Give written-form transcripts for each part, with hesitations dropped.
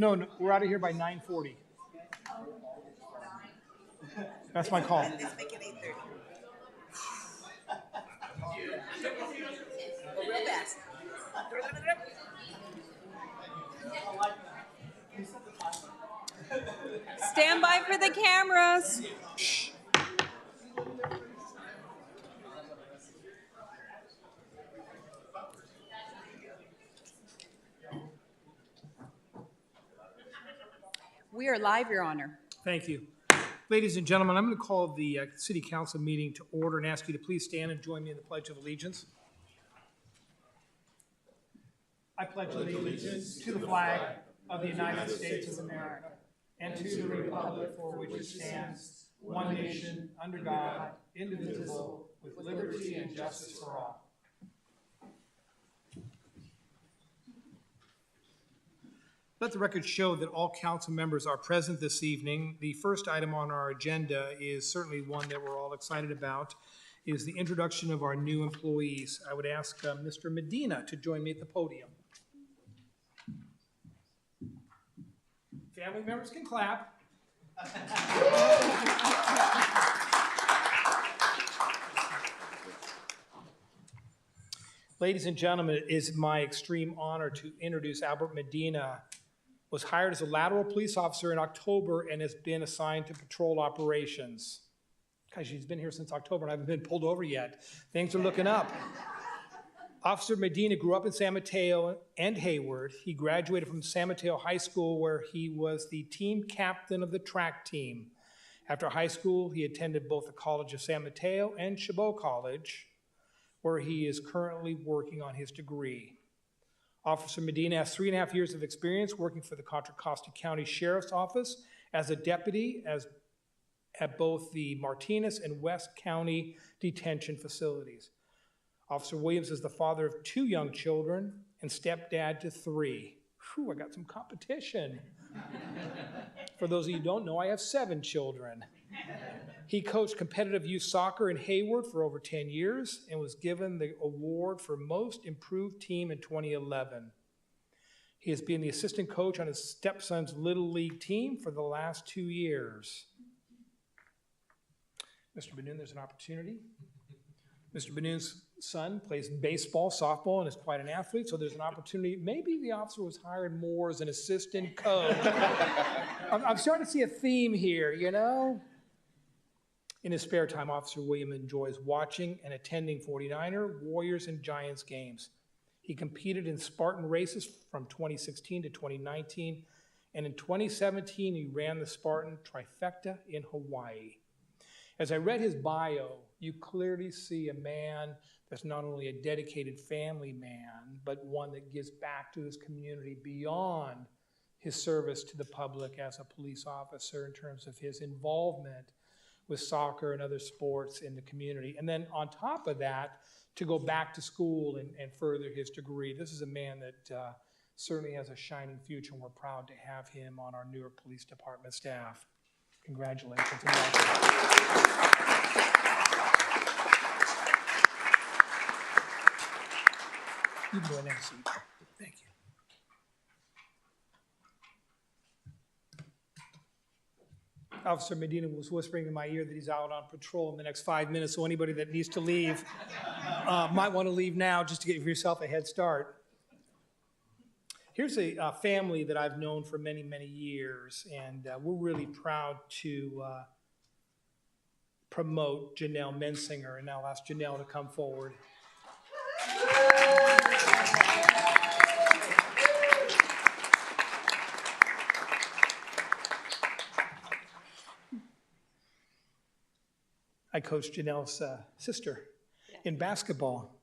No, we're out of here by 9:40. That's my call. Let's make it 8:30. Go real fast. Stand by for the cameras. We are live, Your Honor. Thank you. Ladies and gentlemen, I'm going to call the City Council meeting to order and ask you to please stand and join me in the Pledge of Allegiance. I pledge allegiance to the flag of the United States of America and to the republic for which it stands, one nation, under God, indivisible, with liberty and justice for all. Let the record show that all council members are present this evening. The first item on our agenda is certainly one that we're all excited about, is the introduction of our new employees. I would ask Mr. Medina to join me at the podium. Family members can clap. Ladies and gentlemen, it is my extreme honor to introduce Albert Medina. Was hired as a lateral police officer in October and has been assigned to patrol operations. Gosh, he's been here since October and I haven't been pulled over yet. Things are looking up. Officer Medina grew up in San Mateo and Hayward. He graduated from San Mateo High School where he was the team captain of the track team. After high school, he attended both the College of San Mateo and Chabot College, where he is currently working on his degree. Officer Medina has 3.5 years of experience working for the Contra Costa County Sheriff's Office as a deputy at both the Martinez and West County detention facilities. Officer Williams is the father of 2 young children and stepdad to 3. Whew, I got some competition. For those of you who don't know, I have 7 children. He coached competitive youth soccer in Hayward for over 10 years and was given the award for Most Improved Team in 2011. He has been the assistant coach on his stepson's Little League team for the last 2 years. Mr. Benoon, there's an opportunity. Mr. Benoon's son plays baseball, softball, and is quite an athlete, so there's an opportunity. Maybe the officer was hired more as an assistant coach. I'm starting to see a theme here, you know? In his spare time, Officer William enjoys watching and attending 49er, Warriors, and Giants games. He competed in Spartan races from 2016 to 2019, and in 2017, he ran the Spartan trifecta in Hawaii. As I read his bio, you clearly see a man that's not only a dedicated family man, but one that gives back to his community beyond his service to the public as a police officer in terms of his involvement with soccer and other sports in the community. And then on top of that, to go back to school and further his degree. This is a man that certainly has a shining future, and we're proud to have him on our Newark Police Department staff. Congratulations. You can go in there and see. Thank you. Officer Medina was whispering in my ear that he's out on patrol in the next 5 minutes, so anybody that needs to leave might want to leave now just to give yourself a head start. Here's a family that I've known for many, many years, and we're really proud to promote Janelle Mensinger, and now I'll ask Janelle to come forward. I coached Janelle's sister in basketball.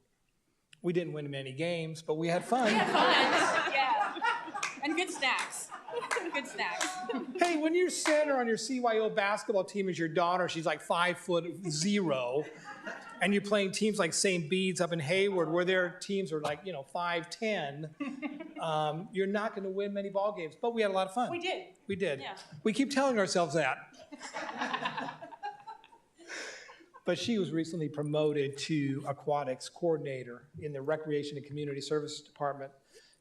We didn't win many games, but we had fun. We had fun, yeah. And good snacks. Good snacks. Hey, when your center on your CYO basketball team is your daughter, she's like 5'0", and you're playing teams like St. Bede's up in Hayward, where their teams are like, 5'10", you're not going to win many ball games. But we had a lot of fun. We did. We did. Yeah. We keep telling ourselves that. But she was recently promoted to aquatics coordinator in the Recreation and Community Services Department.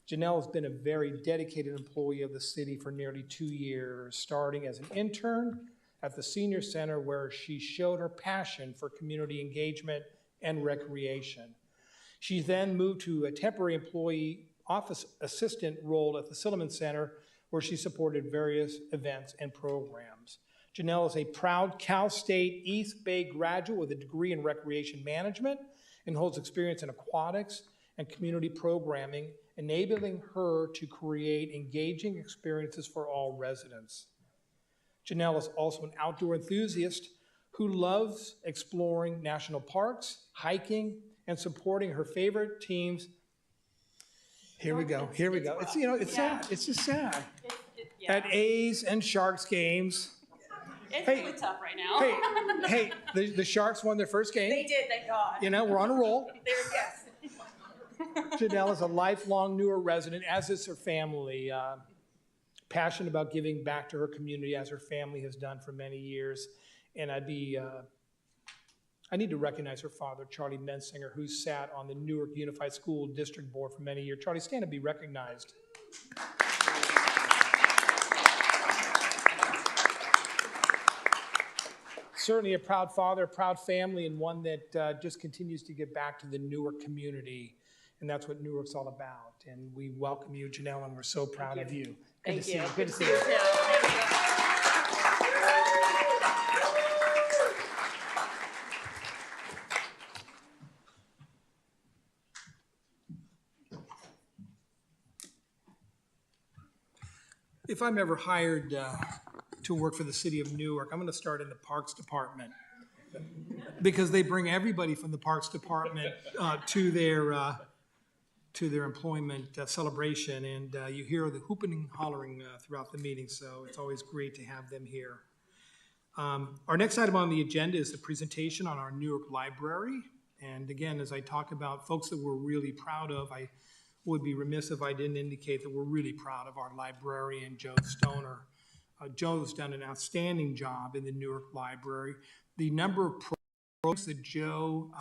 Janelle has been a very dedicated employee of the city for nearly 2 years, starting as an intern at the senior center where she showed her passion for community engagement and recreation. She then moved to a temporary employee office assistant role at the Silliman Center where she supported various events and programs. Janelle is a proud Cal State East Bay graduate with a degree in recreation management and holds experience in aquatics and community programming, enabling her to create engaging experiences for all residents. Janelle is also an outdoor enthusiast who loves exploring national parks, hiking, and supporting her favorite teams. Here we go. It's, it's sad. It's just sad. At A's and Sharks games. It's really tough right now. Hey, the Sharks won their first game. They did, thank God. We're on a roll. Yes. Janelle is a lifelong Newark resident, as is her family. Passionate about giving back to her community as her family has done for many years. And I need to recognize her father, Charlie Mensinger, who sat on the Newark Unified School District Board for many years. Charlie, stand and be recognized. Certainly a proud father, a proud family, and one that just continues to give back to the Newark community. And that's what Newark's all about. And we welcome you, Janelle, and we're so proud of you. Good to see you. Good to see you. If I'm ever hired to work for the city of Newark, I'm going to start in the Parks Department because they bring everybody from the Parks Department to their employment celebration, and you hear the hooping and hollering throughout the meeting, so it's always great to have them here. Our next item on the agenda is the presentation on our Newark Library, and again, as I talk about folks that we're really proud of, I would be remiss if I didn't indicate that we're really proud of our librarian, Joe Stoner. Joe's done an outstanding job in the Newark Library. The number of programs that Joe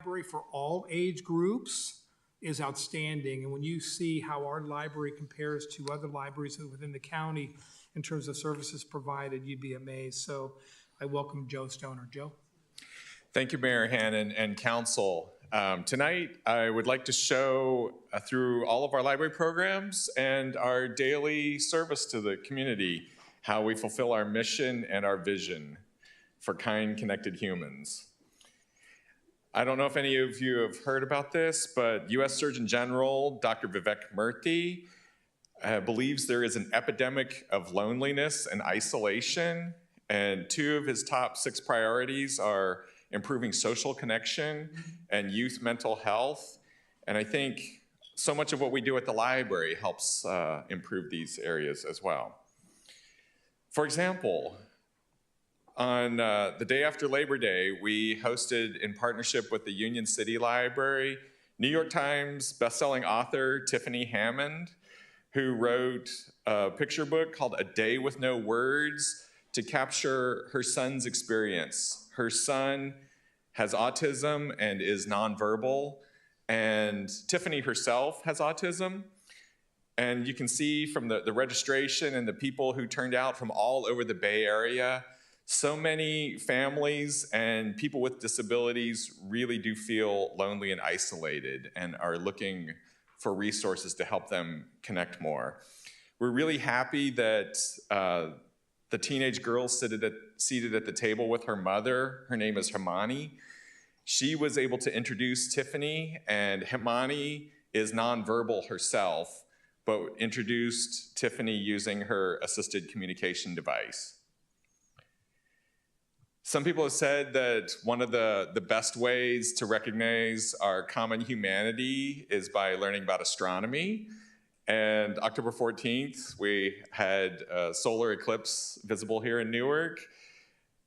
library for all age groups is outstanding. And when you see how our library compares to other libraries within the county in terms of services provided, you'd be amazed. So I welcome Joe Stoner. Joe? Thank you, Mayor Hannon and Council. Tonight, I would like to show through all of our library programs and our daily service to the community how we fulfill our mission and our vision for kind, connected humans. I don't know if any of you have heard about this, but U.S. Surgeon General Dr. Vivek Murthy believes there is an epidemic of loneliness and isolation, and 2 of his top 6 priorities are improving social connection and youth mental health. And I think so much of what we do at the library helps improve these areas as well. For example, on the day after Labor Day, we hosted, in partnership with the Union City Library, New York Times bestselling author Tiffany Hammond, who wrote a picture book called A Day with No Words to capture her son's experience. Her son has autism and is nonverbal, and Tiffany herself has autism. And you can see from the registration and the people who turned out from all over the Bay Area, so many families and people with disabilities really do feel lonely and isolated and are looking for resources to help them connect more. We're really happy that the teenage girl seated at the table with her mother, her name is Himani. She was able to introduce Tiffany, and Himani is nonverbal herself, but introduced Tiffany using her assisted communication device. Some people have said that one of the best ways to recognize our common humanity is by learning about astronomy. And October 14th, we had a solar eclipse visible here in Newark.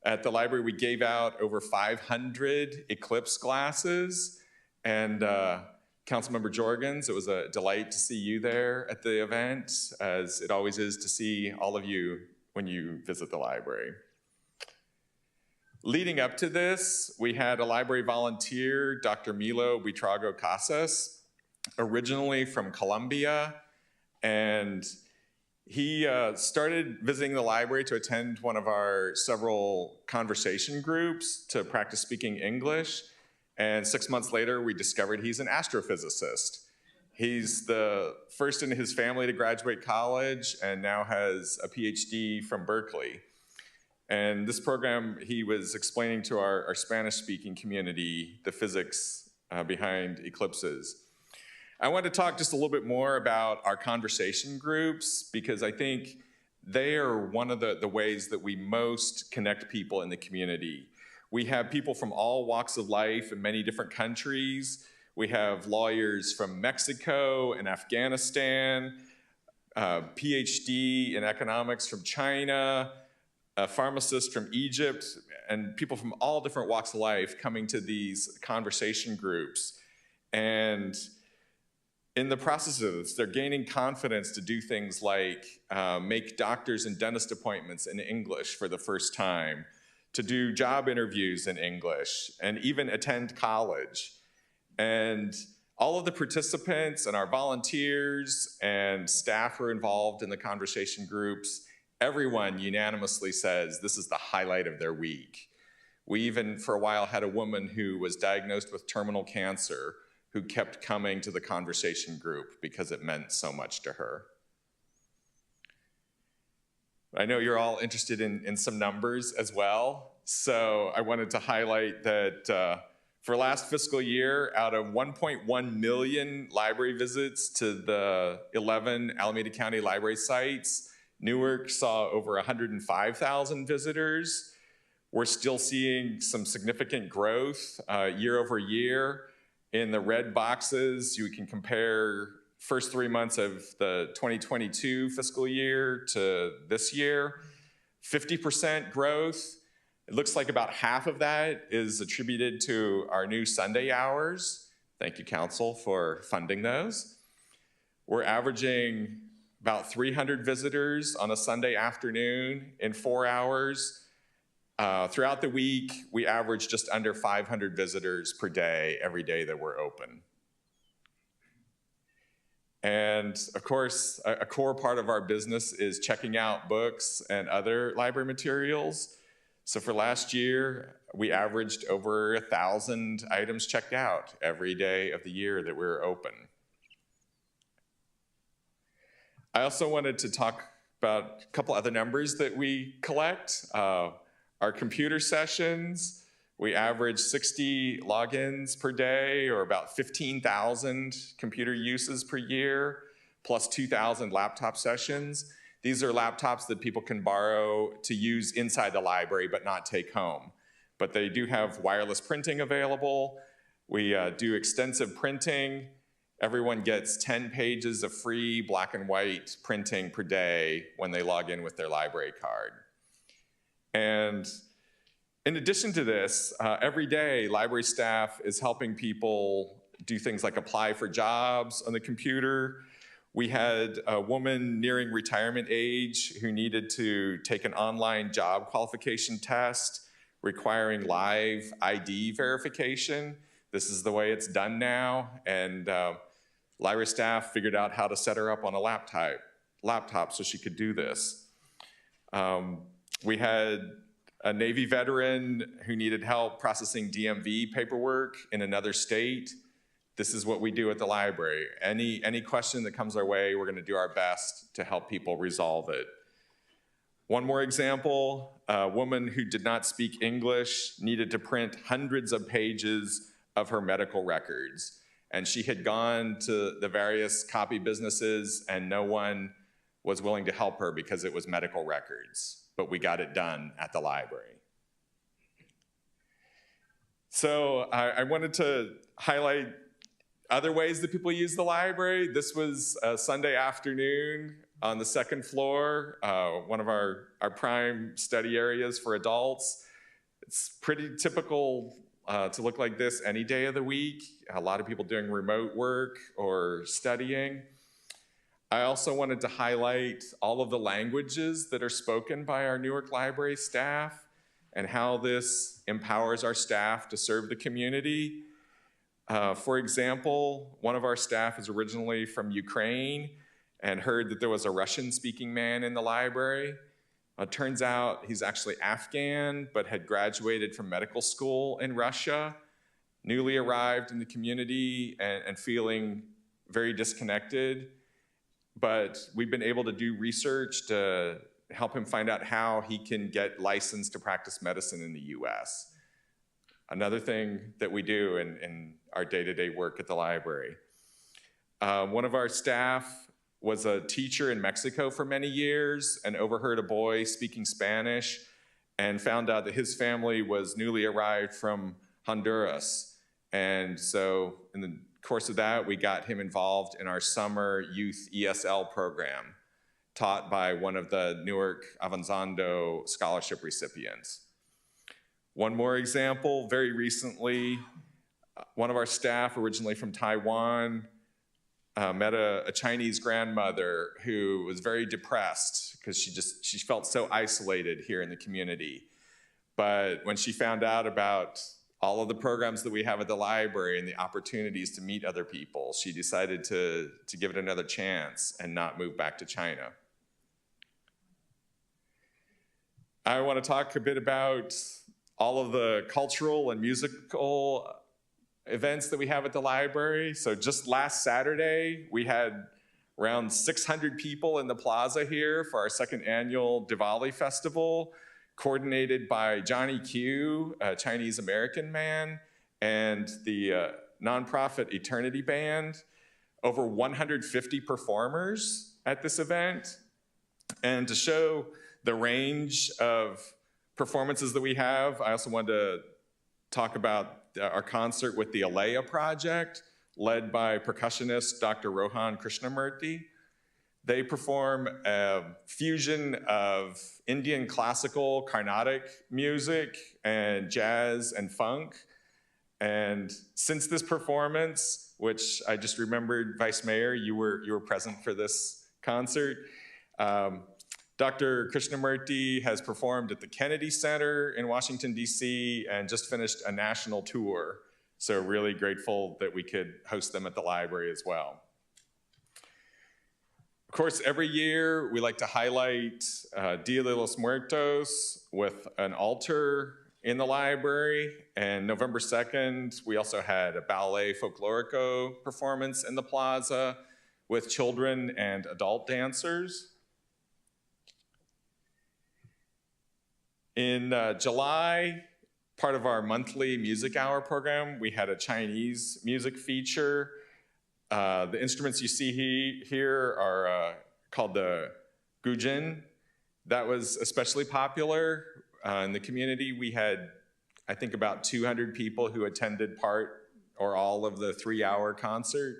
At the library, we gave out over 500 eclipse glasses. And Councilmember Jorgens, it was a delight to see you there at the event, as it always is to see all of you when you visit the library. Leading up to this, we had a library volunteer, Dr. Milo Buitrago Casas, originally from Colombia, and he started visiting the library to attend one of our several conversation groups to practice speaking English. And 6 months later, we discovered he's an astrophysicist. He's the first in his family to graduate college and now has a PhD from Berkeley. And this program, he was explaining to our Spanish-speaking community the physics behind eclipses. I want to talk just a little bit more about our conversation groups because I think they are one of the ways that we most connect people in the community. We have people from all walks of life in many different countries. We have lawyers from Mexico and Afghanistan, PhD in economics from China, a pharmacist from Egypt, and people from all different walks of life coming to these conversation groups. And in the process of this, they're gaining confidence to do things like make doctors and dentist appointments in English for the first time, to do job interviews in English, and even attend college. And all of the participants and our volunteers and staff who are involved in the conversation groups, everyone unanimously says this is the highlight of their week. We even, for a while, had a woman who was diagnosed with terminal cancer who kept coming to the conversation group because it meant so much to her. I know you're all interested in some numbers as well, so I wanted to highlight that for last fiscal year, out of 1.1 million library visits to the 11 Alameda County library sites, Newark saw over 105,000 visitors. We're still seeing some significant growth year over year. In the red boxes, you can compare first 3 months of the 2022 fiscal year to this year, 50% growth. It looks like about half of that is attributed to our new Sunday hours. Thank you, Council, for funding those. We're averaging about 300 visitors on a Sunday afternoon in 4 hours. Throughout the week, we average just under 500 visitors per day, every day that we're open. And of course, a core part of our business is checking out books and other library materials. So for last year, we averaged over 1,000 items checked out every day of the year that we were open. I also wanted to talk about a couple other numbers that we collect. Our computer sessions, we average 60 logins per day, or about 15,000 computer uses per year, plus 2,000 laptop sessions. These are laptops that people can borrow to use inside the library but not take home. But they do have wireless printing available. We do extensive printing. Everyone gets 10 pages of free black and white printing per day when they log in with their library card. And in addition to this, every day library staff is helping people do things like apply for jobs on the computer. We had a woman nearing retirement age who needed to take an online job qualification test requiring live ID verification. This is the way it's done now, and library staff figured out how to set her up on a laptop so she could do this. We had a Navy veteran who needed help processing DMV paperwork in another state. This is what we do at the library. Any question that comes our way, we're going to do our best to help people resolve it. One more example, a woman who did not speak English needed to print hundreds of pages of her medical records. And she had gone to the various copy businesses and no one was willing to help her because it was medical records. But we got it done at the library. So I wanted to highlight other ways that people use the library. This was a Sunday afternoon on the second floor, one of our prime study areas for adults. It's pretty typical to look like this any day of the week. A lot of people doing remote work or studying. I also wanted to highlight all of the languages that are spoken by our Newark Library staff and how this empowers our staff to serve the community. For example, one of our staff is originally from Ukraine and heard that there was a Russian-speaking man in the library. Turns out he's actually Afghan, but had graduated from medical school in Russia, newly arrived in the community and feeling very disconnected. But we've been able to do research to help him find out how he can get licensed to practice medicine in the US. Another thing that we do in our day-to-day work at the library. One of our staff was a teacher in Mexico for many years and overheard a boy speaking Spanish and found out that his family was newly arrived from Honduras. And so in the course of that, we got him involved in our summer youth ESL program taught by one of the Newark Avanzando scholarship recipients. One more example, very recently, one of our staff, originally from Taiwan, met a Chinese grandmother who was very depressed because she felt so isolated here in the community. But when she found out about all of the programs that we have at the library and the opportunities to meet other people, she decided to give it another chance and not move back to China. I want to talk a bit about all of the cultural and musical events that we have at the library. So just last Saturday, we had around 600 people in the plaza here for our second annual Diwali festival, coordinated by Johnny Q, a Chinese American man, and the nonprofit Eternity Band. Over 150 performers at this event. And to show the range of performances that we have, I also wanted to talk about our concert with the Alaya Project, led by percussionist Dr. Rohan Krishnamurthy. They perform a fusion of Indian classical, Carnatic music, and jazz and funk. And since this performance, which I just remembered, Vice Mayor, you were present for this concert, Dr. Krishnamurthy has performed at the Kennedy Center in Washington, D.C., and just finished a national tour. So really grateful that we could host them at the library as well. Of course, every year we like to highlight Dia de los Muertos with an altar in the library. And November 2nd, we also had a ballet folklorico performance in the plaza with children and adult dancers. In July, part of our monthly music hour program, we had a Chinese music feature. The instruments you see here are called the guzheng. That was especially popular in the community. We had, I think, about 200 people who attended part or all of the 3-hour concert.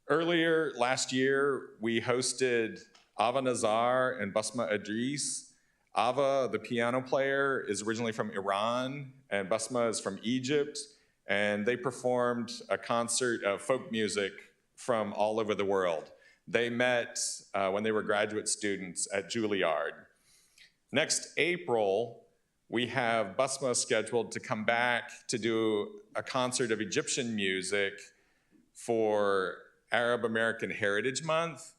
Earlier last year, we hosted Ava Nazar and Basma Idris. Ava, the piano player, is originally from Iran, and Basma is from Egypt, and they performed a concert of folk music from all over the world. They met when they were graduate students at Juilliard. Next April, we have Basma scheduled to come back to do a concert of Egyptian music for Arab American Heritage Month.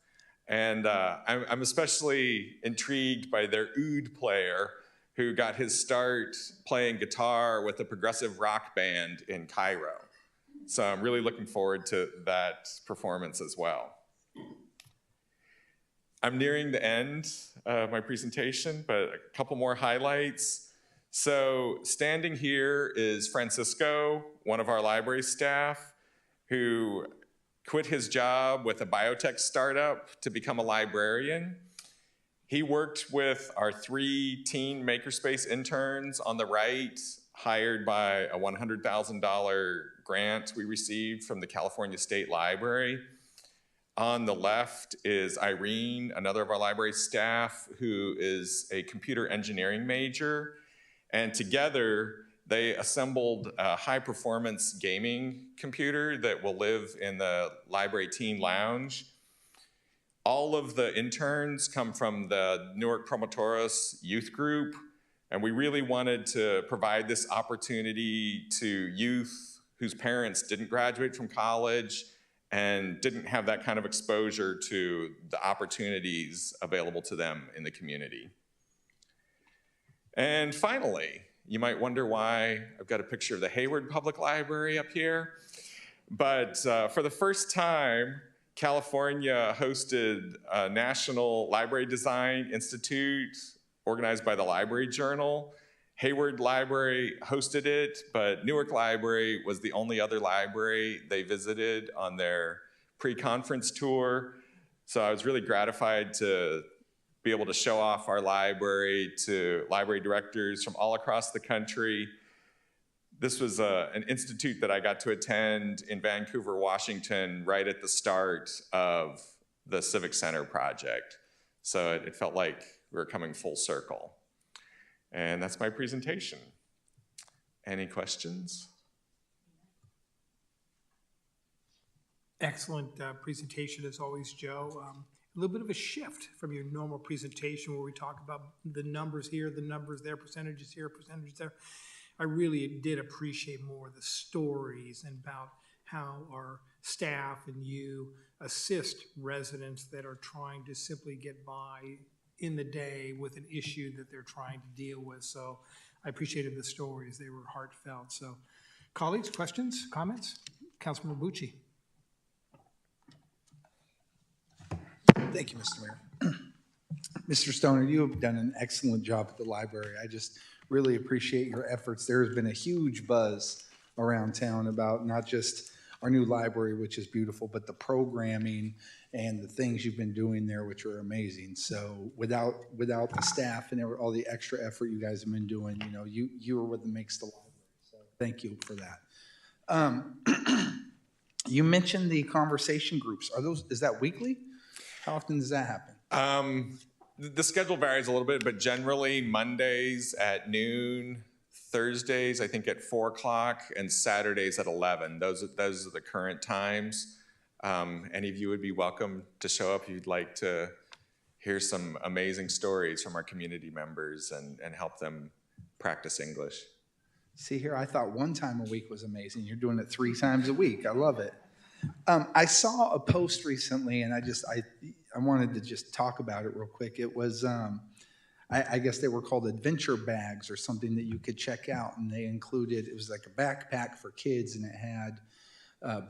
And I'm especially intrigued by their oud player who got his start playing guitar with a progressive rock band in Cairo. So I'm really looking forward to that performance as well. I'm nearing the end of my presentation, but a couple more highlights. So standing here is Francisco, one of our library staff, who quit his job with a biotech startup to become a librarian. He worked with our 3 teen makerspace interns on the right, hired by a $100,000 grant we received from the California State Library. On the left is Irene, another of our library staff, who is a computer engineering major. And together, they assembled a high-performance gaming computer that will live in the library teen lounge. All of the interns come from the Newark Promotores youth group, and we really wanted to provide this opportunity to youth whose parents didn't graduate from college and didn't have that kind of exposure to the opportunities available to them in the community. And finally, you might wonder why I've got a picture of the Hayward Public Library up here. But for the first time, California hosted a National Library Design Institute organized by the Library Journal. Hayward Library hosted it, but Newark Library was the only other library they visited on their pre-conference tour. So I was really gratified to be able to show off our library to library directors from all across the country. This was an institute that I got to attend in Vancouver, Washington, right at the start of the Civic Center project. So it felt like we were coming full circle. And that's my presentation. Any questions? Excellent presentation as always, Joe. A little bit of a shift from your normal presentation where we talk about the numbers here, the numbers there, percentages here, percentages there. I really did appreciate more the stories and about how our staff and you assist residents that are trying to simply get by in the day with an issue that they're trying to deal with. So I appreciated the stories. They were heartfelt. So colleagues, questions, comments? Councilmember Bucci. Thank you, Mr. Mayor. Mr. Stoner, you have done an excellent job at the library. I just really appreciate your efforts. There's been a huge buzz around town about not just our new library, which is beautiful, but the programming and the things you've been doing there, which are amazing. So without the staff and all the extra effort you guys have been doing, you know, you are what makes the library. So thank you for that. You mentioned the conversation groups. Is that weekly? How often does that happen? The schedule varies a little bit, but generally Mondays at noon, Thursdays I think at 4 o'clock, and Saturdays at 11. Those are the current times. Any of you would be welcome to show up if you'd like to hear some amazing stories from our community members and help them practice English. See here, I thought one time a week was amazing. You're doing it 3 times a week. I love it. I saw a post recently, and I wanted to just talk about it real quick. It was, I guess they were called adventure bags or something that you could check out, and they included, it was like a backpack for kids, and it had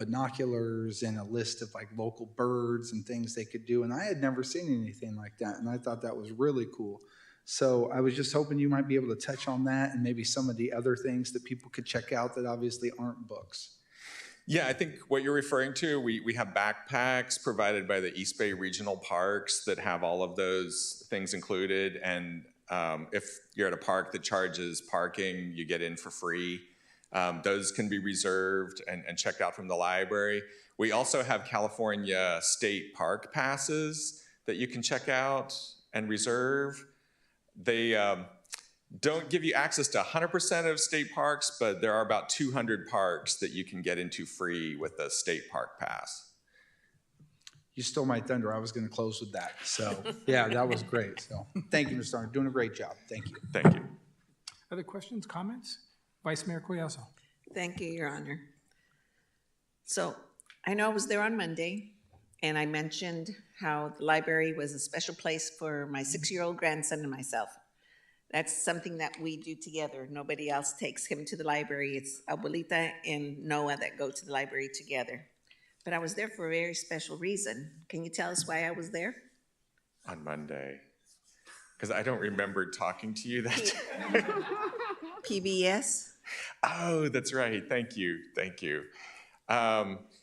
binoculars and a list of like local birds and things they could do, and I had never seen anything like that, and I thought that was really cool. So I was just hoping you might be able to touch on that and maybe some of the other things that people could check out that obviously aren't books. Yeah, I think what you're referring to, we have backpacks provided by the East Bay Regional Parks that have all of those things included. And if you're at a park that charges parking, you get in for free. Those can be reserved and checked out from the library. We also have California State Park passes that you can check out and reserve. They don't give you access to 100% of state parks, but there are about 200 parks that you can get into free with the state park pass. You stole my thunder. I was going to close with that. So yeah, that was great. So thank you, Mr. Arnold. Doing a great job. Thank you. Thank you. Other questions, comments? Vice Mayor Collazo. Thank you, Your Honor. So I know I was there on Monday, and I mentioned how the library was a special place for my 6-year-old grandson and myself. That's something that we do together. Nobody else takes him to the library. It's Abuelita and Noah that go to the library together. But I was there for a very special reason. Can you tell us why I was there? On Monday. Because I don't remember talking to you that day. PBS? Oh, that's right. Thank you. Thank you.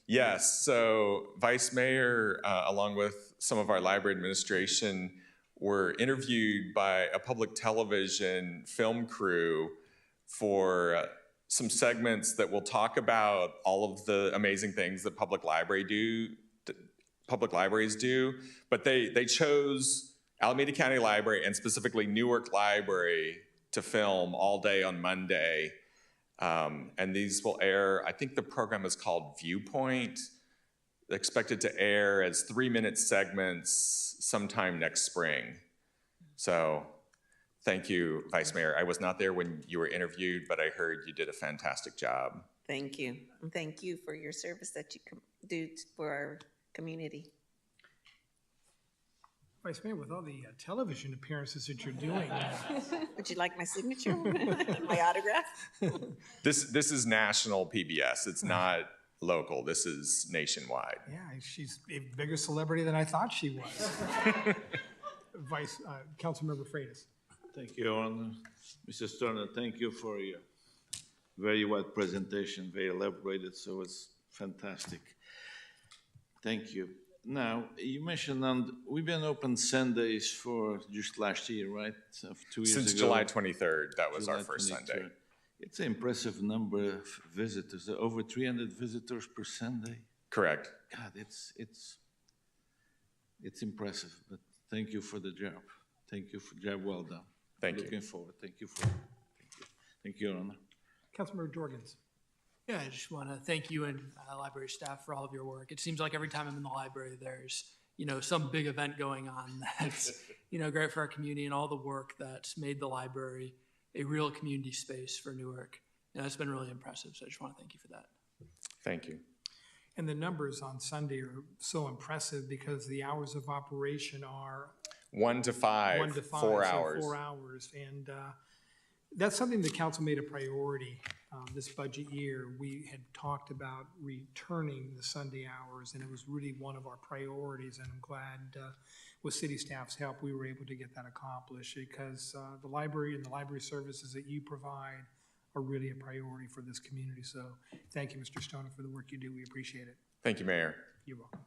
Yes, so Vice Mayor, along with some of our library administration, were interviewed by a public television film crew for some segments that will talk about all of the amazing things that public libraries do. But they chose Alameda County Library and specifically Newark Library to film all day on Monday. And these will air, I think the program is called Viewpoint, expected to air as 3-minute segments sometime next spring. So thank you, Vice Mayor. I was not there when you were interviewed, but I heard you did a fantastic job. Thank you. And thank you for your service that you do for our community. Vice Mayor, with all the television appearances that you're doing, Would you like my signature? My autograph? This is national PBS. It's not local. This is nationwide. yeah, she's a bigger celebrity than I thought she was. Councilmember Freitas. Thank you, Your Honor. Mr. Stoner, thank you for your very wide presentation, very elaborated, so it's fantastic. Thank you. Now, you mentioned we've been open Sundays for just last year, right? Of 2 years Since ago. July 23rd, that was our July first 23rd. Sunday. It's an impressive number of visitors, over 300 visitors per Sunday. Correct. God, it's impressive, but thank you for the job. Thank you for the job well done. Thank you. Looking forward. Thank you for it. Thank you, Your Honor. Councilmember Jorgens. Yeah, I just want to thank you and library staff for all of your work. It seems like every time I'm in the library, there's, some big event going on that's, great for our community, and all the work that's made the library a real community space for Newark. It's been really impressive, so I just want to thank you for that. Thank you. And the numbers on Sunday are so impressive because the hours of operation are 1 to 5, 1 to 5, 4 so hours. 4 hours. And that's something the council made a priority this budget year. We had talked about returning the Sunday hours, and it was really one of our priorities. And I'm glad with city staff's help, we were able to get that accomplished because the library and the library services that you provide are really a priority for this community. So thank you, Mr. Stoner, for the work you do. We appreciate it. Thank you, Mayor. You're welcome.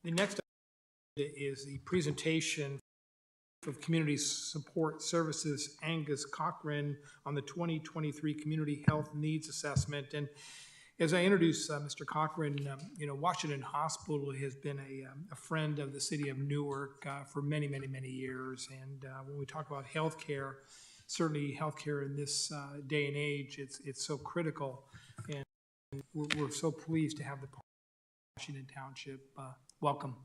The next is the presentation of Community Support Services Angus Cochran on the 2023 Community Health Needs Assessment. And as I introduce Mr. Cochran, Washington Hospital has been a friend of the city of Newark for many, many, many years. And when we talk about healthcare, certainly healthcare in this day and age, it's so critical. And we're so pleased to have the Washington Township. Welcome.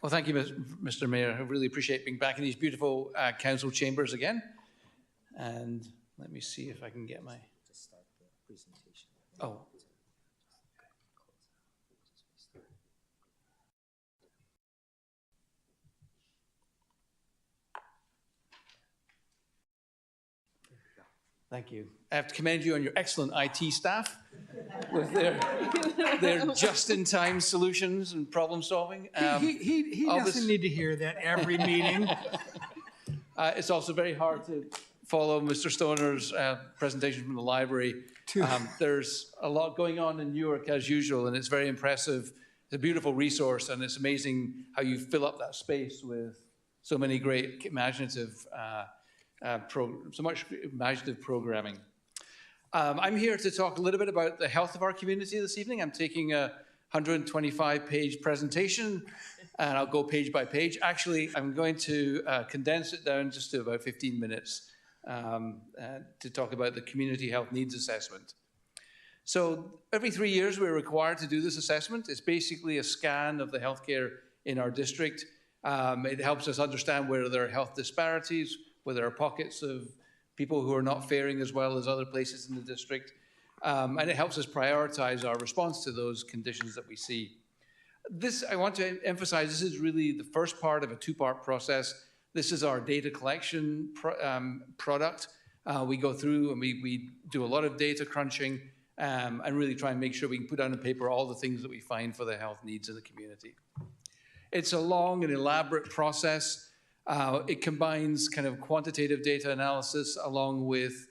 Well, thank you, Mr. Mayor. I really appreciate being back in these beautiful council chambers again. And let me see if I can get my... Just start the presentation. Oh. Thank you. I have to commend you on your excellent IT staff with their just-in-time solutions and problem solving. He doesn't need to hear that every meeting. It's also very hard to follow Mr. Stoner's presentation from the library. There's a lot going on in Newark as usual, and it's very impressive. It's a beautiful resource, and it's amazing how you fill up that space with so many great imaginative so much imaginative programming. I'm here to talk a little bit about the health of our community this evening. I'm taking a 125-page presentation, and I'll go page by page. Actually, I'm going to condense it down just to about 15 minutes to talk about the Community Health Needs Assessment. So every 3 years, we're required to do this assessment. It's basically a scan of the healthcare in our district. It helps us understand where there are health disparities, where there are pockets of people who are not faring as well as other places in the district. And it helps us prioritize our response to those conditions that we see. This, I want to emphasize, this is really the first part of a two-part process. This is our data collection product. We go through and we do a lot of data crunching and really try and make sure we can put down on paper all the things that we find for the health needs in the community. It's a long and elaborate process. It combines kind of quantitative data analysis along with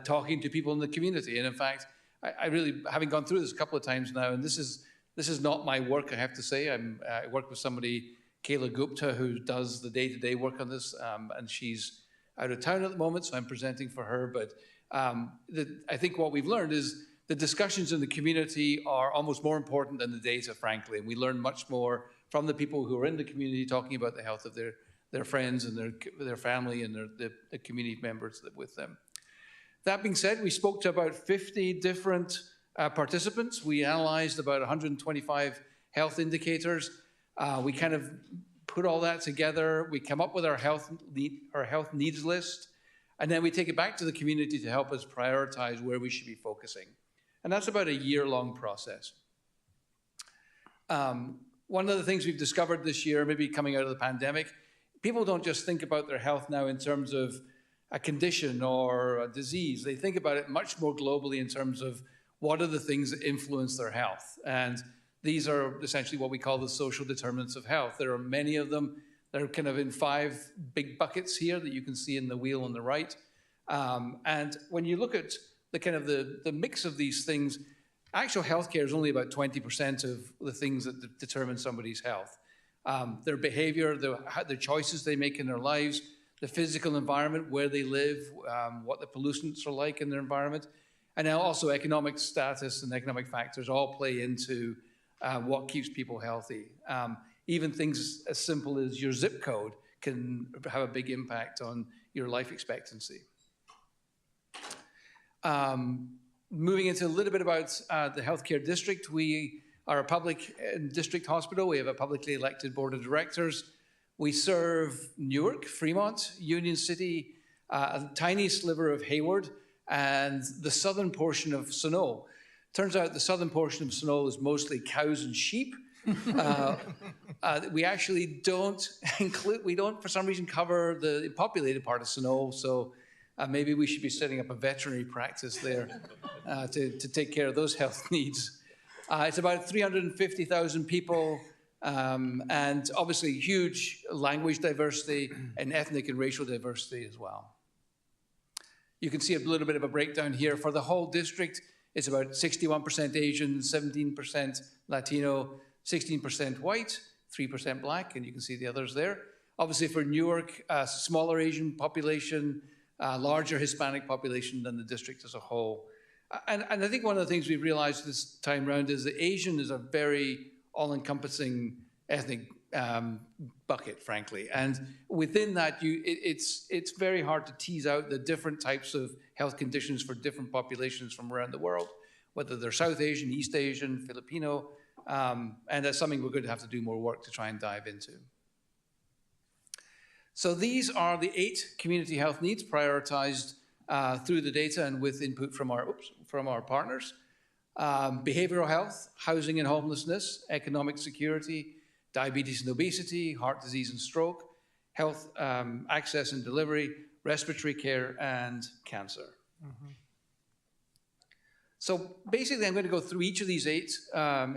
talking to people in the community. And in fact, I really, having gone through this a couple of times now, and this is not my work, I have to say. I work with somebody, Kayla Gupta, who does the day-to-day work on this, and she's out of town at the moment, so I'm presenting for her. But I think what we've learned is the discussions in the community are almost more important than the data, frankly. And we learn much more from the people who are in the community talking about the health of their friends and their family and the community members with them. That being said, we spoke to about 50 different participants. We analyzed about 125 health indicators. We kind of put all that together. We come up with our health needs list. And then we take it back to the community to help us prioritize where we should be focusing. And that's about a year-long process. One of the things we've discovered this year, maybe coming out of the pandemic, people don't just think about their health now in terms of a condition or a disease. They think about it much more globally in terms of what are the things that influence their health. And these are essentially what we call the social determinants of health. There are many of them. They're kind of in 5 big buckets here that you can see in the wheel on the right. And when you look at the kind of the mix of these things, actual healthcare is only about 20% of the things that determine somebody's health. Their behavior, the choices they make in their lives, the physical environment, where they live, what the pollutants are like in their environment, and now also economic status and economic factors all play into what keeps people healthy. Even things as simple as your zip code can have a big impact on your life expectancy. Moving into a little bit about the healthcare district, we are a public district hospital. We have a publicly elected board of directors. We serve Newark, Fremont, Union City, a tiny sliver of Hayward, and the southern portion of Sunol. Turns out the southern portion of Sunol is mostly cows and sheep. We actually don't for some reason cover the populated part of Sunol, so maybe we should be setting up a veterinary practice there to take care of those health needs. It's about 350,000 people, and obviously huge language diversity and ethnic and racial diversity as well. You can see a little bit of a breakdown here. For the whole district, it's about 61% Asian, 17% Latino, 16% white, 3% black, and you can see the others there. Obviously for Newark, smaller Asian population, larger Hispanic population than the district as a whole. And I think one of the things we've realized this time around is that Asian is a very all-encompassing ethnic bucket, frankly. And within that, it's very hard to tease out the different types of health conditions for different populations from around the world, whether they're South Asian, East Asian, Filipino, and that's something we're going to have to do more work to try and dive into. So these are the 8 community health needs prioritized through the data and with input from our partners. Behavioral health, housing and homelessness, economic security, diabetes and obesity, heart disease and stroke, health access and delivery, respiratory care, and cancer. Mm-hmm. So basically, I'm going to go through each of these 8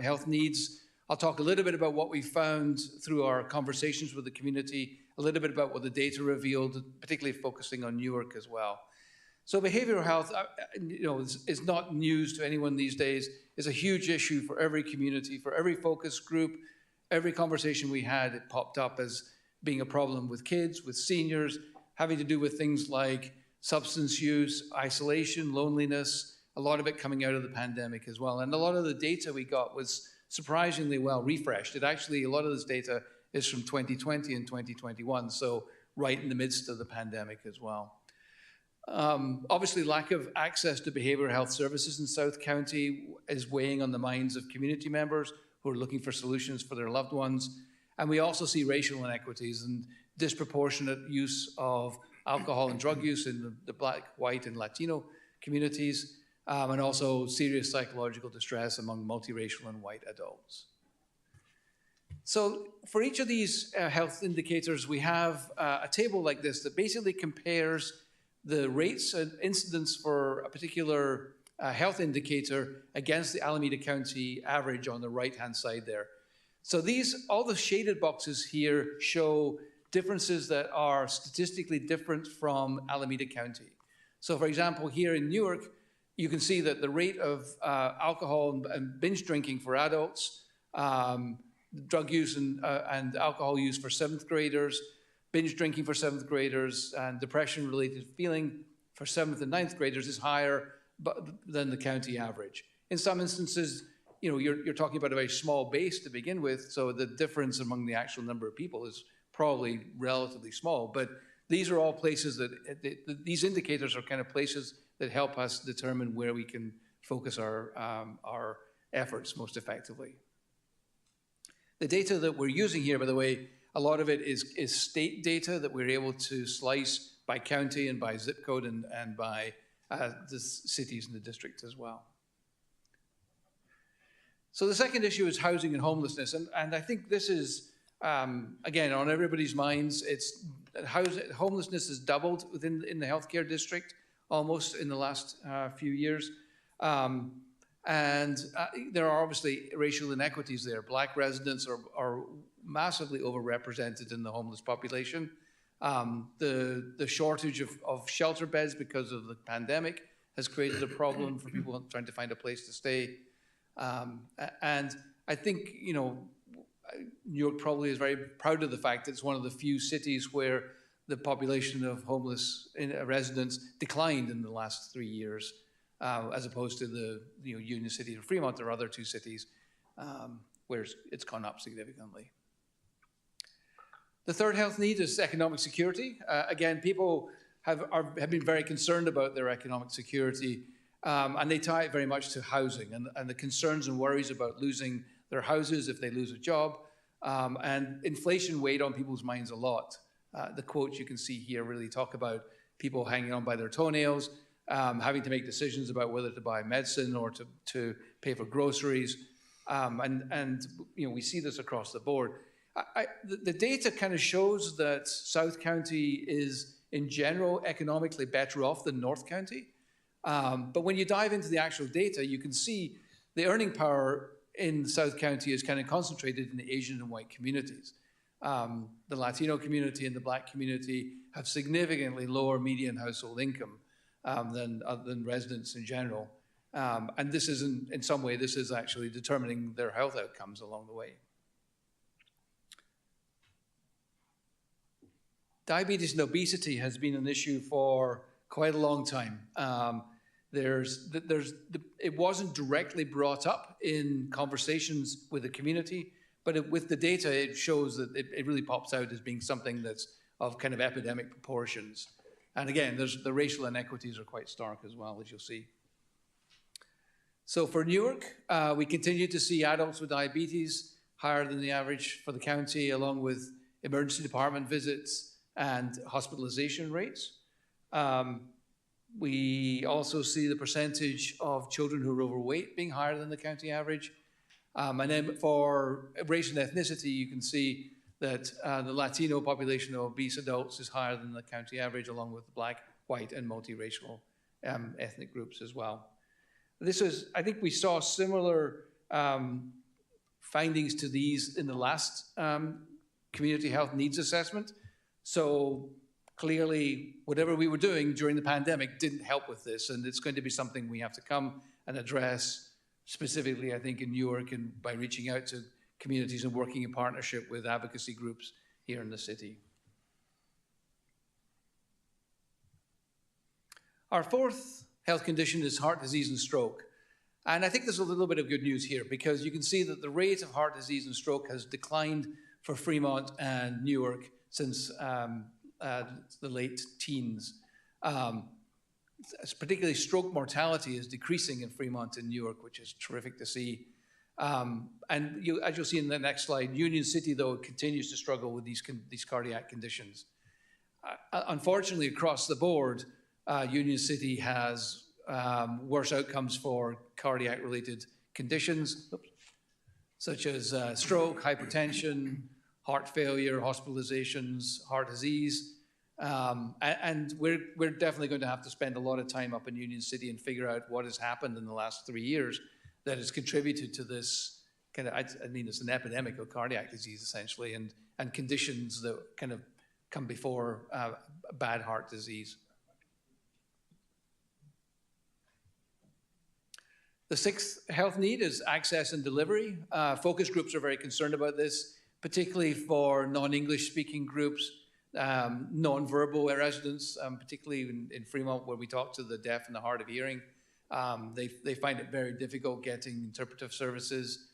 health needs. I'll talk a little bit about what we found through our conversations with the community, a little bit about what the data revealed, particularly focusing on Newark as well. So behavioral health, is not news to anyone these days. It's a huge issue for every community, for every focus group. Every conversation we had, it popped up as being a problem with kids, with seniors, having to do with things like substance use, isolation, loneliness, a lot of it coming out of the pandemic as well. And a lot of the data we got was surprisingly well refreshed. A lot of this data is from 2020 and 2021, so right in the midst of the pandemic as well. Obviously, lack of access to behavioral health services in South County is weighing on the minds of community members who are looking for solutions for their loved ones. And we also see racial inequities and disproportionate use of alcohol and drug use in the Black, white, and Latino communities, and also serious psychological distress among multiracial and white adults. So for each of these health indicators, we have a table like this that basically compares the rates and incidence for a particular health indicator against the Alameda County average on the right-hand side there. So all the shaded boxes here show differences that are statistically different from Alameda County. So for example, here in Newark, you can see that the rate of alcohol and binge drinking for adults, drug use and alcohol use for 7th graders, binge drinking for 7th graders, and depression-related feeling for 7th and 9th graders is higher than the county average. In some instances, you're talking about a very small base to begin with, so the difference among the actual number of people is probably relatively small. But these are all places these indicators are kind of places that help us determine where we can focus our efforts most effectively. The data that we're using here, by the way, a lot of it is state data that we're able to slice by county and by zip code and by the cities and the district as well. So the second issue is housing and homelessness, and I think this is, again, on everybody's minds. It's homelessness has doubled in the healthcare district almost in the last few years. And there are obviously racial inequities there. Black residents are massively overrepresented in the homeless population. The shortage of shelter beds because of the pandemic has created a problem for people trying to find a place to stay. And I think, New York probably is very proud of the fact that it's one of the few cities where the population of homeless residents declined in the last 3 years, as opposed to the Union City or Fremont or other two cities where it's gone up significantly. The third health need is economic security. Again, people have been very concerned about their economic security, and they tie it very much to housing and the concerns and worries about losing their houses if they lose a job. And inflation weighed on people's minds a lot. The quotes you can see here really talk about people hanging on by their toenails, having to make decisions about whether to buy medicine or to pay for groceries. And we see this across the board. The data kind of shows that South County is, in general, economically better off than North County. But when you dive into the actual data, you can see the earning power in South County is kind of concentrated in the Asian and white communities. The Latino community and the Black community have significantly lower median household income than residents in general. And this is, in some way, this is actually determining their health outcomes along the way. Diabetes and obesity has been an issue for quite a long time. It wasn't directly brought up in conversations with the community, but with the data, it shows that it really pops out as being something that's of kind of epidemic proportions. And again, the racial inequities are quite stark as well, as you'll see. So for Newark, we continue to see adults with diabetes higher than the average for the county, along with emergency department visits and hospitalization rates. We also see the percentage of children who are overweight being higher than the county average. And then for race and ethnicity, you can see that the Latino population of obese adults is higher than the county average, along with Black, white, and multiracial ethnic groups as well. I think we saw similar findings to these in the last community health needs assessment. So clearly, whatever we were doing during the pandemic didn't help with this, and it's going to be something we have to come and address specifically, I think, in Newark, and by reaching out to communities and working in partnership with advocacy groups here in the city. Our fourth health condition is heart disease and stroke. And I think there's a little bit of good news here, because you can see that the rate of heart disease and stroke has declined for Fremont and Newark since the late teens. Particularly stroke mortality is decreasing in Fremont and Newark, which is terrific to see. And as you'll see in the next slide, Union City, though, continues to struggle with these cardiac conditions. Unfortunately, across the board, Union City has worse outcomes for cardiac-related conditions, such as stroke, hypertension, heart failure, hospitalizations, heart disease. And we're definitely going to have to spend a lot of time up in Union City and figure out what has happened in the last 3 years that has contributed to this kind of, it's an epidemic of cardiac disease, essentially, and conditions that kind of come before bad heart disease. The sixth health need is access and delivery. Focus groups are very concerned about this, particularly for non-English speaking groups, non-verbal residents, particularly in Fremont, where we talk to the deaf and the hard of hearing. They find it very difficult getting interpretive services,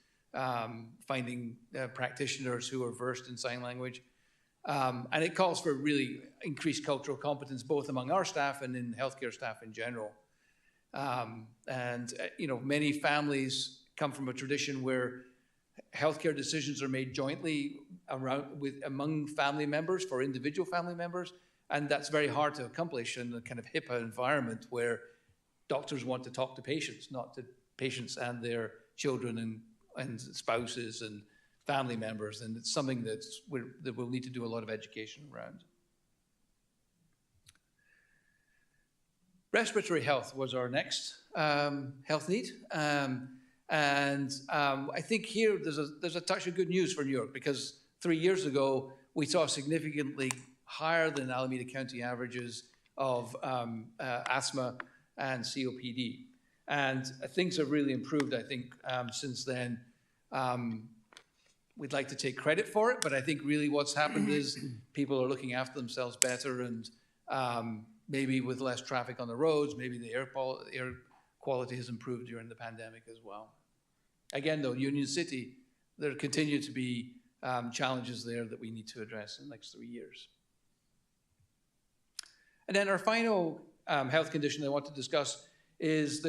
finding practitioners who are versed in sign language. And it calls for really increased cultural competence, both among our staff and in healthcare staff in general. Many families come from a tradition where healthcare decisions are made jointly among family members for individual family members, And that's very hard to accomplish in a kind of HIPAA environment where doctors want to talk to patients, not to patients and their children and spouses and family members. And it's something that we'll need to do a lot of education around. Respiratory health was our next health need. I think here there's a touch of good news for New York, because 3 years ago, we saw significantly higher than Alameda County averages of asthma and COPD. And things have really improved, I think, since then. We'd like to take credit for it, but I think really what's happened is people are looking after themselves better, and maybe with less traffic on the roads, maybe the air quality has improved during the pandemic as well. Again, though, Union City, there continue to be challenges there that we need to address in the next 3 years. And then our final health condition I want to discuss is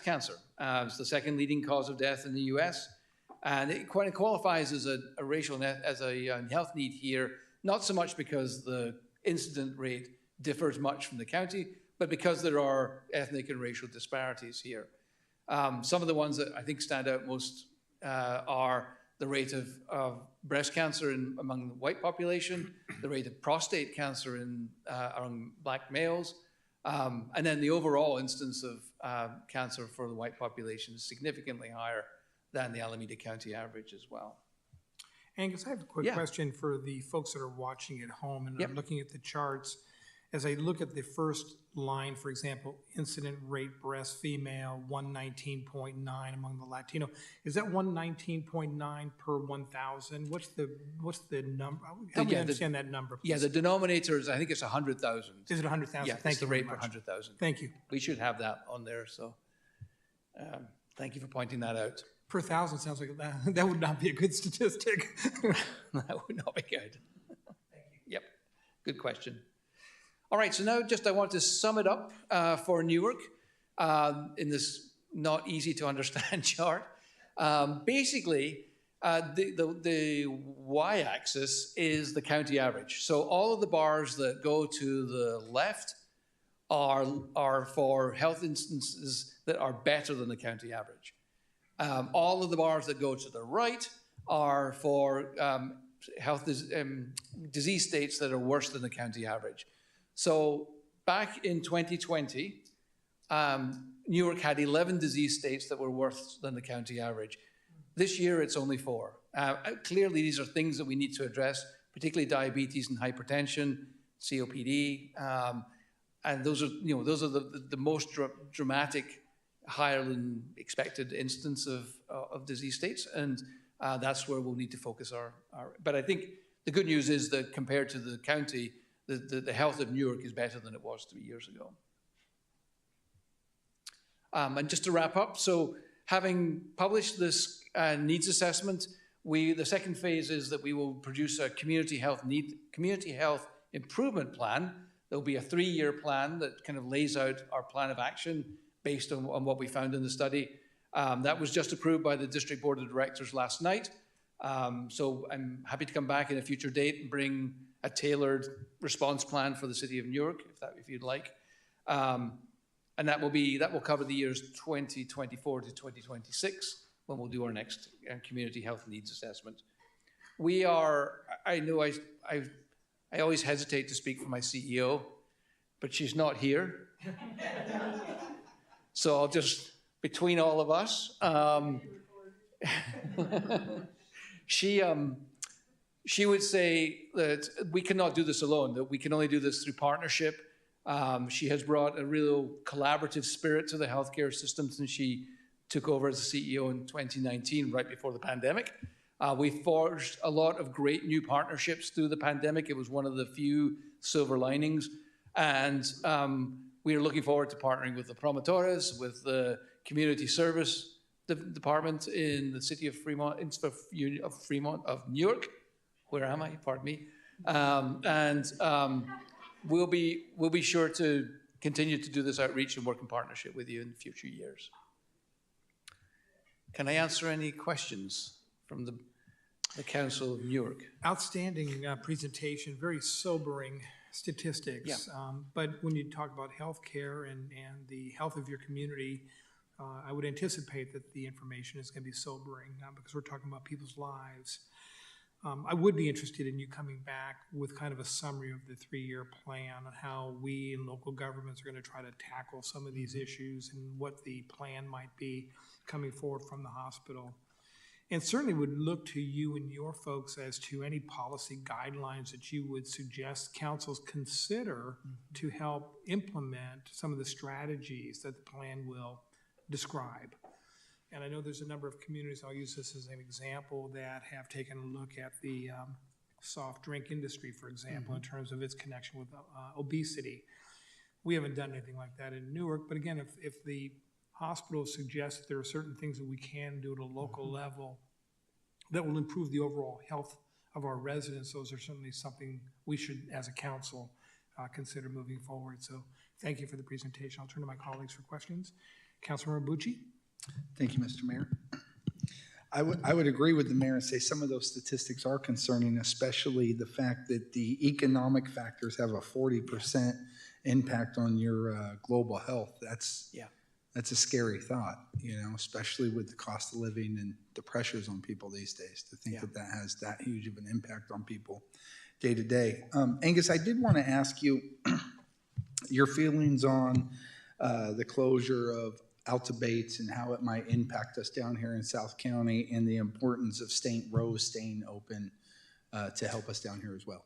cancer. It's the second leading cause of death in the US, and it qualifies as a health need here, not so much because the incident rate differs much from the county, but because there are ethnic and racial disparities here. Some of the ones that I think stand out most are the rate of breast cancer among the white population, the rate of prostate cancer among Black males, and then the overall instance of cancer for the white population is significantly higher than the Alameda County average as well. Angus, I have a quick question for the folks that are watching at home and are looking at the charts. As I look at the first line, for example, incident rate breast female, 119.9 among the Latino. Is that 119.9 per 1,000? What's the number? Help me understand that number, please. Yeah, the denominator is, I think it's 100,000. Is it 100,000? Yeah, Thank you the rate per 100,000. Thank you. We should have that on there, so thank you for pointing that out. Per 1,000 sounds like that would not be a good statistic. That would not be good. Thank you. Yep, good question. All right, so now I want to sum it up for Newark in this not easy to understand chart. Basically, the y-axis is the county average. So all of the bars that go to the left are for health instances that are better than the county average. All of the bars that go to the right are for health disease states that are worse than the county average. So back in 2020, Newark had 11 disease states that were worse than the county average. This year, it's only 4. Clearly, these are things that we need to address, particularly diabetes and hypertension, COPD, and those are the most dramatic, higher than expected instance of disease states, and that's where we'll need to focus our. But I think the good news is that compared to the county, the health of Newark is better than it was 3 years ago. And just to wrap up, so having published this needs assessment, the second phase is that we will produce a community health improvement plan. There'll be a 3-year plan that kind of lays out our plan of action based on what we found in the study. That was just approved by the District Board of Directors last night. So I'm happy to come back in a future date and bring a tailored response plan for the city of Newark, if you'd like. And that will cover the years 2024 to 2026 when we'll do our next community health needs assessment. I know I always hesitate to speak for my CEO, but she's not here. So I'll just, between all of us, she would say that we cannot do this alone, that we can only do this through partnership. She has brought a real collaborative spirit to the healthcare system since she took over as the CEO in 2019, right before the pandemic. We forged a lot of great new partnerships through the pandemic. It was one of the few silver linings. And we are looking forward to partnering with the promotores, with the community service department in the city of Fremont, of Newark. Where am I? Pardon me. We'll be sure to continue to do this outreach and work in partnership with you in future years. Can I answer any questions from the Council of Newark? Outstanding presentation, very sobering statistics. But when you talk about healthcare and the health of your community, I would anticipate that the information is going to be sobering because we're talking about people's lives. I would be interested in you coming back with kind of a summary of the 3-year plan on how we and local governments are going to try to tackle some of these issues and what the plan might be coming forward from the hospital. And certainly would look to you and your folks as to any policy guidelines that you would suggest councils consider to help implement some of the strategies that the plan will describe. And I know there's a number of communities, I'll use this as an example, that have taken a look at the soft drink industry, for example, in terms of its connection with obesity. We haven't done anything like that in Newark, but again, if the hospital suggests that there are certain things that we can do at a local level that will improve the overall health of our residents, those are certainly something we should, as a council, consider moving forward. So thank you for the presentation. I'll turn to my colleagues for questions. Councilmember Bucci? Thank you, Mr. Mayor. I would agree with the mayor and say some of those statistics are concerning, especially the fact that the economic factors have a 40% impact on your global health. That's a scary thought, you know, especially with the cost of living and the pressures on people these days, to think that that has that huge of an impact on people day to day. Angus, I did want to ask you your feelings on the closure of Alta Bates and how it might impact us down here in South County, and the importance of St. Rose staying open to help us down here as well.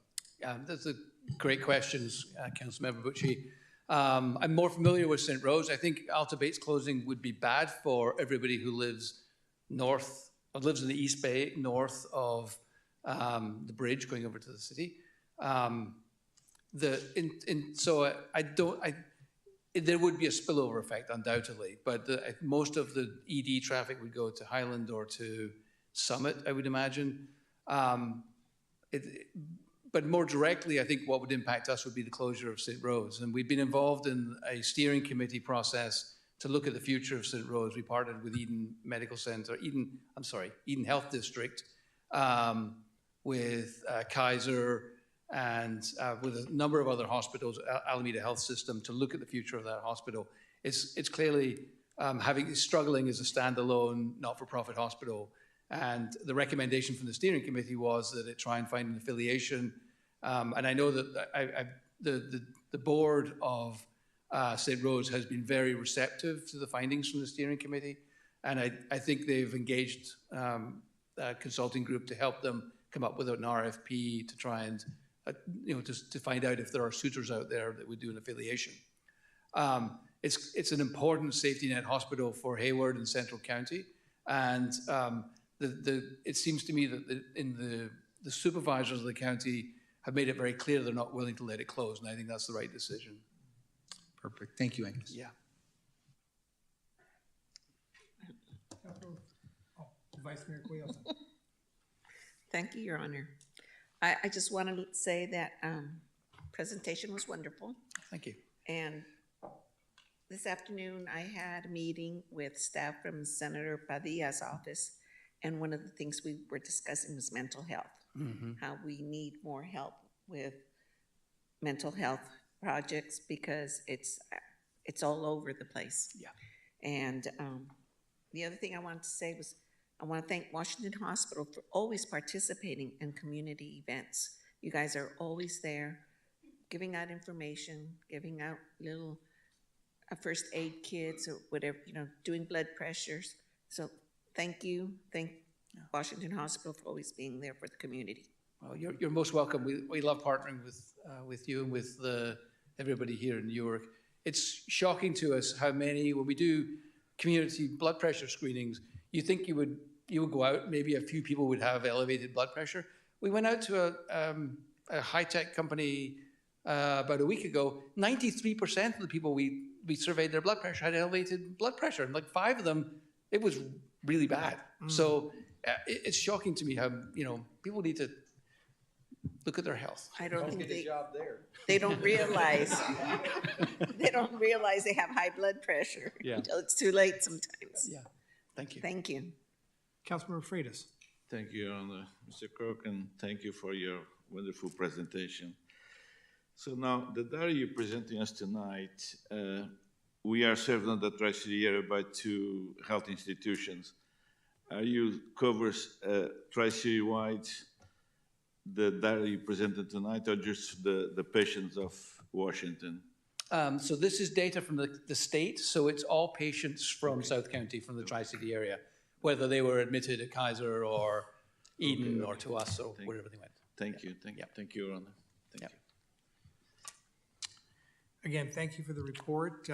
Those are great questions, Councilmember Bucci. I'm more familiar with St. Rose. I think Alta Bates closing would be bad for everybody who lives in the East Bay, north of the bridge going over to the city. There would be a spillover effect, undoubtedly, but most of the ED traffic would go to Highland or to Summit, I would imagine. But more directly, I think what would impact us would be the closure of St. Rose. And we've been involved in a steering committee process to look at the future of St. Rose. We partnered with Eden Health District, with Kaiser, and with a number of other hospitals, Alameda Health System, to look at the future of that hospital. It's clearly struggling as a standalone, not-for-profit hospital. And the recommendation from the steering committee was that it try and find an affiliation. And I know that the board of St. Rose has been very receptive to the findings from the steering committee. And I think they've engaged a consulting group to help them come up with an RFP to try and to find out if there are suitors out there that would do an affiliation. It's an important safety net hospital for Hayward and Central County, and it seems to me that the supervisors of the county have made it very clear they're not willing to let it close, and I think that's the right decision. Perfect. Thank you, Angus. Yeah. Vice Mayor Cuellar. Thank you, Your Honor. I just want to say that presentation was wonderful. Thank you. And this afternoon, I had a meeting with staff from Senator Padilla's office, and one of the things we were discussing was mental health, how we need more help with mental health projects because it's all over the place. Yeah. And the other thing I wanted to say was, I want to thank Washington Hospital for always participating in community events. You guys are always there, giving out information, giving out little first aid kits or whatever, doing blood pressures. So thank you. Thank Washington Hospital for always being there for the community. Well, you're most welcome. We love partnering with you and with everybody here in Newark. It's shocking to us how many, when we do community blood pressure screenings, you think you would go out, maybe a few people would have elevated blood pressure. We went out to a high-tech company about a week ago. 93% of the people we surveyed their blood pressure had elevated blood pressure. And like 5 of them, it was really bad. So it's shocking to me how, people need to look at their health. I don't think Get a job there. they don't realize they have high blood pressure until it's too late sometimes. Yeah. Thank you. Thank you. Councilmember Freitas. Thank you, Mr. Cook, and thank you for your wonderful presentation. So now, the data you're presenting us tonight, we are served on the Tri-City area by 2 health institutions. Are you covers Tri-City-wide the data you presented tonight, or just the patients of Washington? So this is data from the state, so it's all patients from South County, from the Tri-City area, whether they were admitted at Kaiser or Eden or to us or wherever they went. Thank you, thank you, Your Honor. Thank you. Again, thank you for the report.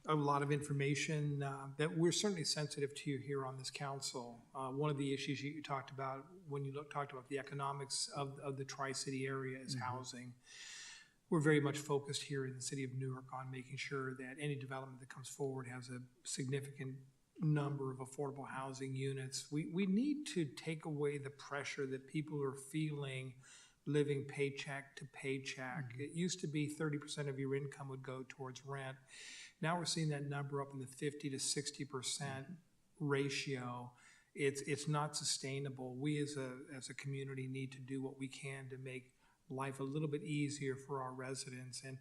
A lot of information that we're certainly sensitive to here on this council. One of the issues you talked about when you talked about the economics of the Tri-City area is housing. We're very much focused here in the city of Newark on making sure that any development that comes forward has a significant number of affordable housing units. We need to take away the pressure that people are feeling living paycheck to paycheck. It used to be 30% of your income would go towards rent. Now we're seeing that number up in the 50 to 60% ratio. It's not sustainable. We as a community need to do what we can to make life a little bit easier for our residents. And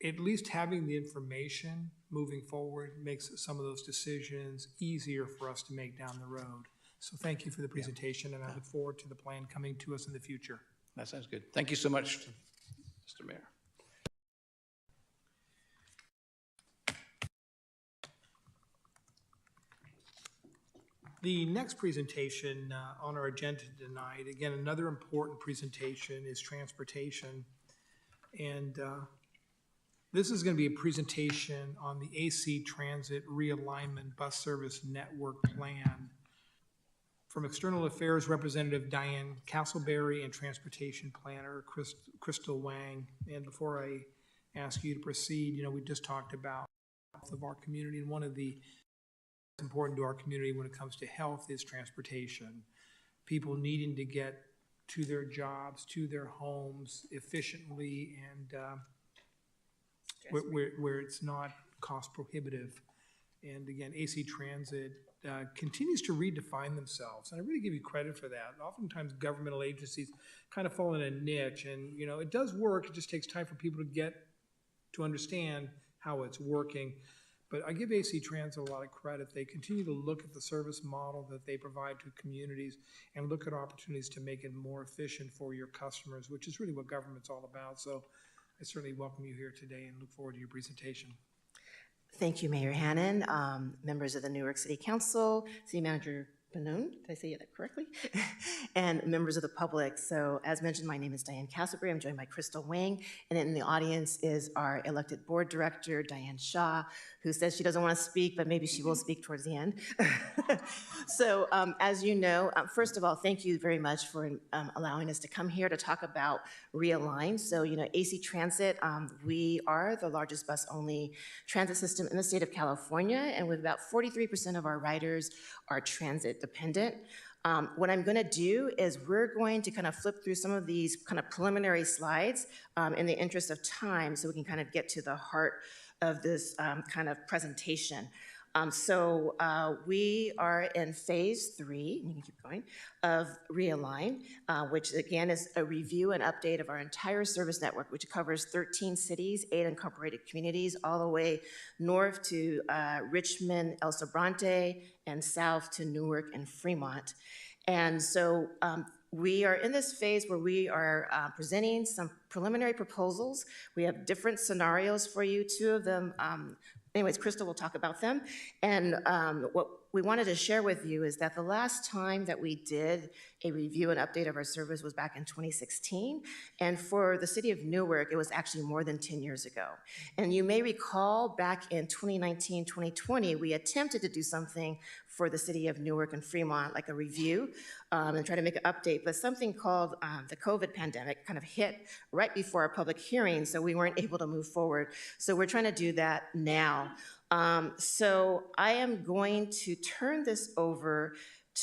at least having the information moving forward makes some of those decisions easier for us to make down the road. So thank you for the presentation, and I look forward to the plan coming to us in the future. That sounds good. Thank you so much, Mr. Mayor. The next presentation on our agenda tonight, again, another important presentation is transportation. And this is going to be a presentation on the AC Transit Realignment Bus Service Network Plan from External Affairs Representative Diane Castleberry and Transportation Planner Crystal Wang. And before I ask you to proceed, we just talked about the health of our community, and one of the important to our community when it comes to health is transportation. People needing to get to their jobs, to their homes efficiently, and where it's not cost prohibitive. And again, AC Transit continues to redefine themselves, and I really give you credit for that. Oftentimes governmental agencies kind of fall in a niche, and it does work. It just takes time for people to understand how it's working. But I give AC Transit a lot of credit. They continue to look at the service model that they provide to communities and look at opportunities to make it more efficient for your customers, which is really what government's all about. So I certainly welcome you here today and look forward to your presentation. Thank you, Mayor Hannon, members of the Newark City Council, City Manager Pannone, did I say that correctly? And members of the public. So as mentioned, my name is Diane Castleberry. I'm joined by Crystal Wang, and in the audience is our elected board director, Diane Shaw, who says she doesn't want to speak, but maybe she will speak towards the end. So as you know, first of all, thank you very much for allowing us to come here to talk about Realign. So, AC Transit, we are the largest bus-only transit system in the state of California, and with about 43% of our riders are transit dependent. What I'm going to do is we're going to kind of flip through some of these kind of preliminary slides in the interest of time so we can kind of get to the heart of this kind of presentation. So we are in phase 3, and you can keep going, of Realign, which again is a review and update of our entire service network, which covers 13 cities, 8 incorporated communities, all the way north to Richmond, El Sobrante, and south to Newark and Fremont. And so we are in this phase where we are presenting some preliminary proposals. We have different scenarios for you, 2 of them. Anyways, Crystal will talk about them. And what we wanted to share with you is that the last time that we did a review and update of our service was back in 2016. And for the city of Newark, it was actually more than 10 years ago. And you may recall back in 2019, 2020, we attempted to do something for the city of Newark and Fremont, like a review, and try to make an update. But something called the COVID pandemic kind of hit right before our public hearing, so we weren't able to move forward. So we're trying to do that now. So I am going to turn this over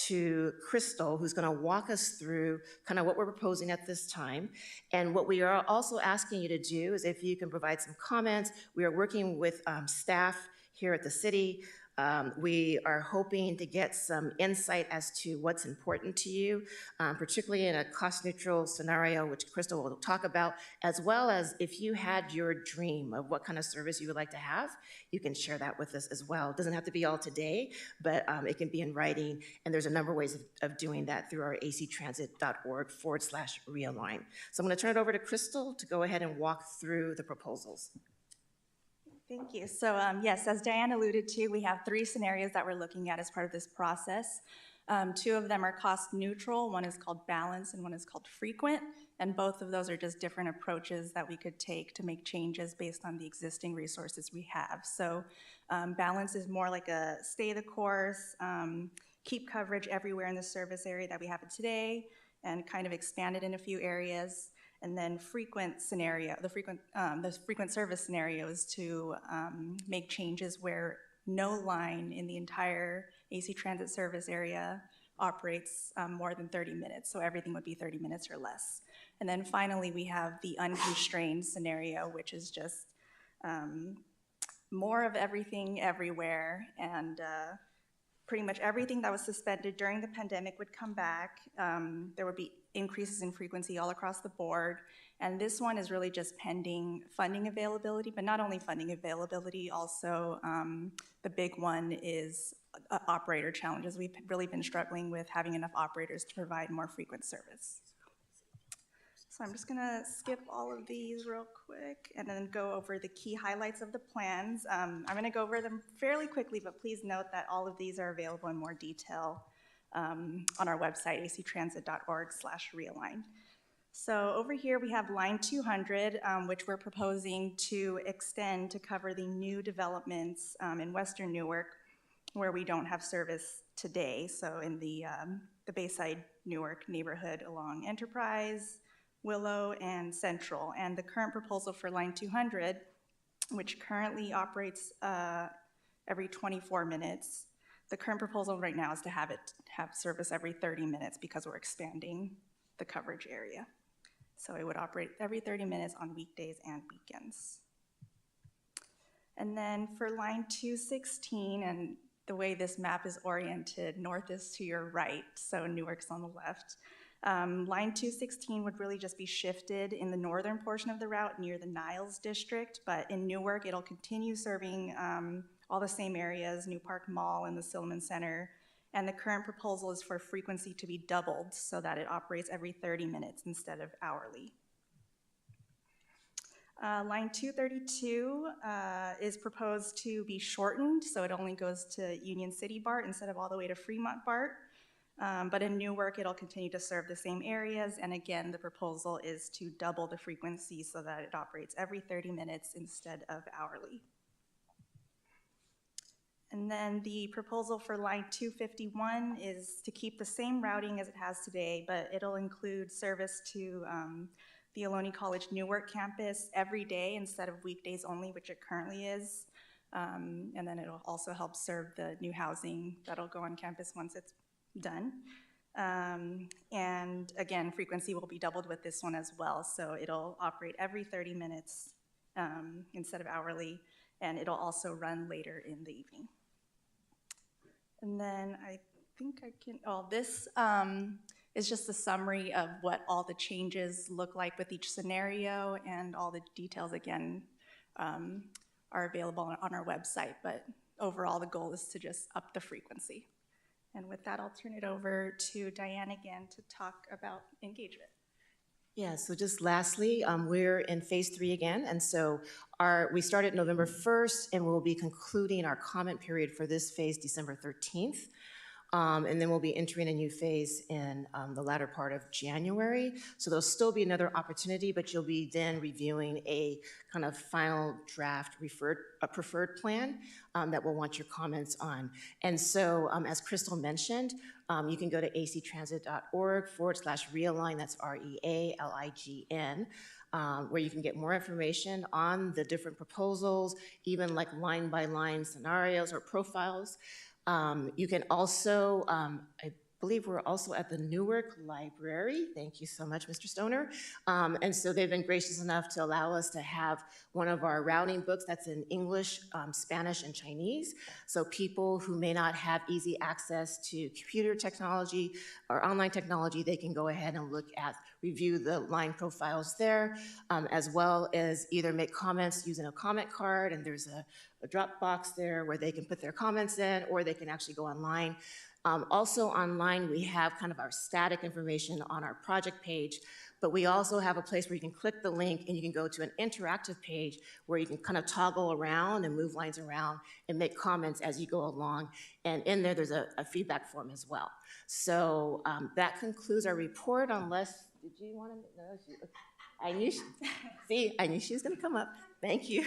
to Crystal, who's going to walk us through kind of what we're proposing at this time. And what we are also asking you to do is if you can provide some comments. We are working with staff here at the city We are hoping to get some insight as to what's important to you, particularly in a cost-neutral scenario, which Crystal will talk about, as well as if you had your dream of what kind of service you would like to have, you can share that with us as well. It doesn't have to be all today, but it can be in writing, and there's a number of ways of doing that through our actransit.org/realign. So I'm going to turn it over to Crystal to go ahead and walk through the proposals. Thank you. So yes, as Diane alluded to, we have 3 scenarios that we're looking at as part of this process. 2 of them are cost neutral. One is called balance and one is called frequent. And both of those are just different approaches that we could take to make changes based on the existing resources we have. So balance is more like a stay the course, keep coverage everywhere in the service area that we have it today, and kind of expand it in a few areas. And then frequent scenario, the frequent service scenario is to make changes where no line in the entire AC Transit service area operates more than 30 minutes. So everything would be 30 minutes or less. And then finally, we have the unconstrained scenario, which is just more of everything everywhere, and pretty much everything that was suspended during the pandemic would come back. There would be increases in frequency all across the board. And this one is really just pending funding availability, but not only funding availability, also the big one is operator challenges. We've really been struggling with having enough operators to provide more frequent service. So I'm just gonna skip all of these real quick and then go over the key highlights of the plans. I'm gonna go over them fairly quickly, but please note that all of these are available in more detail on our website, actransit.org/realign. So over here we have line 200, which we're proposing to extend to cover the new developments in Western Newark, where we don't have service today. So in the Bayside Newark neighborhood along Enterprise, Willow, and Central. And the current proposal for line 200, which currently operates every 24 minutes, the current proposal right now is to have service every 30 minutes because we're expanding the coverage area. So it would operate every 30 minutes on weekdays and weekends. And then for line 216, and the way this map is oriented, north is to your right, so Newark's on the left. Line 216 would really just be shifted in the northern portion of the route near the Niles district, but in Newark, it'll continue serving all the same areas, New Park Mall and the Silliman Center, and the current proposal is for frequency to be doubled so that it operates every 30 minutes instead of hourly. Line 232 is proposed to be shortened, so it only goes to Union City BART instead of all the way to Fremont BART. But in Newark, it'll continue to serve the same areas, and again, the proposal is to double the frequency so that it operates every 30 minutes instead of hourly. And then the proposal for line 251 is to keep the same routing as it has today, but it'll include service to the Ohlone College Newark campus every day instead of weekdays only, which it currently is. And then it'll also help serve the new housing that'll go on campus once it's done. And again, frequency will be doubled with this one as well. So it'll operate every 30 minutes instead of hourly, and it'll also run later in the evening. And then I think I can, this is just a summary of what all the changes look like with each scenario, and all the details again are available on our website, but overall the goal is to just up the frequency. And with that, I'll turn it over to Diane again to talk about engagement. Yeah, so just lastly, we're in phase 3 again, and so we started November 1st, and we'll be concluding our comment period for this phase December 13th. And then we'll be entering a new phase in the latter part of January. So there'll still be another opportunity, but you'll be then reviewing a kind of final draft preferred plan that we'll want your comments on. And so as Crystal mentioned, you can go to actransit.org/realign, that's REALIGN, where you can get more information on the different proposals, even like line-by-line scenarios or profiles. You can also, I believe we're also at the Newark Library. Thank you so much, Mr. Stoner. And so they've been gracious enough to allow us to have one of our routing books that's in English, Spanish, and Chinese. So people who may not have easy access to computer technology or online technology, they can go ahead and review the line profiles there, as well as either make comments using a comment card, and there's a drop box there where they can put their comments in, or they can actually go online. Also online, we have kind of our static information on our project page, but we also have a place where you can click the link and you can go to an interactive page where you can kind of toggle around and move lines around and make comments as you go along. And in there's a feedback form as well. So that concludes our report, unless, did you want to, no, I knew she was going to come up. Thank you.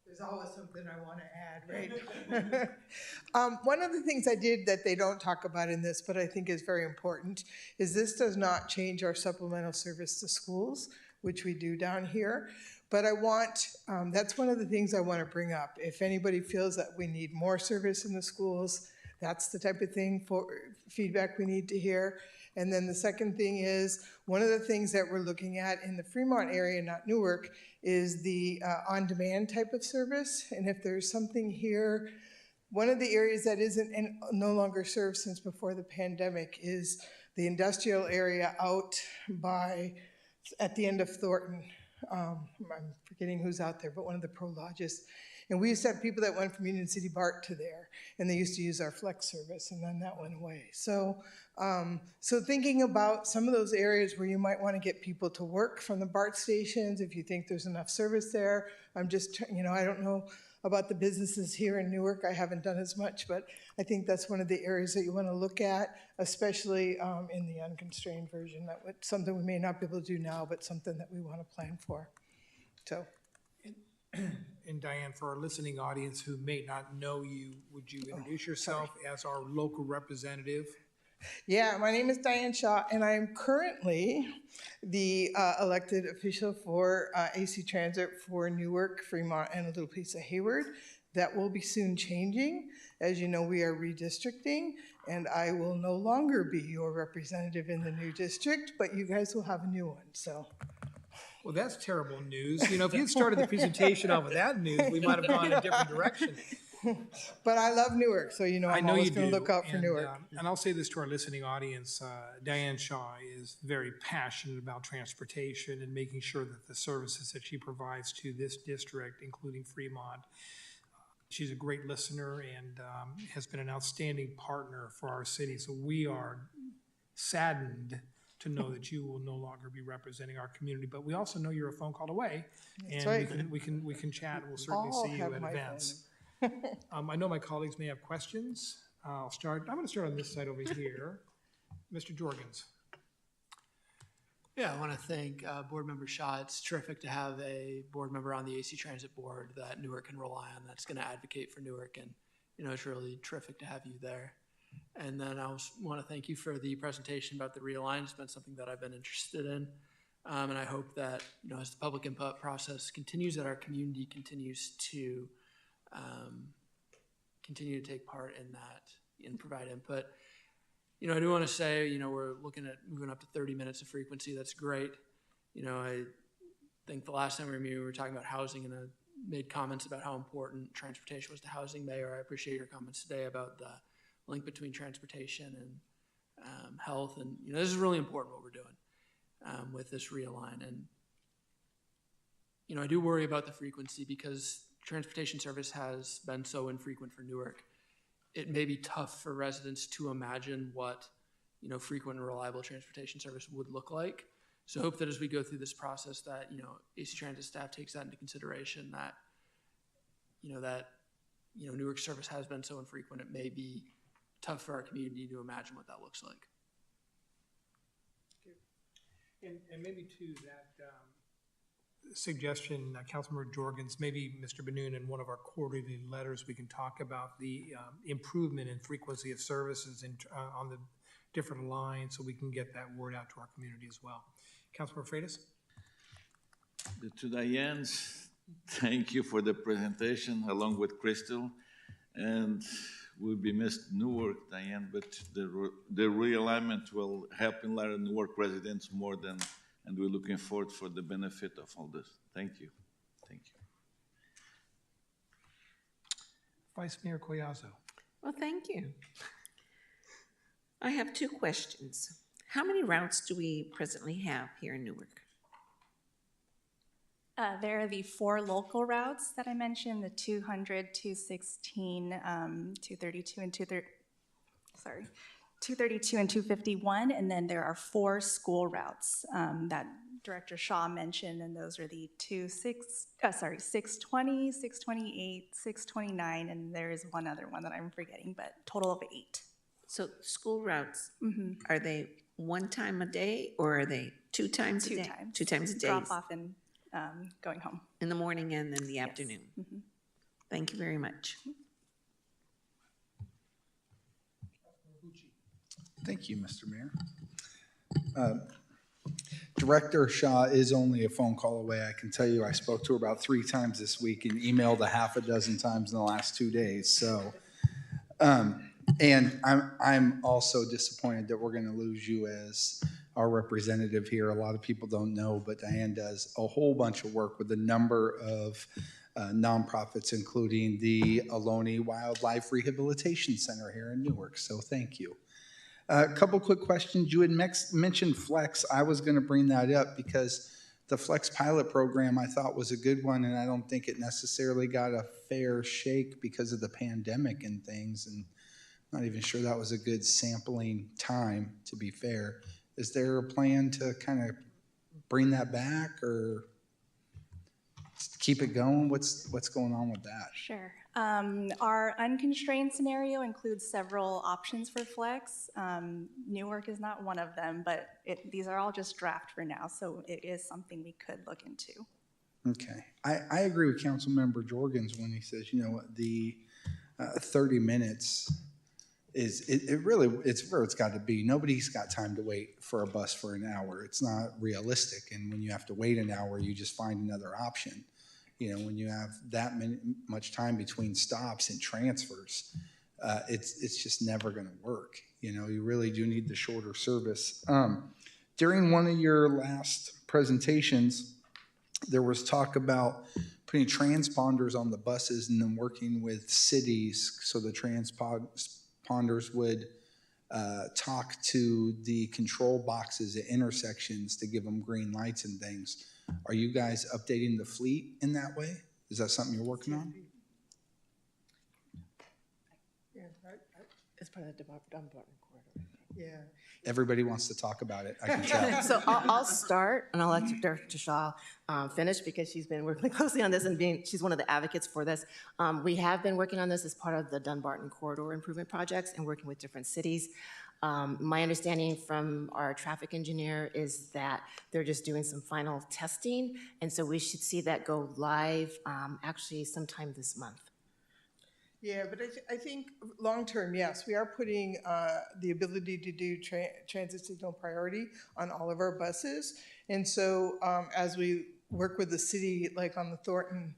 There's always something I want to add, right? One of the things I did that they don't talk about in this, but I think is very important, is this does not change our supplemental service to schools, which we do down here. But I want, that's one of the things I want to bring up. If anybody feels that we need more service in the schools, that's the type of thing for feedback we need to hear. And then the second thing is, one of the things that we're looking at in the Fremont area, not Newark, is the on-demand type of service. And if there's something here, one of the areas that isn't and no longer served since before the pandemic is the industrial area out at the end of Thornton. I'm forgetting who's out there, but one of the Pro Lodges. And we used to have people that went from Union City BART to there, and they used to use our flex service, and then that went away. So thinking about some of those areas where you might want to get people to work from the BART stations, if you think there's enough service there. I'm just, I don't know about the businesses here in Newark. I haven't done as much, but I think that's one of the areas that you want to look at, especially in the unconstrained version. That's something we may not be able to do now, but something that we want to plan for. So. And Diane, for our listening audience who may not know you, would you introduce yourself as our local representative? Yeah, my name is Diane Shaw, and I am currently the elected official for AC Transit for Newark, Fremont, and a little piece of Hayward. That will be soon changing. As you know, we are redistricting, and I will no longer be your representative in the new district, but you guys will have a new one, so. Well, that's terrible news. If you'd started the presentation off with that news, we might have gone in a different direction. But I love Newark, so I'm always going to look out for Newark. And I'll say this to our listening audience, Diane Shaw is very passionate about transportation and making sure that the services that she provides to this district, including Fremont, she's a great listener and has been an outstanding partner for our city. So we are saddened to know that you will no longer be representing our community, but we also know you're a phone call away, and right. we can chat. And we'll certainly see you at events. I know my colleagues may have questions. I'm going to start on this side over here, Mr. Jorgens. Yeah, I want to thank Board Member Shaw. It's terrific to have a board member on the AC Transit Board that Newark can rely on. That's going to advocate for Newark, and it's really terrific to have you there. And then I want to thank you for the presentation about the realign. It's been something that I've been interested in. And I hope that, as the public input process continues, that our community continues to continue to take part in that and provide input. I do want to say, we're looking at moving up to 30 minutes of frequency. That's great. I think the last time we were talking about housing, and I made comments about how important transportation was to housing. Mayor, I appreciate your comments today about the link between transportation and health. And, this is really important what we're doing with this realign. And, I do worry about the frequency because transportation service has been so infrequent for Newark. It may be tough for residents to imagine what, frequent and reliable transportation service would look like. So I hope that as we go through this process that, AC Transit staff takes that into consideration, that, Newark service has been so infrequent, it may be tough for our community to imagine what that looks like. And maybe to that suggestion, Councilmember Jorgens, maybe Mr. Benoon, in one of our quarterly letters, we can talk about the improvement in frequency of services on the different lines so we can get that word out to our community as well. Councilmember Freitas? To Diane's, thank you for the presentation along with Crystal. And will be missed Newark, Diane, but the realignment will help enlighten Newark residents more than, and we're looking forward for the benefit of all this. Thank you. Thank you. Vice Mayor Collazo. Well, thank you. I have two questions. How many routes do we presently have here in Newark? There are the 4 local routes that I mentioned, the 200, 216, 232, and 232 and 251, and then there are 4 school routes that Director Shaw mentioned, and those are the 620, 628, 629, and there is one other one that I'm forgetting, but total of 8. So school routes, are they one time a day or are they 2 times a day? 2 times. 2 times a day. Drop off and going home. In the morning and in the afternoon. Thank you very much. Thank you, Mr. Mayor. Director Shaw is only a phone call away. I can tell you I spoke to her about 3 times this week and emailed a half a dozen times in the last 2 days. So, and I'm also disappointed that we're going to lose you as our representative here. A lot of people don't know, but Diane does a whole bunch of work with a number of nonprofits, including the Ohlone Wildlife Rehabilitation Center here in Newark. So thank you. A couple quick questions. You had mentioned Flex. I was going to bring that up because the Flex pilot program I thought was a good one, and I don't think it necessarily got a fair shake because of the pandemic and things, and I'm not even sure that was a good sampling time, to be fair. Is there a plan to kind of bring that back or keep it going? What's going on with that? Sure. Our unconstrained scenario includes several options for Flex. Newark is not one of them, but these are all just draft for now, so it is something we could look into. Okay. I agree with Councilmember Jorgens when he says, you know, the 30 minutes it's where it's got to be. Nobody's got time to wait for a bus for an hour. It's not realistic. And when you have to wait an hour, you just find another option. You know, when you have that much time between stops and transfers, it's just never going to work. You know, you really do need the shorter service. During one of your last presentations, there was talk about putting transponders on the buses and then working with cities so the transponders would talk to the control boxes at intersections to give them green lights and things. Are you guys updating the fleet in that way? Is that something you're working on? Yeah, It's part of the Dunbarton corridor. yeah. Everybody wants to talk about it, I can tell. So I'll start, and I'll let Director Shaw finish because she's been working closely on this and she's one of the advocates for this. We have been working on this as part of the Dunbarton corridor improvement projects and working with different cities. My understanding from our traffic engineer is that they're just doing some final testing, and so we should see that go live actually sometime this month. Yeah, but I think long-term, yes, we are putting the ability to do transit signal priority on all of our buses. And so as we work with the city, like on the Thornton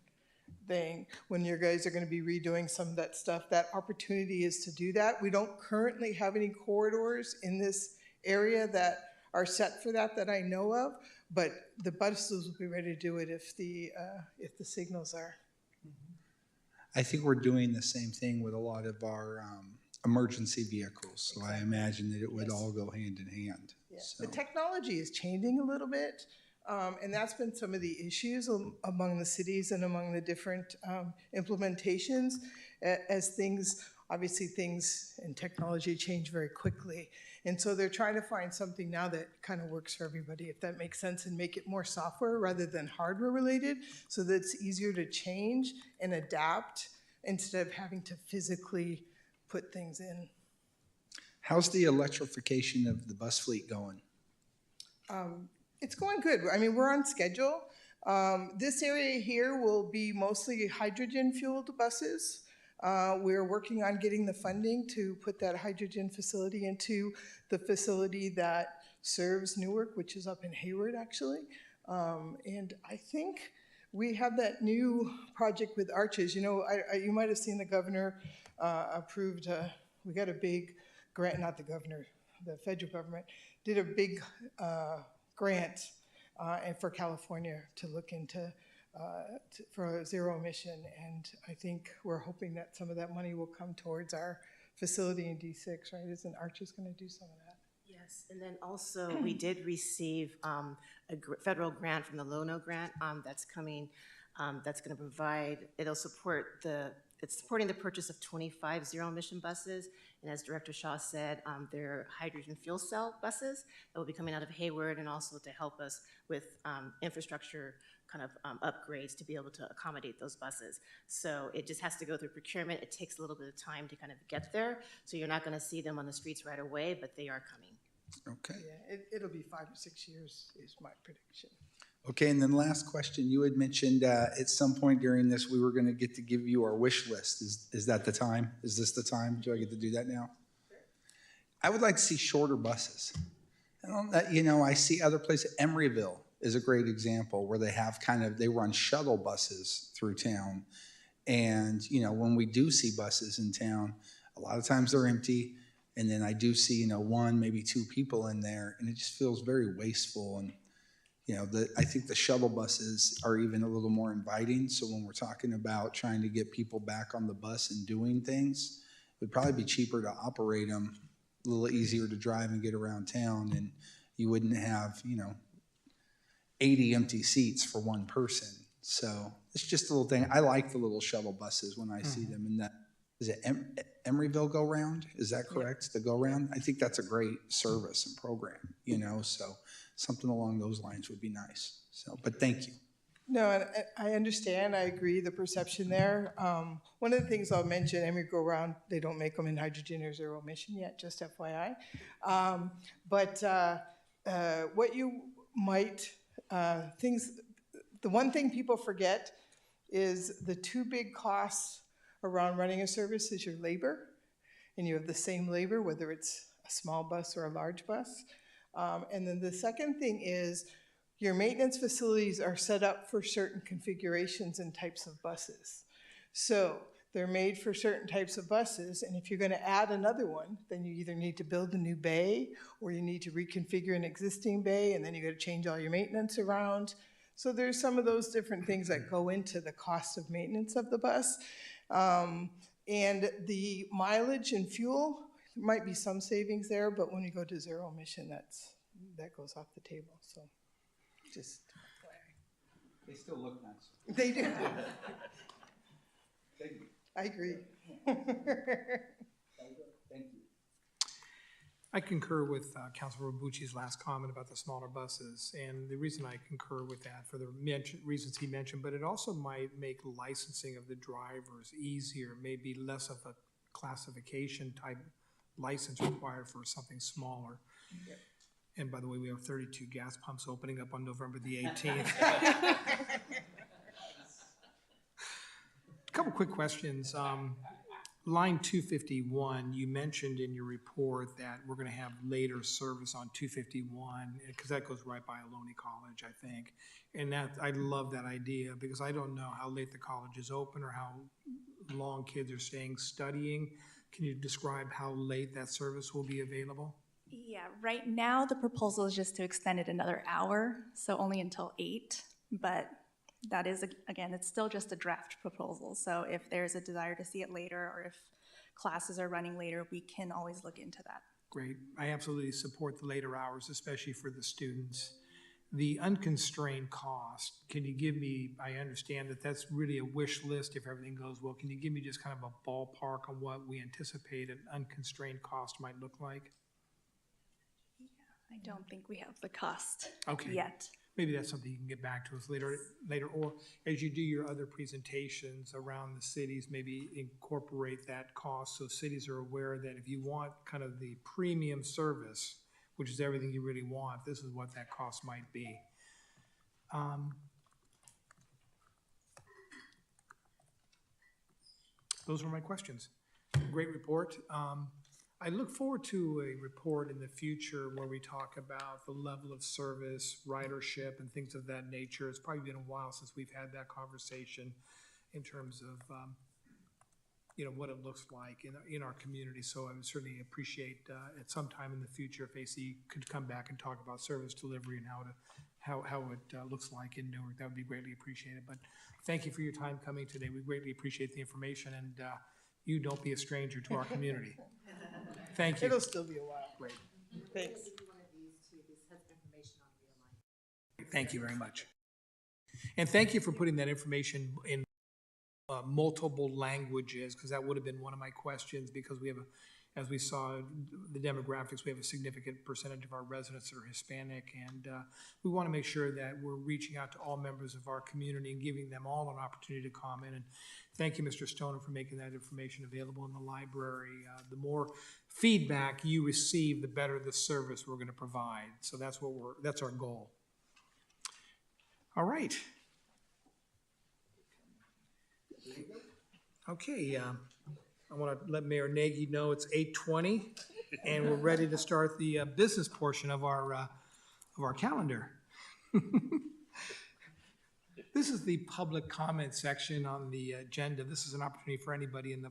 thing, when your guys are going to be redoing some of that stuff, that opportunity is to do that. We don't currently have any corridors in this area that are set for that I know of, but the buses will be ready to do it if the signals are. I think we're doing the same thing with a lot of our emergency vehicles, so I imagine that it would all go hand in hand. Yeah. So. The technology is changing a little bit, and that's been some of the issues among the cities and among the different implementations as things and technology change very quickly. And so they're trying to find something now that kind of works for everybody, if that makes sense, and make it more software rather than hardware related, so that it's easier to change and adapt instead of having to physically put things in. How's the electrification of the bus fleet going? It's going good. I mean, we're on schedule. This area here will be mostly hydrogen-fueled buses. We're working on getting the funding to put that hydrogen facility into the facility that serves Newark, which is up in Hayward, actually. And I think we have that new project with Arches. You know, you might have seen the governor approved, we got a big grant, not the governor, the federal government, did a big grant and for California to look into for zero emission. And I think we're hoping that some of that money will come towards our facility in D6, right? Isn't Arches going to do some of that? Yes, and then also we did receive a federal grant from the Lono grant that's coming, that's going to provide, it's supporting the purchase of 25 zero-emission buses, and as Director Shaw said, they're hydrogen fuel cell buses that will be coming out of Hayward, and also to help us with infrastructure kind of upgrades to be able to accommodate those buses. So it just has to go through procurement. It takes a little bit of time to kind of get there, so you're not going to see them on the streets right away, but they are coming. Okay. Yeah, it'll be 5 or 6 years is my prediction. Okay, and then last question, you had mentioned at some point during this, we were gonna get to give you our wish list. Is that the time? Is this the time? Do I get to do that now? I would like to see shorter buses. I see other places, Emeryville is a great example where they have they run shuttle buses through town. And, when we do see buses in town, a lot of times they're empty. And then I do see, one, maybe two people in there, and it just feels very wasteful. And, I think the shuttle buses are even a little more inviting. So when we're talking about trying to get people back on the bus and doing things, it would probably be cheaper to operate them, a little easier to drive and get around town. And you wouldn't have, 80 empty seats for one person. So it's just a little thing. I like the little shuttle buses when I see them in that. Is it Emeryville Go Round? Is that correct? The Go Round? I think that's a great service and program, so something along those lines would be nice. So, but thank you. No, and I understand, I agree, the perception there. One of the things I'll mention, Emery Go Round, they don't make them in hydrogen or zero emission yet, just FYI. What you might, the one thing people forget is the two big costs around running a service is your labor, and you have the same labor, whether it's a small bus or a large bus. And then the second thing is your maintenance facilities are set up for certain configurations and types of buses. So they're made for certain types of buses, and if you're going to add another one, then you either need to build a new bay, or you need to reconfigure an existing bay, and then you got to change all your maintenance around. So there's some of those different things that go into the cost of maintenance of the bus. And the mileage and fuel, there might be some savings there, but when you go to zero emission, that goes off the table. So just They still look nice. they do. I agree. Thank you. I concur with Councilor Bucci's last comment about the smaller buses, and the reason I concur with that for the reasons he mentioned, but it also might make licensing of the drivers easier, maybe less of a classification type license required for something smaller. Yep. And by the way, we have 32 gas pumps opening up on November the 18th. A couple quick questions. Line 251, you mentioned in your report that we're going to have later service on 251, because that goes right by Ohlone College, I think. And I love that idea, because I don't know how late the college is open or how long kids are staying studying. Can you describe how late that service will be available? Yeah, right now the proposal is just to extend it another hour, so only until 8, but that is, again, it's still just a draft proposal. So if there's a desire to see it later, or if classes are running later, we can always look into that. Great. I absolutely support the later hours, especially for the students. The unconstrained cost, can you give me, I understand that that's really a wish list if everything goes well. Can you give me just kind of a ballpark on what we anticipate an unconstrained cost might look like? I don't think we have the cost Okay. yet. Maybe that's something you can get back to us later, or as you do your other presentations around the cities, maybe incorporate that cost so cities are aware that if you want kind of the premium service, which is everything you really want, this is what that cost might be. Those were my questions. Great report. I look forward to a report in the future where we talk about the level of service, ridership, and things of that nature. It's probably been a while since we've had that conversation in terms of what it looks like in our community. So I would certainly appreciate at some time in the future if AC could come back and talk about service delivery and how it looks like in Newark. That would be greatly appreciated. But thank you for your time coming today. We greatly appreciate the information, and you don't be a stranger to our community. Thank you. It'll still be a while. Great. Thanks. Thank you very much. And thank you for putting that information in multiple languages, because that would have been one of my questions, because we have, as we saw the demographics, we have a significant percentage of our residents that are Hispanic, and we want to make sure that we're reaching out to all members of our community and giving them all an opportunity to comment. And thank you, Mr. Stoner, for making that information available in the library. The more feedback you receive, the better the service we're going to provide. So that's our goal. All right. Okay, I want to let Mayor Nagy know it's 8:20, and we're ready to start the business portion of our calendar. This is the public comment section on the agenda. This is an opportunity for anybody in the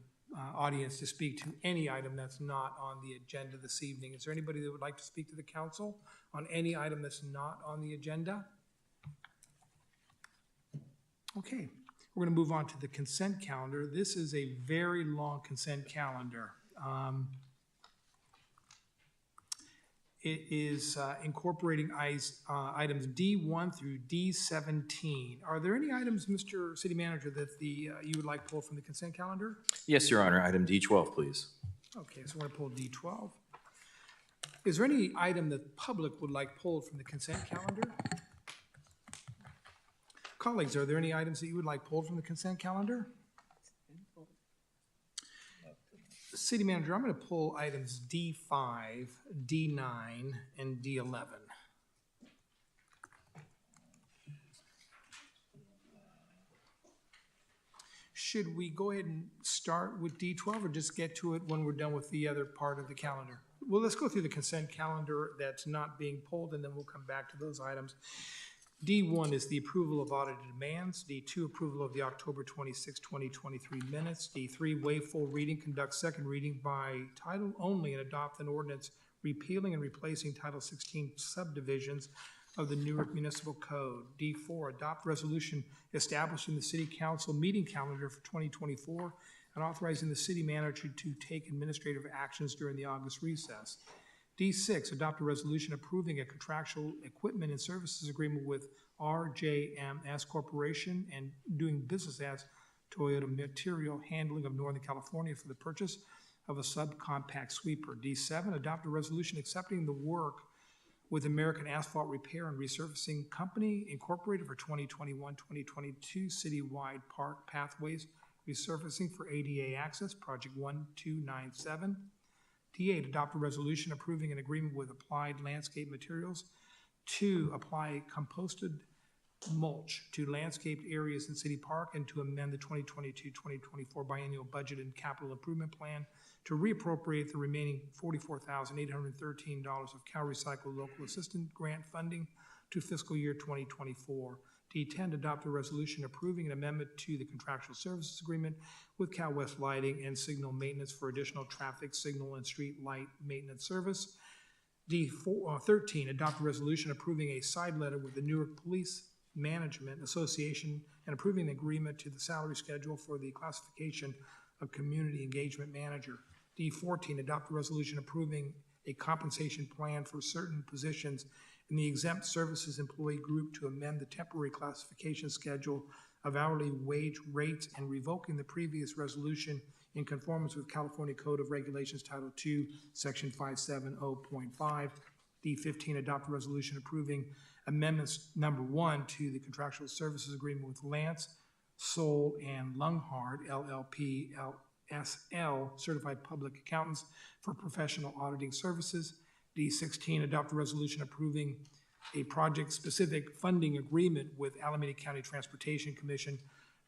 audience to speak to any item that's not on the agenda this evening. Is there anybody that would like to speak to the council on any item that's not on the agenda? Okay. We're going to move on to the consent calendar. This is a very long consent calendar. It is incorporating items D1 through D17. Are there any items, Mr. City Manager, that you would like pulled from the consent calendar? Yes, Your Honor. Item D12, please. Okay, so we're going to pull D12. Is there any item that the public would like pulled from the consent calendar? Colleagues, are there any items that you would like pulled from the consent calendar? City Manager, I'm going to pull items D5, D9, and D11. Should we go ahead and start with D12 or just get to it when we're done with the other part of the calendar? Well, let's go through the consent calendar that's not being pulled, and then we'll come back to those items. D1 is the approval of audited demands. D2, approval of the October 26, 2023 minutes. D3, waive full reading, conduct second reading by title only, and adopt an ordinance repealing and replacing Title 16 subdivisions of the Newark Municipal Code. D4, adopt resolution establishing the City Council meeting calendar for 2024 and authorizing the City Manager to take administrative actions during the August recess. D6, adopt a resolution approving a contractual equipment and services agreement with RJMS Corporation and doing business as Toyota Material Handling of Northern California for the purchase of a subcompact sweeper. D7, adopt a resolution accepting the work with American Asphalt Repair and Resurfacing Company Incorporated for 2021-2022 citywide park pathways resurfacing for ADA access, Project 1297. D8, adopt a resolution approving an agreement with Applied Landscape Materials to apply composted mulch to landscaped areas in City Park and to amend the 2022-2024 biennial budget and capital improvement plan to reappropriate the remaining $44,813 of Cal Recycle Local Assistance Grant funding to fiscal year 2024. D10, adopt a resolution approving an amendment to the contractual services agreement with Cal West Lighting and Signal Maintenance for additional traffic signal and street light maintenance service. D13, adopt a resolution approving a side letter with the Newark Police Management Association and approving an agreement to the salary schedule for the classification of Community Engagement Manager. D14, adopt a resolution approving a compensation plan for certain positions in the exempt services employee group to amend the temporary classification schedule of hourly wage rates and revoking the previous resolution in conformance with California Code of Regulations Title II, Section 570.5. D15, adopt a resolution approving amendments number 1 to the contractual services agreement with Lance, Soul, and Lunghard, LLP, LSL, Certified Public Accountants for professional auditing services. D16, adopt a resolution approving a project-specific funding agreement with Alameda County Transportation Commission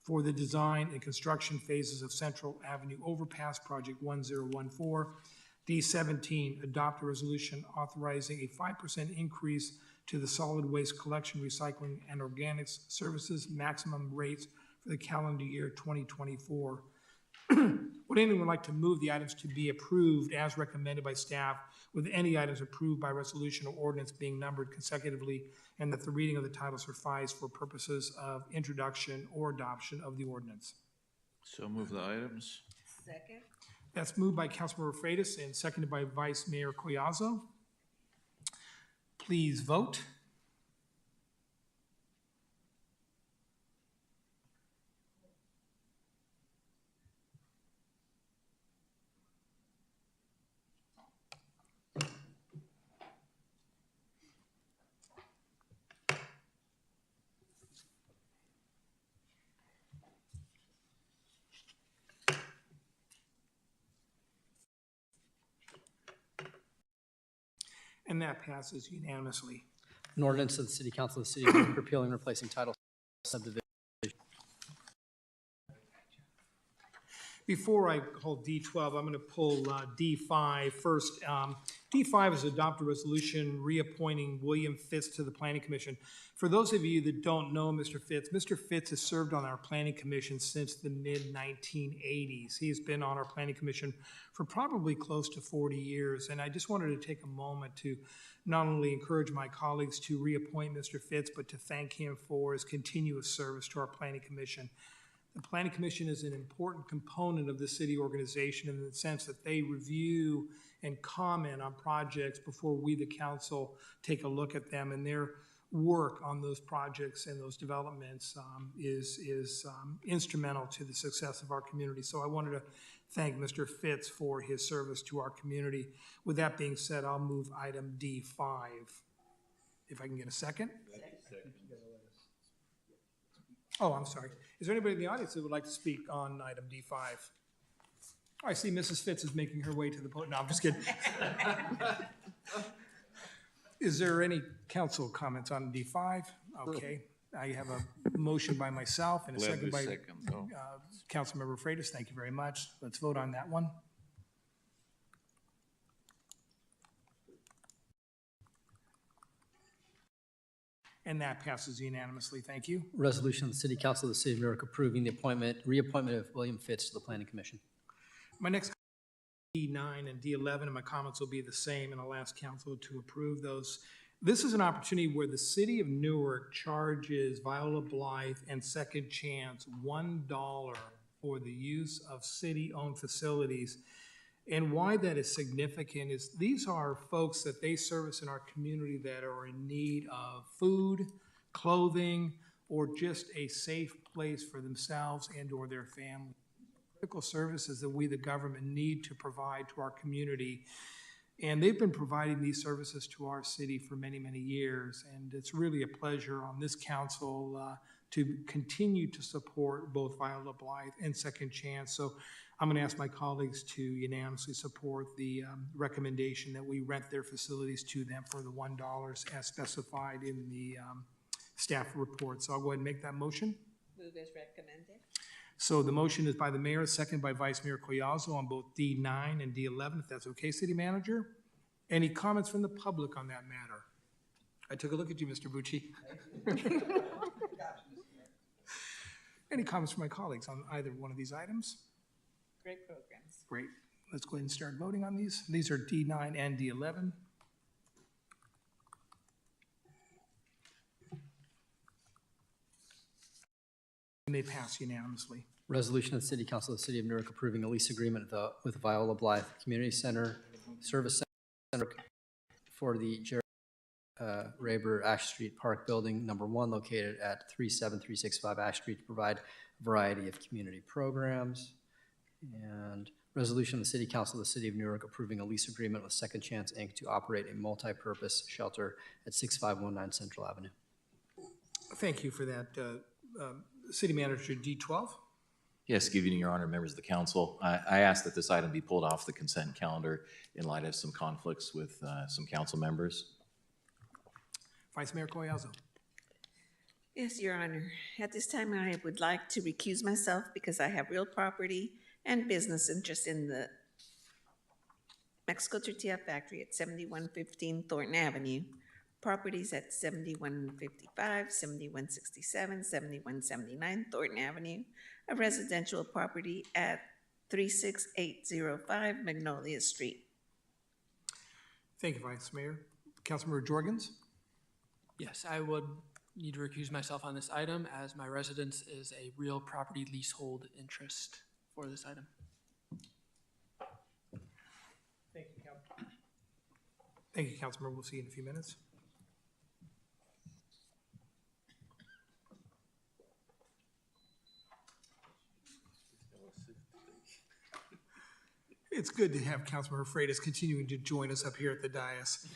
for the design and construction phases of Central Avenue Overpass, Project 1014. D17, adopt a resolution authorizing a 5% increase to the solid waste collection, recycling, and organics services maximum rates for the calendar year 2024. Would anyone like to move the items to be approved as recommended by staff, with any items approved by resolution or ordinance being numbered consecutively, and that the reading of the title suffice for purposes of introduction or adoption of the ordinance? So move the items. Second. That's moved by Councilmember Freitas and seconded by Vice Mayor Collazo. Please vote. And that passes unanimously. An ordinance of the City Council of the City of Newark repealing and replacing title subdivision. Before I call D12, I'm going to pull D5 first. D5 is adopt a resolution reappointing William Fitz to the Planning Commission. For those of you that don't know Mr. Fitz has served on our Planning Commission since the mid-1980s. He's been on our Planning Commission for probably close to 40 years, and I just wanted to take a moment to not only encourage my colleagues to reappoint Mr. Fitz, but to thank him for his continuous service to our Planning Commission. The Planning Commission is an important component of the city organization in the sense that they review and comment on projects before we, the council, take a look at them, and their work on those projects and those developments is instrumental to the success of our community. So I wanted to thank Mr. Fitz for his service to our community. With that being said, I'll move item D5. If I can get a second? Oh, I'm sorry. Is there anybody in the audience that would like to speak on item D5? I see Mrs. Fitz is making her way to the podium. No, I'm just kidding. Is there any council comments on D5? Okay. I have a motion by myself and a second by Councilmember Freitas. Thank you very much. Let's vote on that one. And that passes unanimously. Thank you. Resolution of the City Council of the City of Newark approving the reappointment of William Fitz to the Planning Commission. My next D9 and D11, and my comments will be the same, and I'll ask council to approve those. This is an opportunity where the City of Newark charges Viola Blythe and Second Chance $1 for the use of city-owned facilities. And why that is significant is these are folks that they service in our community that are in need of food, clothing, or just a safe place for themselves and or their family. Critical services that we, the government, need to provide to our community. And they've been providing these services to our city for many, many years. And it's really a pleasure on this council to continue to support both Viola Blythe and Second Chance. So I'm going to ask my colleagues to unanimously support the recommendation that we rent their facilities to them for the $1 as specified in the staff report. So I'll go ahead and make that motion. Move as recommended. So the motion is by the mayor, second by Vice Mayor Collazo on both D9 and D11, if that's okay, City Manager. Any comments from the public on that matter? I took a look at you, Mr. Bucci. Any comments from my colleagues on either one of these items? Great programs. Great. Let's go ahead and start voting on these. These are D9 and D11. And they pass unanimously. Resolution of the City Council of the City of Newark approving a lease agreement with Viola Blythe Community Center Service Center for the Jerry Raber Ash Street Park Building, number 1, located at 37365 Ash Street, to provide a variety of community programs. And resolution of the City Council of the City of Newark approving a lease agreement with Second Chance, Inc. to operate a multi-purpose shelter at 6519 Central Avenue. Thank you for that. City Manager, D12. Yes, good evening, Your Honor, members of the council. I ask that this item be pulled off the consent calendar in light of some conflicts with some council members. Vice Mayor Collazo. Yes, Your Honor. At this time, I would like to recuse myself because I have real property and business interest in the Mexico Tortilla Factory at 7115 Thornton Avenue, properties at 7155, 7167, 7179 Thornton Avenue, a residential property at 36805 Magnolia Street. Thank you, Vice Mayor. Councilmember Jorgens? Yes, I would need to recuse myself on this item as my residence is a real property leasehold interest for this item. Thank you, Councilmember. We'll see you in a few minutes. It's good to have Councilmember Freitas continuing to join us up here at the dais.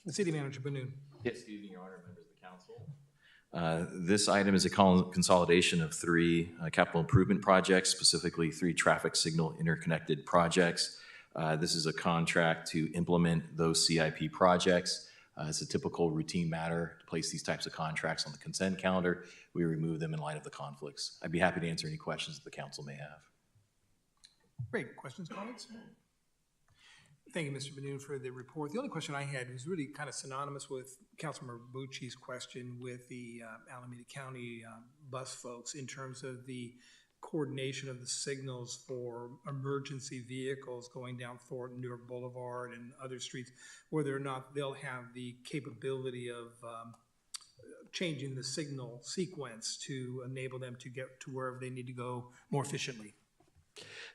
The City Manager Benoon. Yes, good evening, Your Honor, members of the council. This item is a consolidation of three capital improvement projects, specifically three traffic signal interconnected projects. This is a contract to implement those CIP projects. It's a typical routine matter to place these types of contracts on the consent calendar. We remove them in light of the conflicts. I'd be happy to answer any questions that the council may have. Great. Questions, comments? Thank you, Mr. Benoon, for the report. The only question I had was really kind of synonymous with Councilmember Bucci's question with the Alameda County bus folks in terms of the coordination of the signals for emergency vehicles going down Thornton, Newark Boulevard, and other streets, whether or not they'll have the capability of changing the signal sequence to enable them to get to wherever they need to go more efficiently.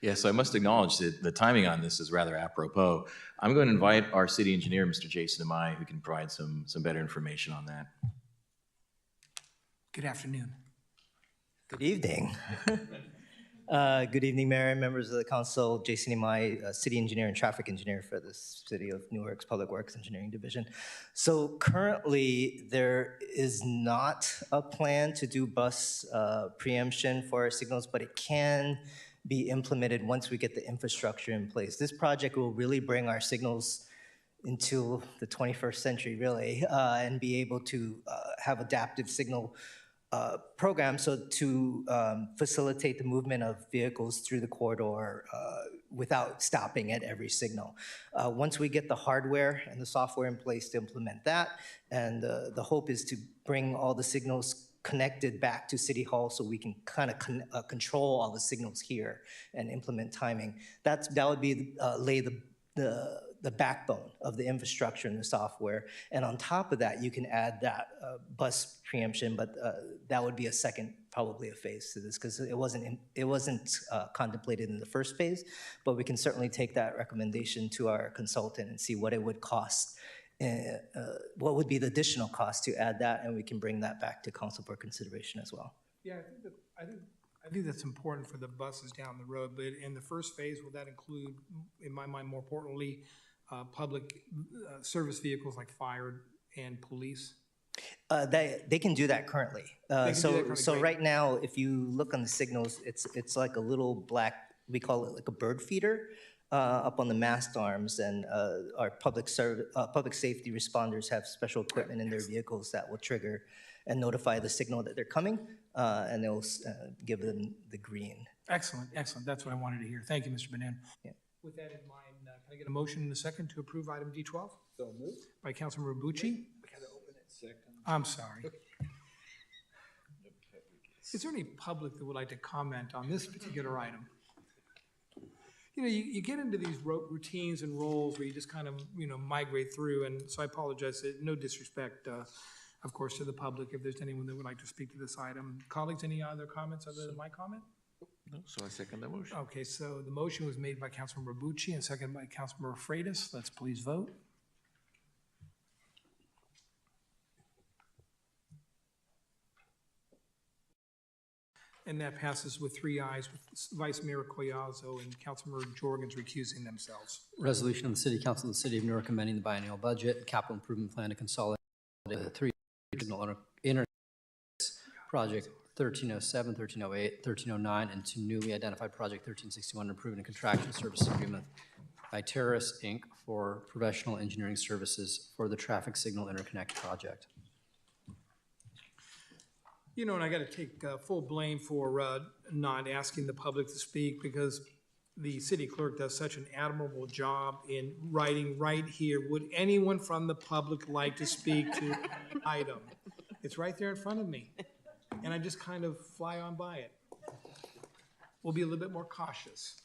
Yes, I must acknowledge that the timing on this is rather apropos. I'm going to invite our city engineer, Mr. Jason Amai, who can provide some better information on that. Good afternoon. Good evening. Good evening, Mayor and members of the council. Jason Imai, City Engineer and Traffic Engineer for the City of Newark's Public Works Engineering Division. So currently, there is not a plan to do bus preemption for our signals, but it can be implemented once we get the infrastructure in place. This project will really bring our signals into the 21st century, really, and be able to have adaptive signal program so to facilitate the movement of vehicles through the corridor without stopping at every signal. Once we get the hardware and the software in place to implement that, and the hope is to bring all the signals connected back to City Hall so we can kind of control all the signals here and implement timing. That would be lay the backbone of the infrastructure and the software. And on top of that, you can add that bus preemption, but that would be a second, probably a phase to this, because it wasn't contemplated in the first phase, but we can certainly take that recommendation to our consultant and see what it would cost, what would be the additional cost to add that, and we can bring that back to council for consideration as well. Yeah, I think that's important for the buses down the road, but in the first phase, will that include, in my mind, more importantly, public service vehicles like fire and police? They can do that currently. So great. right now, if you look on the signals, it's like a little black, we call it like a bird feeder up on the mast arms, and our public safety responders have special equipment in their vehicles that will trigger and notify the signal that they're coming, and they'll give them the green. Excellent, excellent. That's what I wanted to hear. Thank you, Mr. Benin. Yeah. With that in mind, can I get a motion in a second to approve item D12? So moved. By Councilmember Bucci. I'm sorry. Is there any public that would like to comment on this particular item? You know, you get into these routines and roles where you just kind of, migrate through, and so I apologize. No disrespect, of course, to the public if there's anyone that would like to speak to this item. Colleagues, any other comments other than my comment? No, so I second the motion. Okay, so the motion was made by Councilmember Bucci and seconded by Councilmember Freitas. Let's please vote. And that passes with 3 ayes, with Vice Mayor Collazo and Councilmember Jorgens recusing themselves. Resolution of the City Council of the City of Newark amending the biennial budget and capital improvement plan to consolidate the three signal internet project 1307, 1308, 1309, and to newly identified project 1361, approving a contractual service agreement by Terrace Inc. for professional engineering services for the traffic signal interconnect project. And I got to take full blame for not asking the public to speak, because the city clerk does such an admirable job in writing right here. Would anyone from the public like to speak to the item? It's right there in front of me. and I just kind of fly on by it. We'll be a little bit more cautious.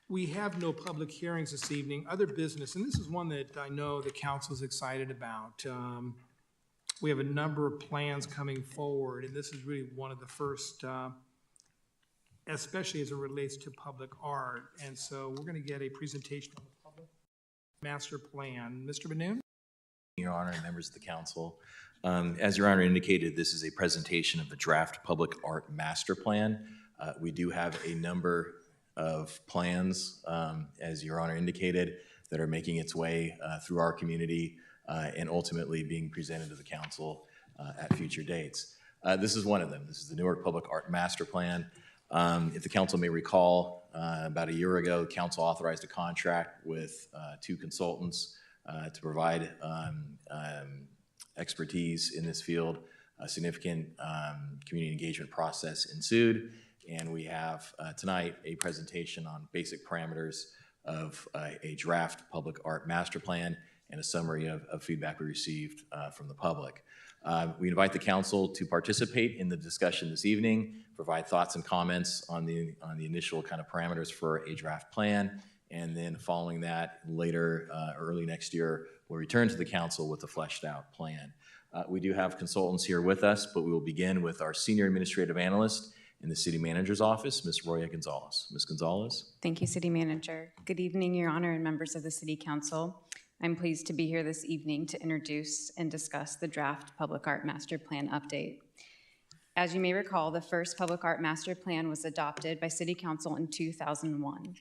We have no public hearings this evening. Other business, and this is one that I know the council is excited about. We have a number of plans coming forward, and this is really one of the first, especially as it relates to public art. And so we're going to get a presentation on the public master plan. Mr. Benoon? Your Honor and members of the council. As Your Honor indicated, this is a presentation of the draft public art master plan. We do have a number of plans, as Your Honor indicated, that are making its way through our community and ultimately being presented to the council at future dates. This is one of them. This is the Newark Public Art Master Plan. If the council may recall, about a year ago, council authorized a contract with 2 consultants to provide expertise in this field. A significant community engagement process ensued, and we have tonight a presentation on basic parameters of a draft public art master plan and a summary of feedback we received from the public. We invite the council to participate in the discussion this evening, provide thoughts and comments on the initial kind of parameters for a draft plan, and then following that, later, early next year, we'll return to the council with a fleshed out plan. We do have consultants here with us, but we will begin with our senior administrative analyst in the city manager's office, Ms. Roya Gonzalez. Ms. Gonzalez. Thank you, City Manager. Good evening, Your Honor and members of the City Council. I'm pleased to be here this evening to introduce and discuss the draft Public Art Master Plan update. As you may recall, the first Public Art Master Plan was adopted by City Council in 2001.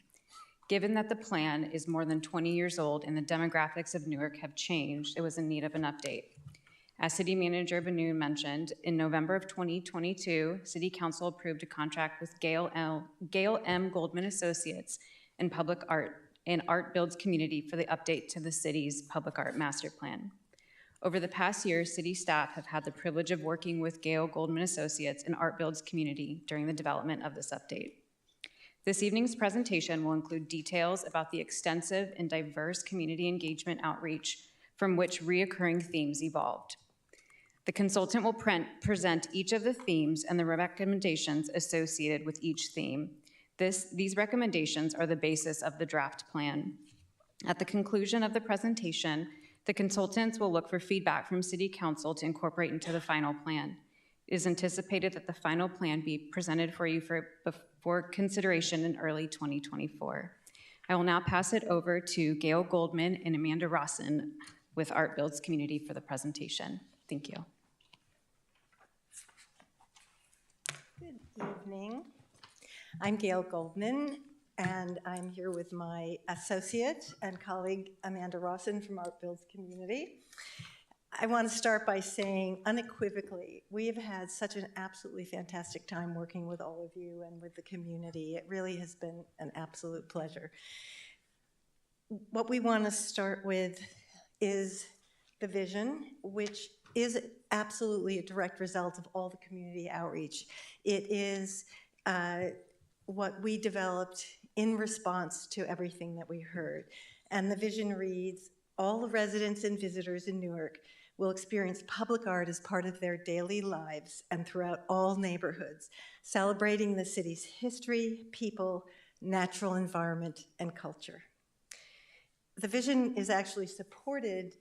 Given that the plan is more than 20 years old and the demographics of Newark have changed, it was in need of an update. As City Manager Benoon mentioned, in November of 2022, City Council approved a contract with Gail M. Goldman Associates in Public Art and Art Builds Community for the update to the city's Public Art Master Plan. Over the past year, city staff have had the privilege of working with Gail Goldman Associates and Art Builds Community during the development of this update. This evening's presentation will include details about the extensive and diverse community engagement outreach from which reoccurring themes evolved. The consultant will present each of the themes and the recommendations associated with each theme. These recommendations are the basis of the draft plan. At the conclusion of the presentation, the consultants will look for feedback from City Council to incorporate into the final plan. It is anticipated that the final plan be presented for you for consideration in early 2024. I will now pass it over to Gail Goldman and Amanda Rossin with Art Builds Community for the presentation. Thank you. Good evening. I'm Gail Goldman, and I'm here with my associate and colleague Amanda Rossin from Art Builds Community. I want to start by saying unequivocally, we have had such an absolutely fantastic time working with all of you and with the community. It really has been an absolute pleasure. What we want to start with is the vision, which is absolutely a direct result of all the community outreach. It is what we developed in response to everything that we heard. And the vision reads, all the residents and visitors in Newark will experience public art as part of their daily lives and throughout all neighborhoods, celebrating the city's history, people, natural environment, and culture. The vision is actually supported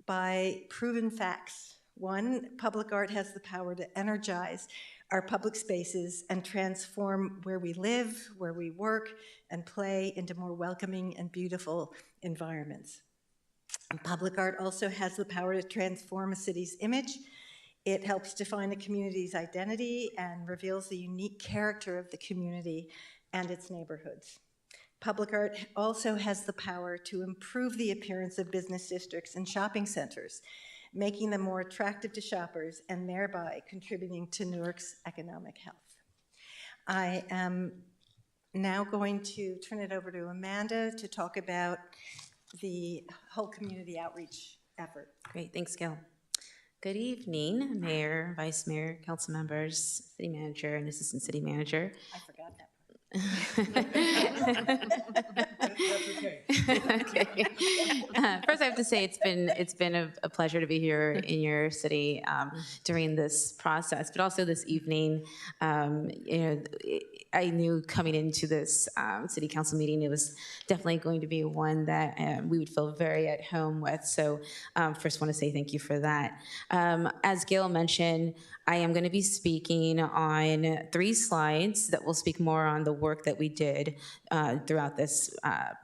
by proven facts. One, public art has the power to energize our public spaces and transform where we live, where we work, and play into more welcoming and beautiful environments. And public art also has the power to transform a city's image. It helps define a community's identity and reveals the unique character of the community and its neighborhoods. Public art also has the power to improve the appearance of business districts and shopping centers, making them more attractive to shoppers and thereby contributing to Newark's economic health. I am now going to turn it over to Amanda to talk about the whole community outreach effort. Great, thanks, Gail. Good evening, Mayor, Vice Mayor, Council members, City Manager, and Assistant City Manager. I forgot that part. That's okay. Okay. First, I have to say it's been a pleasure to be here in your city during this process, but also this evening. I knew coming into this city council meeting, it was definitely going to be one that we would feel very at home with. So, first, want to say thank you for that. As Gail mentioned, I am going to be speaking on 3 slides that will speak more on the work that we did throughout this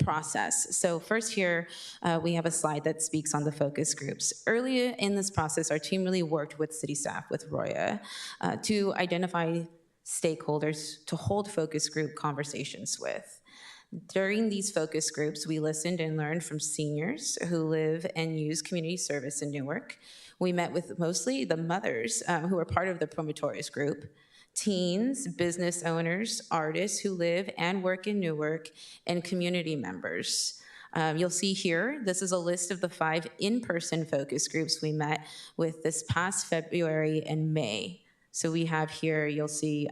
process. So first here, we have a slide that speaks on the focus groups. Earlier in this process, our team really worked with city staff, with Roya, to identify stakeholders to hold focus group conversations with. During these focus groups, we listened and learned from seniors who live and use community service in Newark. We met with mostly the mothers who are part of the Promotorious group, teens, business owners, artists who live and work in Newark, and community members. You'll see here, this is a list of the 5 in-person focus groups we met with this past February and May. So we have here, you'll see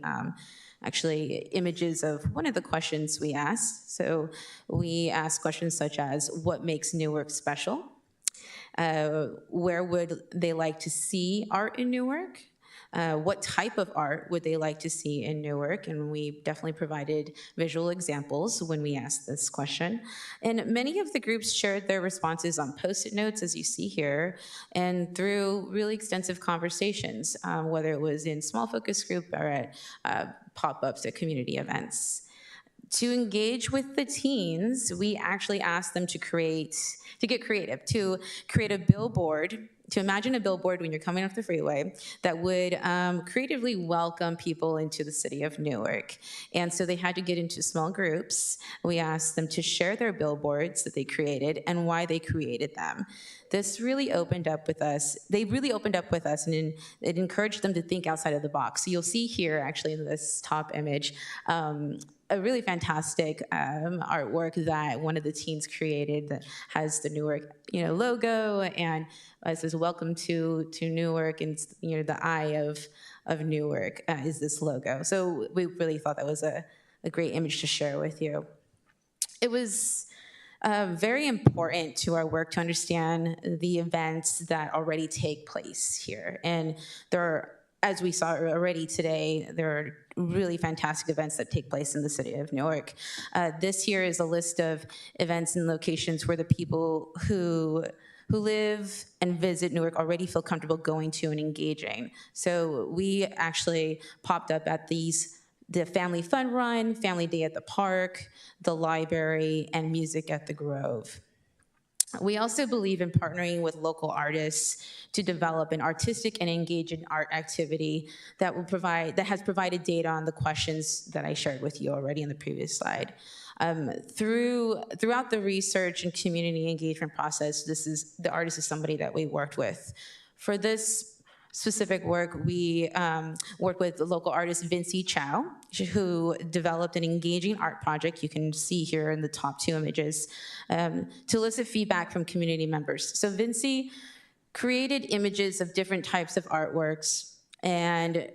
actually images of one of the questions we asked. So we asked questions such as, what makes Newark special? Where would they like to see art in Newark? What type of art would they like to see in Newark? And we definitely provided visual examples when we asked this question. And many of the groups shared their responses on Post-it notes, as you see here, and through really extensive conversations, whether it was in small focus group or at pop-ups at community events. To engage with the teens, we actually asked them to get creative, to create a billboard, to imagine a billboard when you're coming off the freeway that would creatively welcome people into the city of Newark. And so they had to get into small groups. We asked them to share their billboards that they created and why they created them. This really opened up with us. They really opened up with us, and it encouraged them to think outside of the box. So you'll see here, actually, in this top image, a really fantastic artwork that one of the teens created that has the Newark, logo, and it says "Welcome to Newark," and the eye of Newark is this logo. So we really thought that was a great image to share with you. It was very important to our work to understand the events that already take place here, and there are, as we saw already today, there are really fantastic events that take place in the city of Newark. This here is a list of events and locations where the people who live and visit Newark already feel comfortable going to and engaging. So we actually popped up at the Family Fun Run, Family Day at the Park, the library, and Music at the Grove. We also believe in partnering with local artists to develop an artistic and engaging art activity that has provided data on the questions that I shared with you already in the previous slide. Throughout the research and community engagement process, the artist is somebody that we worked with. For this specific work, we worked with the local artist Vinci Chow, who developed an engaging art project, you can see here in the top 2 images, to elicit feedback from community members. So Vinci created images of different types of artworks and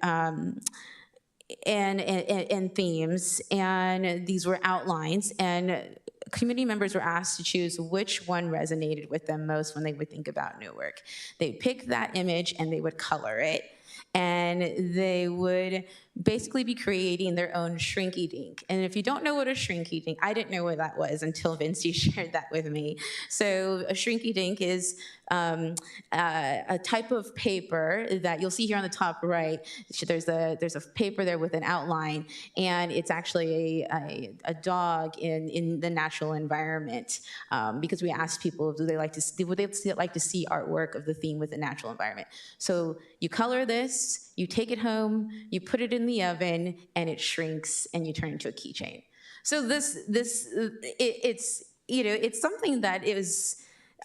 themes, and these were outlines, and community members were asked to choose which one resonated with them most when they would think about Newark. They'd pick that image and they would color it, and they would basically be creating their own shrinky-dink. And if you don't know what a shrinky-dink, I didn't know what that was until Vinci shared that with me. So a shrinky-dink is a type of paper that you'll see here on the top right. There's a paper there with an outline, and it's actually a dog in the natural environment, because we asked people, would they like to see artwork of the theme with the natural environment? So you color this, you take it home, you put it in the oven, and it shrinks, and you turn it into a keychain. So it's something that is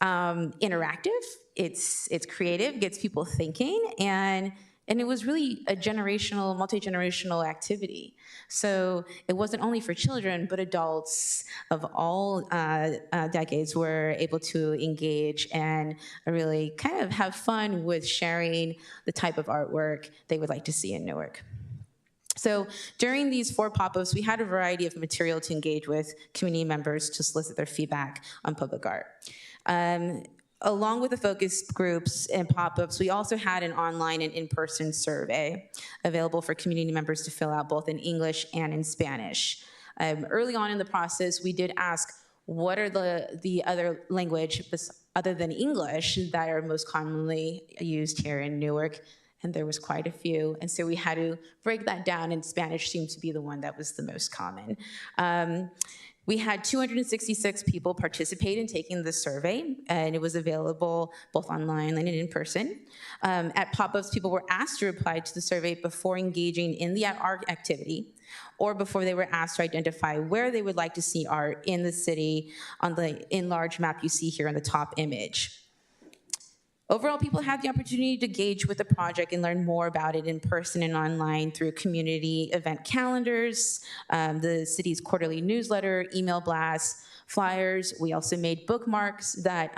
interactive, it's creative, gets people thinking, and it was really a multi-generational activity. So it wasn't only for children, but adults of all decades were able to engage and really kind of have fun with sharing the type of artwork they would like to see in Newark. So during these 4 pop-ups, we had a variety of material to engage with community members to solicit their feedback on public art. Along with the focus groups and pop-ups, we also had an online and in-person survey available for community members to fill out both in English and in Spanish. Early on in the process, we did ask, what are the other language other than English that are most commonly used here in Newark? And there was quite a few. And so we had to break that down, and Spanish seemed to be the one that was the most common. We had 266 people participate in taking the survey, and it was available both online and in person. At pop-ups, people were asked to reply to the survey before engaging in the art activity, or before they were asked to identify where they would like to see art in the city on the enlarged map you see here in the top image. Overall, people had the opportunity to engage with the project and learn more about it in person and online through community event calendars, the city's quarterly newsletter, email blasts, flyers. We also made bookmarks that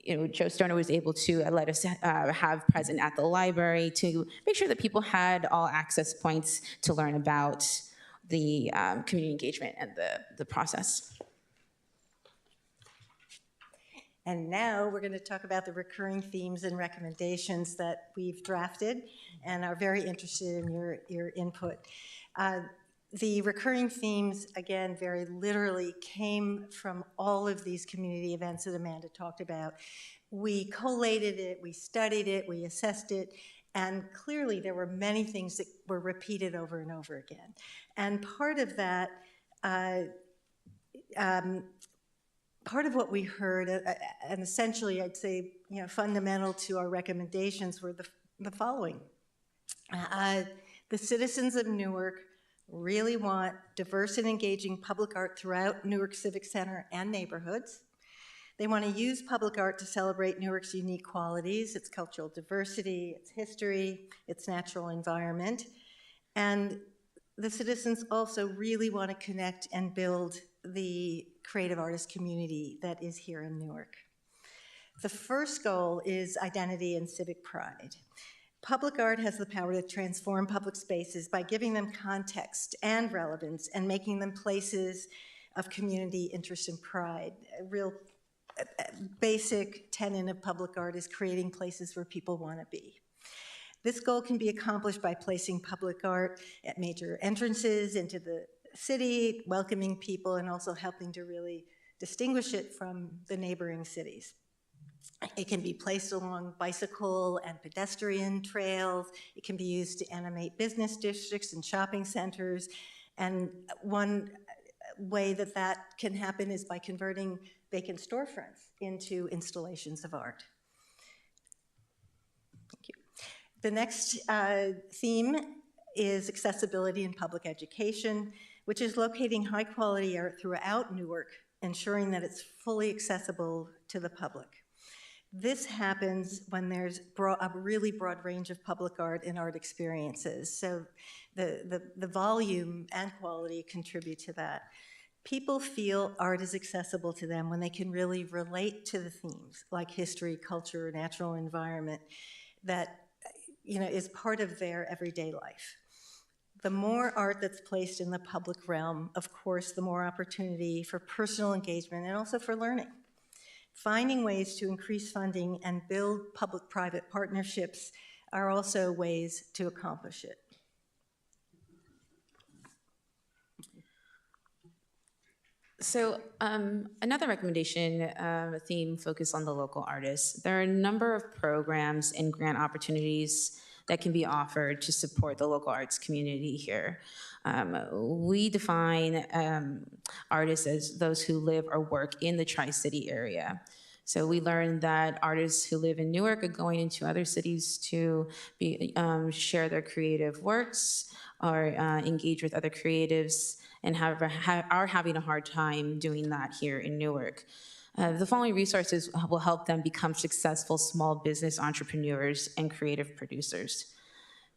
Joe Stoner was able to let us have present at the library to make sure that people had all access points to learn about the community engagement and the process. And now we're going to talk about the recurring themes and recommendations that we've drafted and are very interested in your input. The recurring themes, again, very literally came from all of these community events that Amanda talked about. We collated it, we studied it, we assessed it, and clearly there were many things that were repeated over and over again. And part of that, part of what we heard, and essentially I'd say, fundamental to our recommendations were the following. The citizens of Newark really want diverse and engaging public art throughout Newark Civic Center and neighborhoods. They want to use public art to celebrate Newark's unique qualities, its cultural diversity, its history, its natural environment. And the citizens also really want to connect and build the creative artist community that is here in Newark. The first goal is identity and civic pride. Public art has the power to transform public spaces by giving them context and relevance and making them places of community interest and pride. A real basic tenet of public art is creating places where people want to be. This goal can be accomplished by placing public art at major entrances into the city, welcoming people, and also helping to really distinguish it from the neighboring cities. It can be placed along bicycle and pedestrian trails. It can be used to animate business districts and shopping centers. And one way that that can happen is by converting vacant storefronts into installations of art. Thank you. The next theme is accessibility in public education, which is locating high-quality art throughout Newark, ensuring that it's fully accessible to the public. This happens when there's a really broad range of public art and art experiences, so the volume and quality contribute to that. People feel art is accessible to them when they can really relate to the themes, like history, culture, natural environment, that is part of their everyday life. The more art that's placed in the public realm, of course, the more opportunity for personal engagement and also for learning. Finding ways to increase funding and build public-private partnerships are also ways to accomplish it. So another recommendation, theme focused on the local artists. There are a number of programs and grant opportunities that can be offered to support the local arts community here. We define artists as those who live or work in the Tri-City area. So we learned that artists who live in Newark are going into other cities to share their creative works or engage with other creatives, and are having a hard time doing that here in Newark. The following resources will help them become successful small business entrepreneurs and creative producers.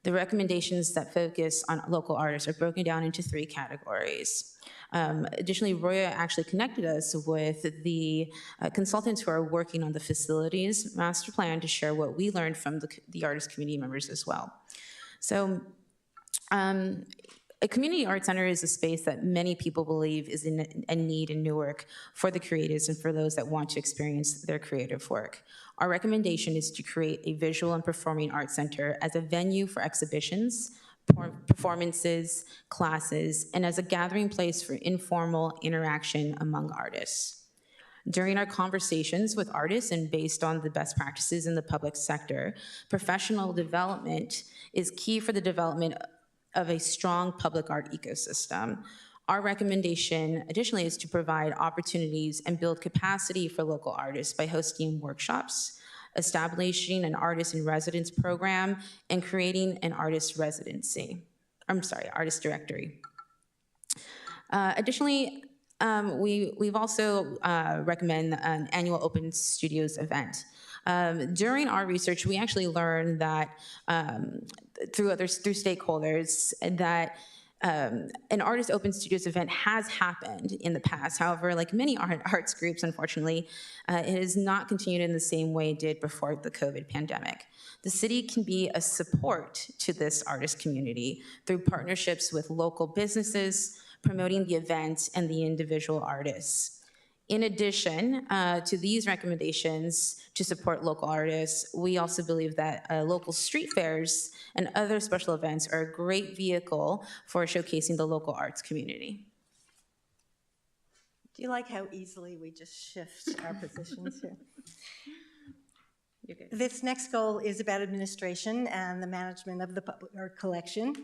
The recommendations that focus on local artists are broken down into 3 categories. Additionally, Roya actually connected us with the consultants who are working on the facilities master plan to share what we learned from the artist community members as well. So A community art center is a space that many people believe is in a need in Newark for the creatives and for those that want to experience their creative work. Our recommendation is to create a visual and performing arts center as a venue for exhibitions, performances, classes, and as a gathering place for informal interaction among artists. During our conversations with artists and based on the best practices in the public sector, professional development is key for the development of a strong public art ecosystem. Our recommendation, additionally, is to provide opportunities and build capacity for local artists by hosting workshops, establishing an artist in residence program, and creating an artist directory. Additionally, we've also recommend an annual Open Studios event. During our research, we actually learned that through stakeholders that an Artist Open Studios event has happened in the past. However, like many arts groups, unfortunately, it has not continued in the same way it did before the COVID pandemic. The city can be a support to this artist community through partnerships with local businesses, promoting the event and the individual artists. In addition to these recommendations to support local artists, we also believe that local street fairs and other special events are a great vehicle for showcasing the local arts community. Do you like how easily we just shift our positions here? You're good. This next goal is about administration and the management of the public art collection.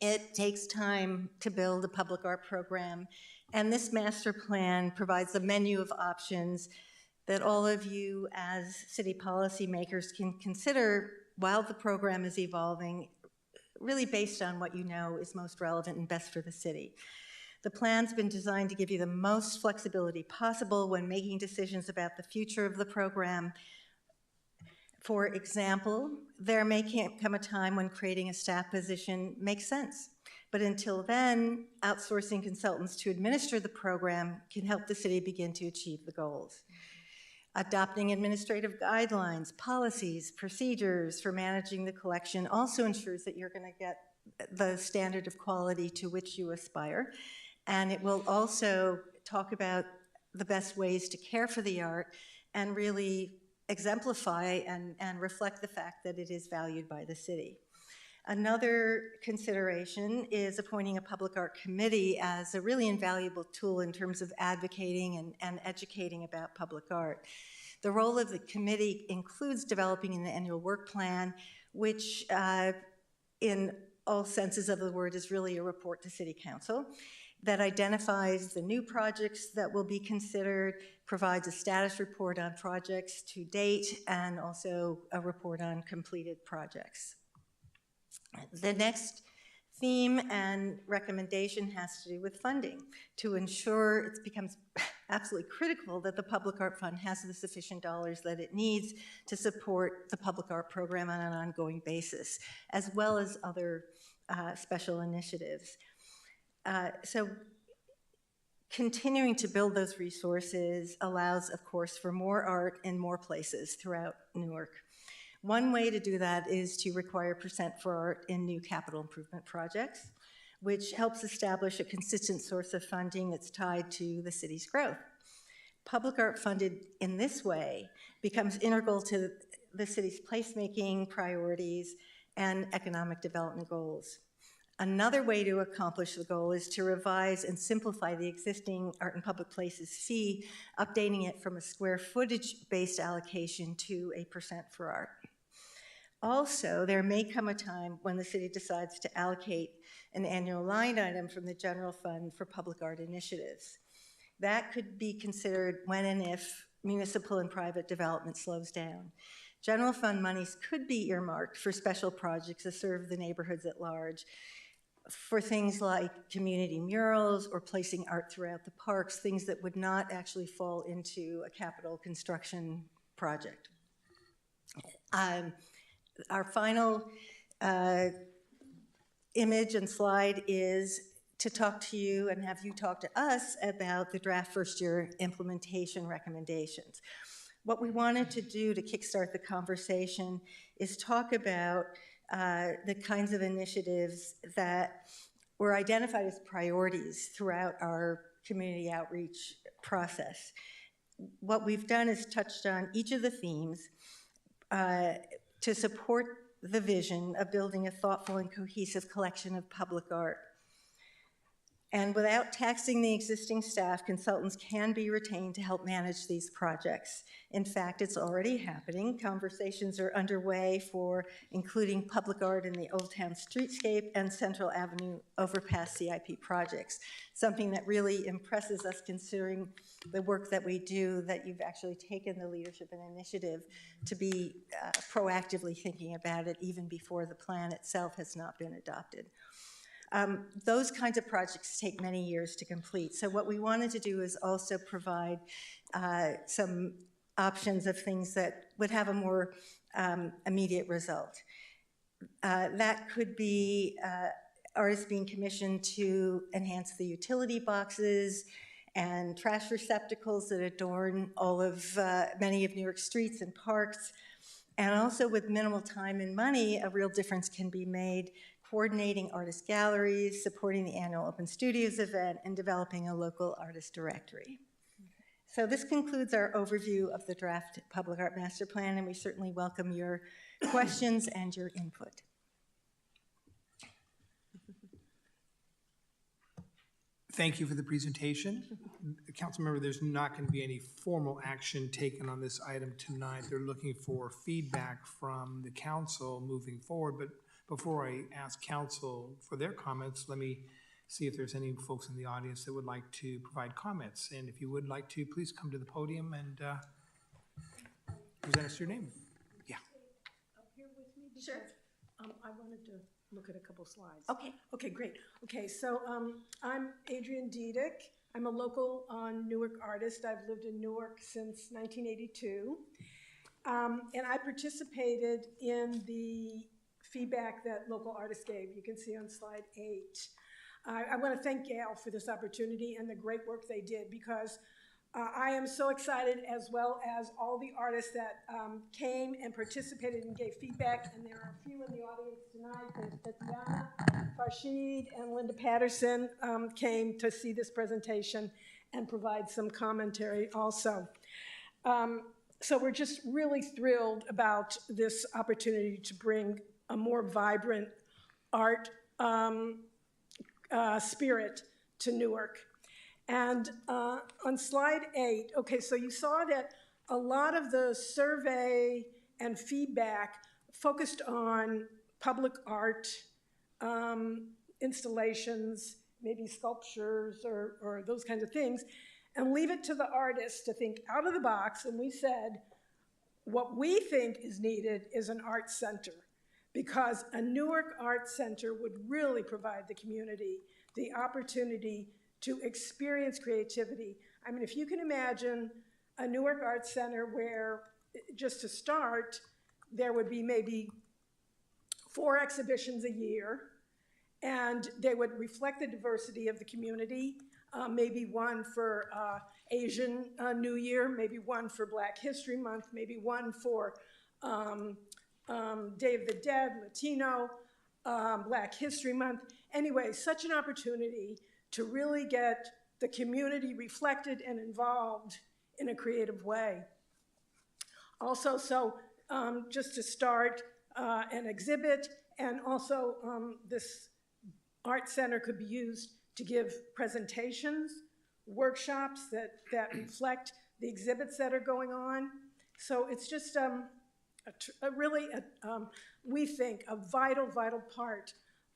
It takes time to build a public art program, and this master plan provides a menu of options that all of you as city policymakers can consider while the program is evolving, really based on what you know is most relevant and best for the city. The plan's been designed to give you the most flexibility possible when making decisions about the future of the program. For example, there may come a time when creating a staff position makes sense. But until then, outsourcing consultants to administer the program can help the city begin to achieve the goals. Adopting administrative guidelines, policies, procedures for managing the collection also ensures that you're going to get the standard of quality to which you aspire. And it will also talk about the best ways to care for the art and really exemplify and reflect the fact that it is valued by the city. Another consideration is appointing a public art committee as a really invaluable tool in terms of advocating and educating about public art. The role of the committee includes developing an annual work plan, which in all senses of the word is really a report to City Council that identifies the new projects that will be considered, provides a status report on projects to date, and also a report on completed projects. The next theme and recommendation has to do with funding to ensure it becomes absolutely critical that the Public Art Fund has the sufficient dollars that it needs to support the public art program on an ongoing basis, as well as other special initiatives. So continuing to build those resources allows, of course, for more art in more places throughout Newark. One way to do that is to require % for art in new capital improvement projects, which helps establish a consistent source of funding that's tied to the city's growth. Public art funded in this way becomes integral to the city's placemaking priorities and economic development goals. Another way to accomplish the goal is to revise and simplify the existing Art in Public Places fee, updating it from a square footage-based allocation to a % for art. Also, there may come a time when the city decides to allocate an annual line item from the general fund for public art initiatives. That could be considered when and if municipal and private development slows down. General fund monies could be earmarked for special projects that serve the neighborhoods at large, for things like community murals or placing art throughout the parks, things that would not actually fall into a capital construction project. Our final image and slide is to talk to you and have you talk to us about the draft first year implementation recommendations. What we wanted to do to kickstart the conversation is talk about the kinds of initiatives that were identified as priorities throughout our community outreach process. What we've done is touched on each of the themes to support the vision of building a thoughtful and cohesive collection of public art. And without taxing the existing staff, consultants can be retained to help manage these projects. In fact, it's already happening. Conversations are underway for including public art in the Old Town Streetscape and Central Avenue Overpass CIP projects, something that really impresses us considering the work that we do, that you've actually taken the leadership and initiative to be proactively thinking about it even before the plan itself has not been adopted. Those kinds of projects take many years to complete. So what we wanted to do is also provide some options of things that would have a more immediate result. That could be artists being commissioned to enhance the utility boxes and trash receptacles that adorn all of many of New York streets and parks. And also with minimal time and money, a real difference can be made coordinating artist galleries, supporting the annual Open Studios event, and developing a local artist directory. So this concludes our overview of the draft Public Art Master Plan, and we certainly welcome your questions and your input. Thank you for the presentation. Councilmember, there's not going to be any formal action taken on this item tonight. They're looking for feedback from the council moving forward, but before I ask council for their comments, let me see if there's any folks in the audience that would like to provide comments. And if you would like to, please come to the podium and present us your name. Yeah. Up here with me? Sure. I wanted to look at a couple slides. Okay. Okay, great. Okay, so I'm Adrienne Diedick. I'm a local Newark artist. I've lived in Newark since 1982. And I participated in the feedback that local artists gave. You can see on slide 8. I want to thank Gail for this opportunity and the great work they did, because I am so excited, as well as all the artists that came and participated and gave feedback. And there are a few in the audience tonight. There's Tatiana, Farshid, and Linda Patterson came to see this presentation and provide some commentary also. So we're just really thrilled about this opportunity to bring a more vibrant art spirit to Newark. And on slide 8, okay, so you saw that a lot of the survey and feedback focused on public art installations, maybe sculptures or those kinds of things, and leave it to the artists to think out of the box. And we said, what we think is needed is an art center, because a Newark Art Center would really provide the community the opportunity to experience creativity. I mean, if you can imagine a Newark Art Center where, just to start, there would be maybe 4 exhibitions a year, and they would reflect the diversity of the community, maybe one for Asian New Year, maybe one for Black History Month, maybe one for Day of the Dead, Latino, Black History Month. Anyway, such an opportunity to really get the community reflected and involved in a creative way. Also, so just to start an exhibit, and also this art center could be used to give presentations, workshops that reflect the exhibits that are going on. So it's just we think, a vital, vital part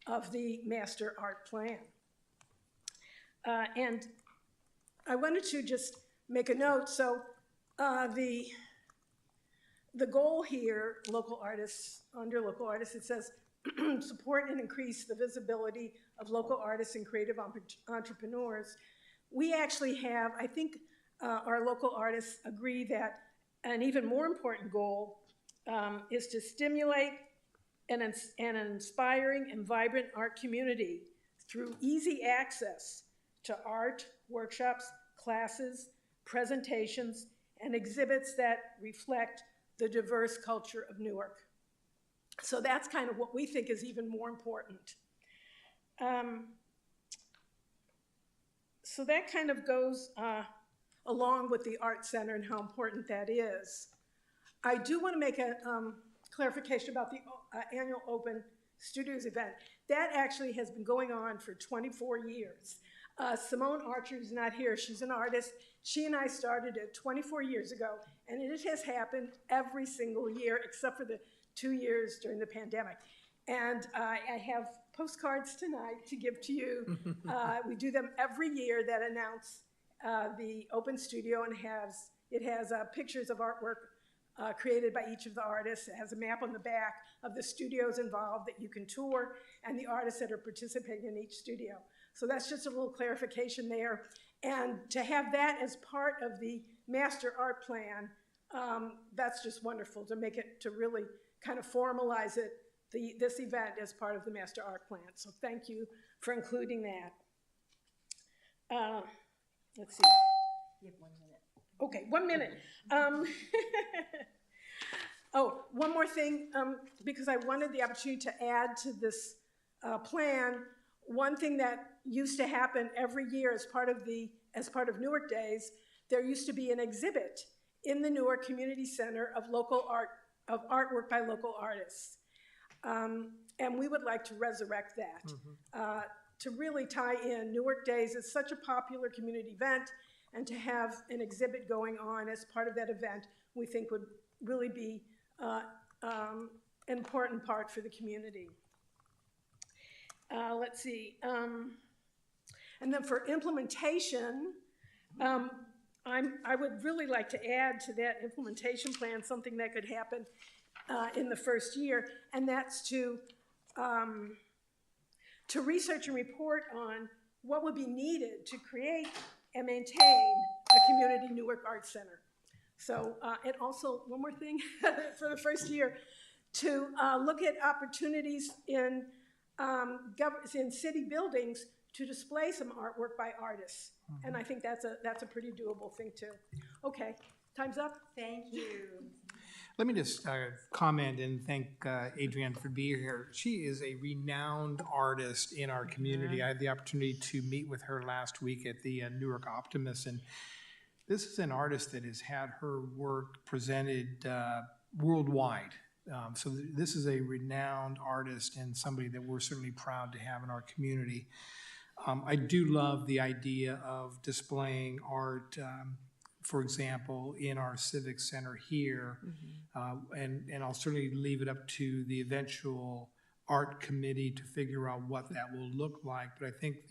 of the master art plan. And I wanted to just make a note. So the goal here, local artists, under local artists, it says support and increase the visibility of local artists and creative entrepreneurs. We actually have, I think our local artists agree that an even more important goal is to stimulate an inspiring and vibrant art community through easy access to art, workshops, classes, presentations, and exhibits that reflect the diverse culture of Newark. So that's kind of what we think is even more important. So that kind of goes along with the Art Center and how important that is. I do want to make a clarification about the annual Open Studios event. That actually has been going on for 24 years. Simone Archer is not here. She's an artist. She and I started it 24 years ago, and it has happened every single year except for the 2 years during the pandemic. And I have postcards tonight to give to you. We do them every year that announce the Open Studio, and it has pictures of artwork created by each of the artists. It has a map on the back of the studios involved that you can tour and the artists that are participating in each studio. So that's just a little clarification there. And to have that as part of the master art plan, that's just wonderful to make it, to really kind of formalize it, this event as part of the master art plan. So thank you for including that. Let's see. You have 1 minute. Okay, 1 minute. Oh, one more thing, because I wanted the opportunity to add to this plan. One thing that used to happen every year as part of Newark Days, there used to be an exhibit in the Newark Community Center of artwork by local artists. And we would like to resurrect that, to really tie in. Newark Days is such a popular community event, and to have an exhibit going on as part of that event, we think would really be an important part for the community. Let's see. And then for implementation, I would really like to add to that implementation plan something that could happen in the first year, and that's to research and report on what would be needed to create and maintain a community Newark Arts Center. So, and also one more thing for the first year, to look at opportunities in city buildings to display some artwork by artists. And I think that's a pretty doable thing too. Okay, time's up. Thank you. Let me just comment and thank Adrienne for being here. She is a renowned artist in our community. I had the opportunity to meet with her last week at the Newark Optimist, and this is an artist that has had her work presented worldwide. So this is a renowned artist and somebody that we're certainly proud to have in our community. I do love the idea of displaying art, for example, in our civic center here. And I'll certainly leave it up to the eventual art committee to figure out what that will look like. But I think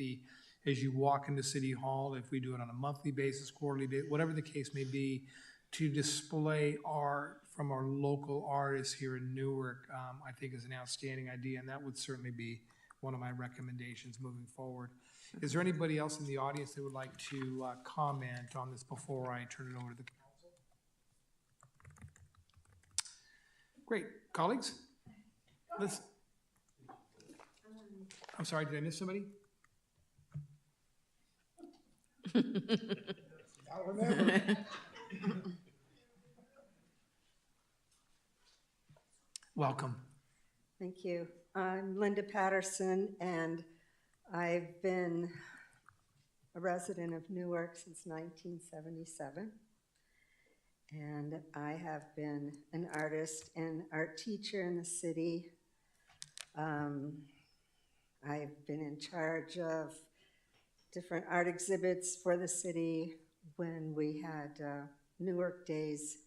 as you walk into City Hall, if we do it on a monthly basis, quarterly basis, whatever the case may be, to display art from our local artists here in Newark, I think is an outstanding idea, and that would certainly be one of my recommendations moving forward. Is there anybody else in the audience that would like to comment on this before I turn it over to the council? Great. Colleagues? I'm sorry, did I miss somebody? I'll remember. Welcome. Thank you. I'm Linda Patterson, and I've been a resident of Newark since 1977. And I have been an artist and art teacher in the city. I've been in charge of different art exhibits for the city. When we had Newark Days,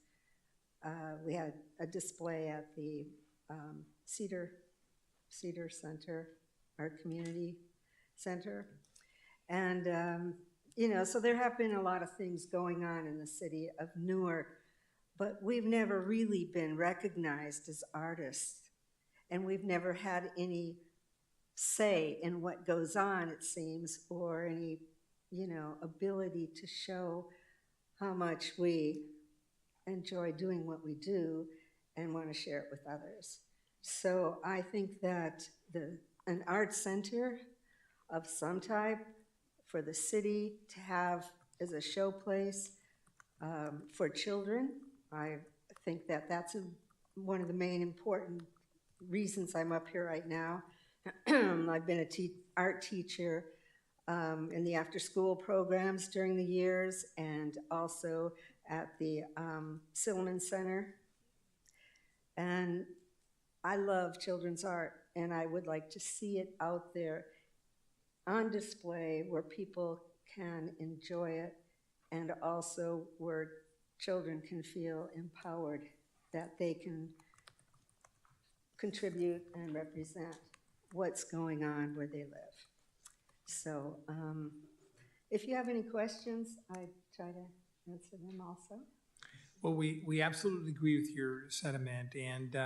we had a display at the Cedar Center, Art Community Center. And, you know, so there have been a lot of things going on in the city of Newark, but we've never really been recognized as artists. And we've never had any say in what goes on, it seems, or any, you know, ability to show how much we enjoy doing what we do and want to share it with others. So I think that an art center of some type for the city to have as a showplace for children, I think that that's one of the main important reasons I'm up here right now. I've been a art teacher in the after-school programs during the years, and also at the Silliman Center. And I love children's art, and I would like to see it out there on display where people can enjoy it, and also where children can feel empowered that they can contribute and represent what's going on where they live. So if you have any questions, I try to answer them also. Well, we absolutely agree with your sentiment, and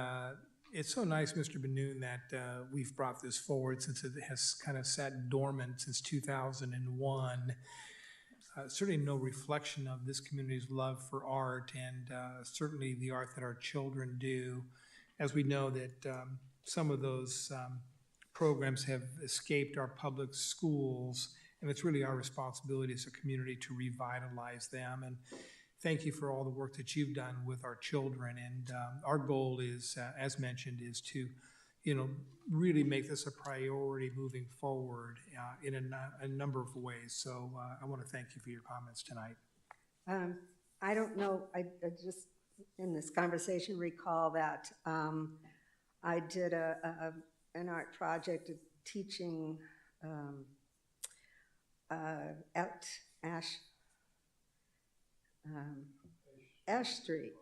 it's so nice, Mr. Benoon, that we've brought this forward since it has kind of sat dormant since 2001. Certainly no reflection of this community's love for art, and certainly the art that our children do, as we know that some of those programs have escaped our public schools, and it's really our responsibility as a community to revitalize them. And thank you for all the work that you've done with our children. And our goal is, as mentioned, is to, really make this a priority moving forward in a number of ways. So I want to thank you for your comments tonight. I don't know, I just, in this conversation, recall that I did an art project teaching at Ash Street.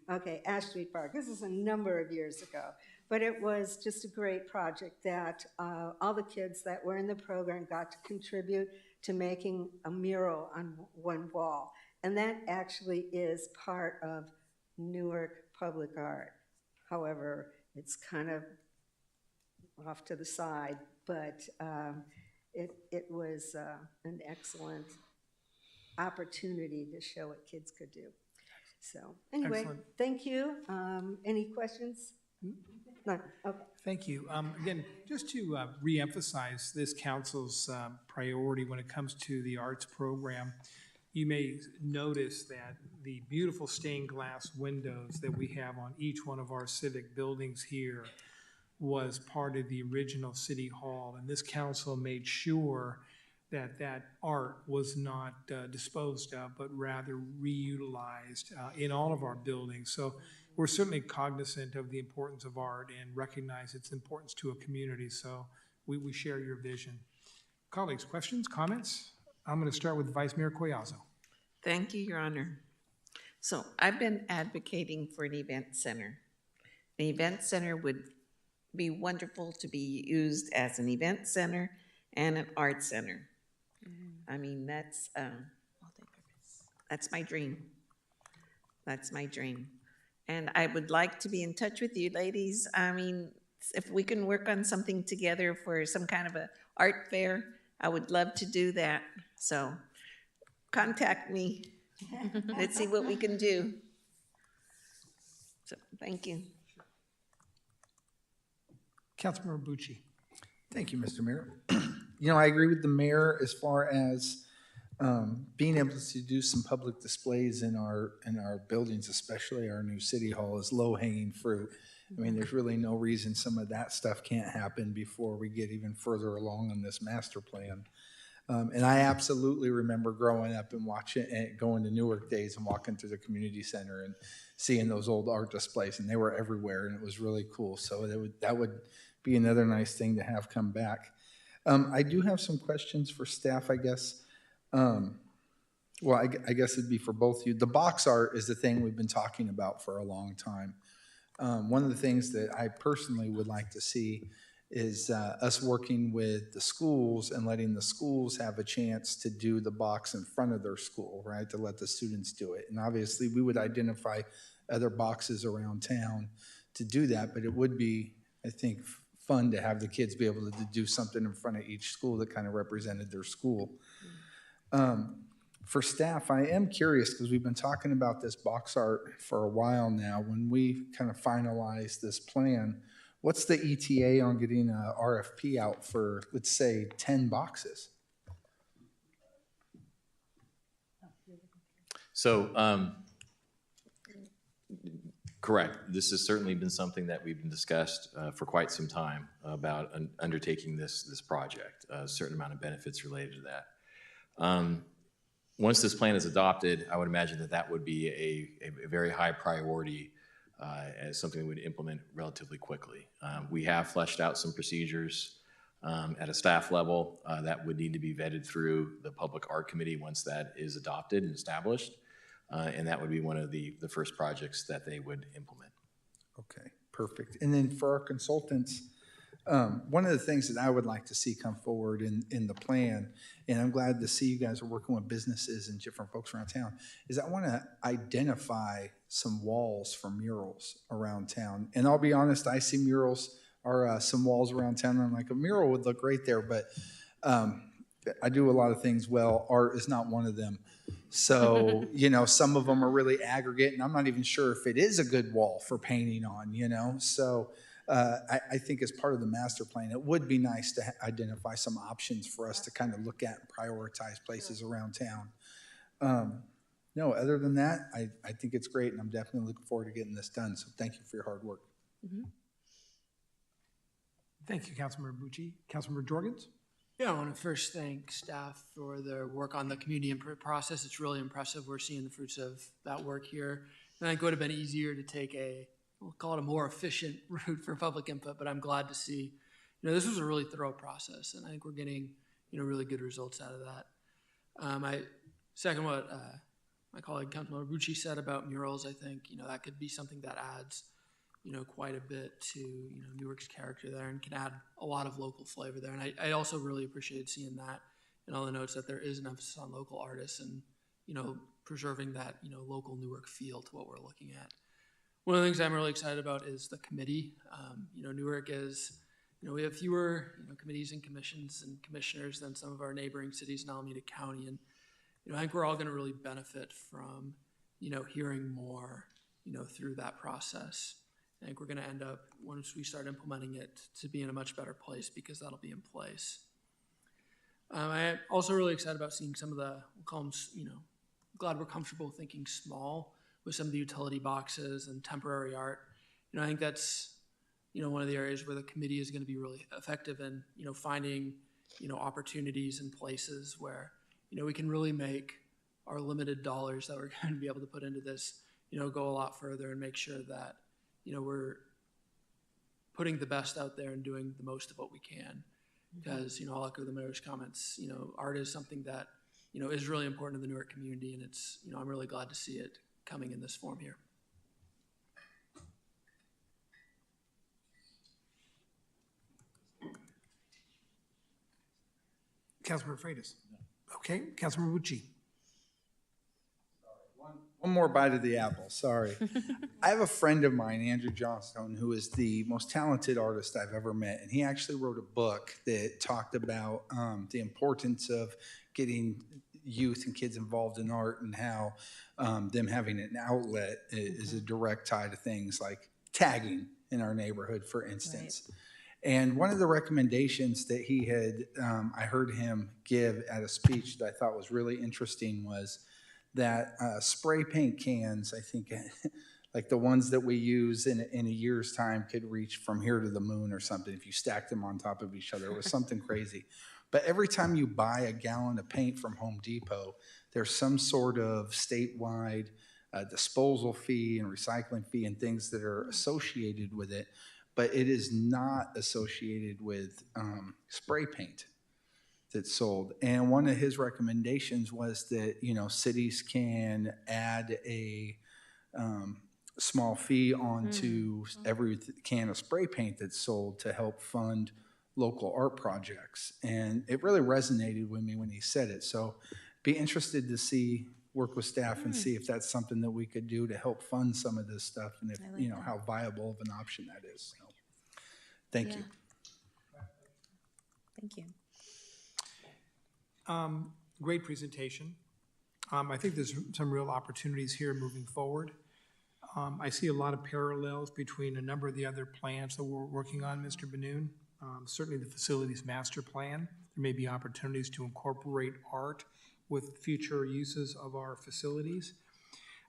Okay, Ash Street Park. This is a number of years ago, but it was just a great project that all the kids that were in the program got to contribute to making a mural on one wall. And that actually is part of Newark public art. However, it's kind of off to the side, but it was an excellent opportunity to show what kids could do. So anyway, Excellent. Thank you. Any questions? No, okay. Thank you. Again, just to reemphasize this council's priority when it comes to the arts program, you may notice that the beautiful stained glass windows that we have on each one of our civic buildings here was part of the original City Hall, and this council made sure that that art was not disposed of, but rather reutilized in all of our buildings. So we're certainly cognizant of the importance of art and recognize its importance to a community. So we share your vision. Colleagues, questions, comments? I'm going to start with Vice Mayor Collazo. Thank you, Your Honor. So I've been advocating for an event center. An event center would be wonderful to be used as an event center and an art center. I mean, that's my dream. That's my dream. And I would like to be in touch with you ladies. I mean, if we can work on something together for some kind of a art fair, I would love to do that. So contact me. Let's see what we can do. So thank you. Councilmember Bucci. Thank you, Mr. Mayor. I agree with the mayor as far as being able to do some public displays in our buildings, especially our new city hall, is low-hanging fruit. I mean, there's really no reason some of that stuff can't happen before we get even further along on this master plan. And I absolutely remember growing up and watching and going to Newark days and walking through the community center and seeing those old art displays, and they were everywhere, and it was really cool. So that would be another nice thing to have come back. I do have some questions for staff, I guess. Well, I guess it'd be for both of you. The box art is the thing we've been talking about for a long time. One of the things that I personally would like to see is us working with the schools and letting the schools have a chance to do the box in front of their school, right, to let the students do it. And obviously, we would identify other boxes around town to do that, but it would be, I think, fun to have the kids be able to do something in front of each school that kind of represented their school. For staff, I am curious, because we've been talking about this box art for a while now. When we kind of finalize this plan, what's the ETA on getting a RFP out for, let's say, 10 boxes? So Correct. This has certainly been something that we've been discussed for quite some time about undertaking this project, a certain amount of benefits related to that. Once this plan is adopted, I would imagine that that would be a very high priority as something we would implement relatively quickly. We have fleshed out some procedures at a staff level that would need to be vetted through the Public Art Committee once that is adopted and established. And that would be one of the first projects that they would implement. Okay, perfect. And then for our consultants, one of the things that I would like to see come forward in the plan, and I'm glad to see you guys are working with businesses and different folks around town, is I want to identify some walls for murals around town. And I'll be honest, I see murals or some walls around town, and I'm like, a mural would look great there, but I do a lot of things well. Art is not one of them. So, you know, some of them are really aggregate, and I'm not even sure if it is a good wall for painting on, you know. So I think as part of the master plan, it would be nice to identify some options for us to kind of look at and prioritize places around town. No, other than that, I think it's great, and I'm definitely looking forward to getting this done. So thank you for your hard work. Mm-hmm. Thank you, Councilmember Bucci. Councilmember Jorgens? Yeah, I want to first thank staff for their work on the community input process. It's really impressive. We're seeing the fruits of that work here. And I think it would have been easier to take we'll call it a more efficient route for public input, but I'm glad to see, this was a really thorough process, and I think we're getting, really good results out of that. I second what my colleague Councilmember Bucci said about murals. I think, that could be something that adds, quite a bit to, Newark's character there and can add a lot of local flavor there. And I also really appreciated seeing that in all the notes that there is an emphasis on local artists and, preserving that, local Newark feel to what we're looking at. One of the things I'm really excited about is the committee. Newark is, we have fewer, committees and commissions and commissioners than some of our neighboring cities in Alameda County. And, I think we're all going to really benefit from, hearing more, through that process. I think we're going to end up, once we start implementing it, to be in a much better place because that'll be in place. I'm also really excited about seeing some of the, we'll call them, glad we're comfortable thinking small with some of the utility boxes and temporary art. I think that's, one of the areas where the committee is going to be really effective in, finding, opportunities and places where, we can really make our limited dollars that we're going to be able to put into this, go a lot further and make sure that, we're putting the best out there and doing the most of what we can. Because, I'll echo the mayor's comments, art is something that, is really important to the Newark community, and it's, I'm really glad to see it coming in this form here. Councilmember Freitas? Okay, Councilmember Bucci? One more bite of the apple, sorry. I have a friend of mine, Andrew Johnstone, who is the most talented artist I've ever met. And he actually wrote a book that talked about the importance of getting youth and kids involved in art and how them having an outlet is a direct tie to things like tagging in our neighborhood, for instance. Right. And one of the recommendations that he had, I heard him give at a speech that I thought was really interesting was that spray paint cans, I think, like the ones that we use in a year's time could reach from here to the moon or something if you stacked them on top of each other. It was something crazy. But every time you buy a gallon of paint from Home Depot, there's some sort of statewide disposal fee and recycling fee and things that are associated with it. But it is not associated with spray paint that's sold. And one of his recommendations was that, cities can add a small fee onto every can of spray paint that's sold to help fund local art projects. And it really resonated with me when he said it. So be interested to work with staff and see if that's something that we could do to help fund some of this stuff and if, how viable of an option that is. So, thank you. Thank you. Great presentation. I think there's some real opportunities here moving forward. I see a lot of parallels between a number of the other plans that we're working on, Mr. Benoon. Certainly the facilities master plan. There may be opportunities to incorporate art with future uses of our facilities.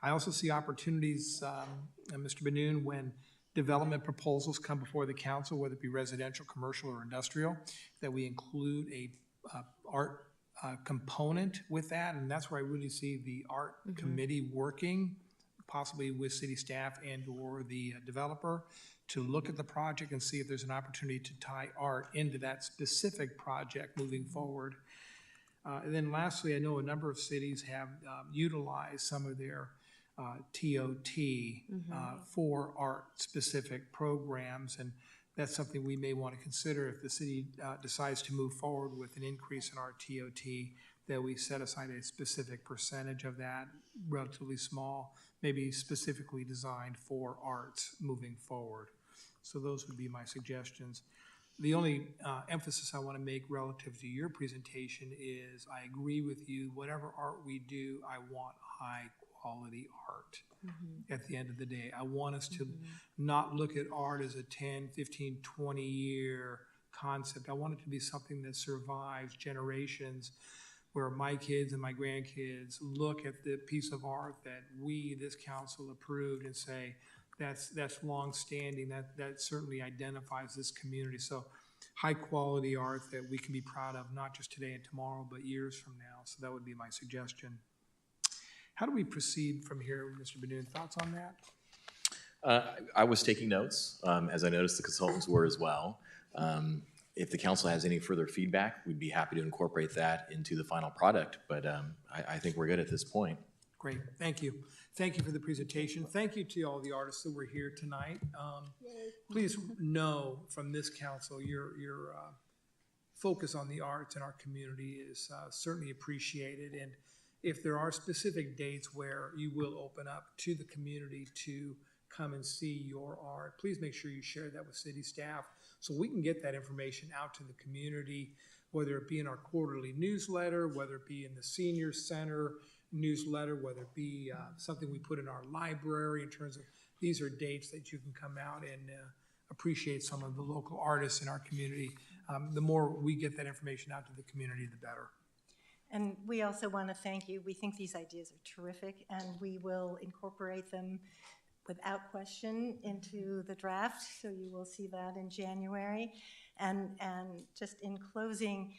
I also see opportunities, and Mr. Benoon, when development proposals come before the council, whether it be residential, commercial, or industrial, that we include a art component with that, and that's where I really see the art committee working, possibly with city staff and/or the developer, to look at the project and see if there's an opportunity to tie art into that specific project moving forward. And then lastly, I know a number of cities have utilized some of their TOT for art-specific programs, and that's something we may want to consider if the city decides to move forward with an increase in our TOT, that we set aside a specific percentage of that, relatively small, maybe specifically designed for arts moving forward. So those would be my suggestions. The only emphasis I want to make relative to your presentation is I agree with you, whatever art we do, I want high quality art. At the end of the day, I want us to not look at art as a 10, 15, 20-year concept. I want it to be something that survives generations, where my kids and my grandkids look at the piece of art that we, this council, approved and say, that's long-standing, that certainly identifies this community. So high-quality art that we can be proud of, not just today and tomorrow, but years from now. So that would be my suggestion. How do we proceed from here, Mr. Benoon? Thoughts on that? I was taking notes, as I noticed the consultants were as well. If the council has any further feedback, we'd be happy to incorporate that into the final product, but I think we're good at this point. Great, thank you. Thank you for the presentation. Thank you to all the artists that were here tonight. Please know from this council, your focus on the arts in our community is certainly appreciated. And if there are specific dates where you will open up to the community to come and see your art, please make sure you share that with city staff so we can get that information out to the community, whether it be in our quarterly newsletter, whether it be in the senior center newsletter, whether it be something we put in our library in terms of these are dates that you can come out and appreciate some of the local artists in our community. The more we get that information out to the community, the better. And we also want to thank you. We think these ideas are terrific, and we will incorporate them without question into the draft, so you will see that in January. And just in closing,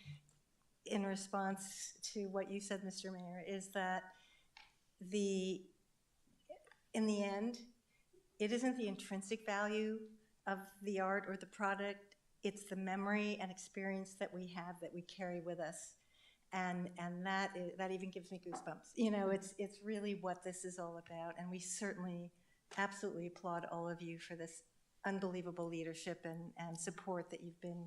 in response to what you said, Mr. Mayor, is that in the end, it isn't the intrinsic value of the art or the product, it's the memory and experience that we have that we carry with us. And that even gives me goosebumps. You know, it's really what this is all about, and we certainly absolutely applaud all of you for this unbelievable leadership and support that you've been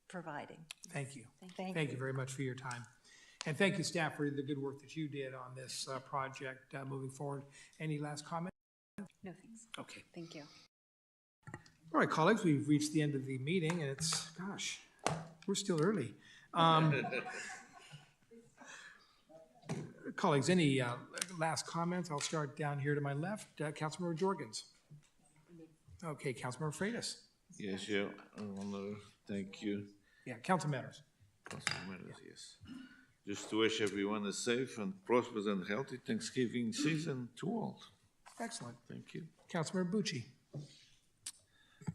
providing. Thank you. Thank you very much for your time. And thank you, staff, for the good work that you did on this project moving forward. Any last comment? No, thanks. Okay. Thank you. All right, colleagues, we've reached the end of the meeting, and it's, gosh, we're still early. Colleagues, any last comments? I'll start down here to my left. Councilmember Jorgens. Okay, Councilmember Freitas. Yes, yeah, I want to thank you. Yeah, council matters. Council matters, yes. Just to wish everyone a safe and prosperous and healthy Thanksgiving season to all. Excellent. Thank you. Councilmember Bucci.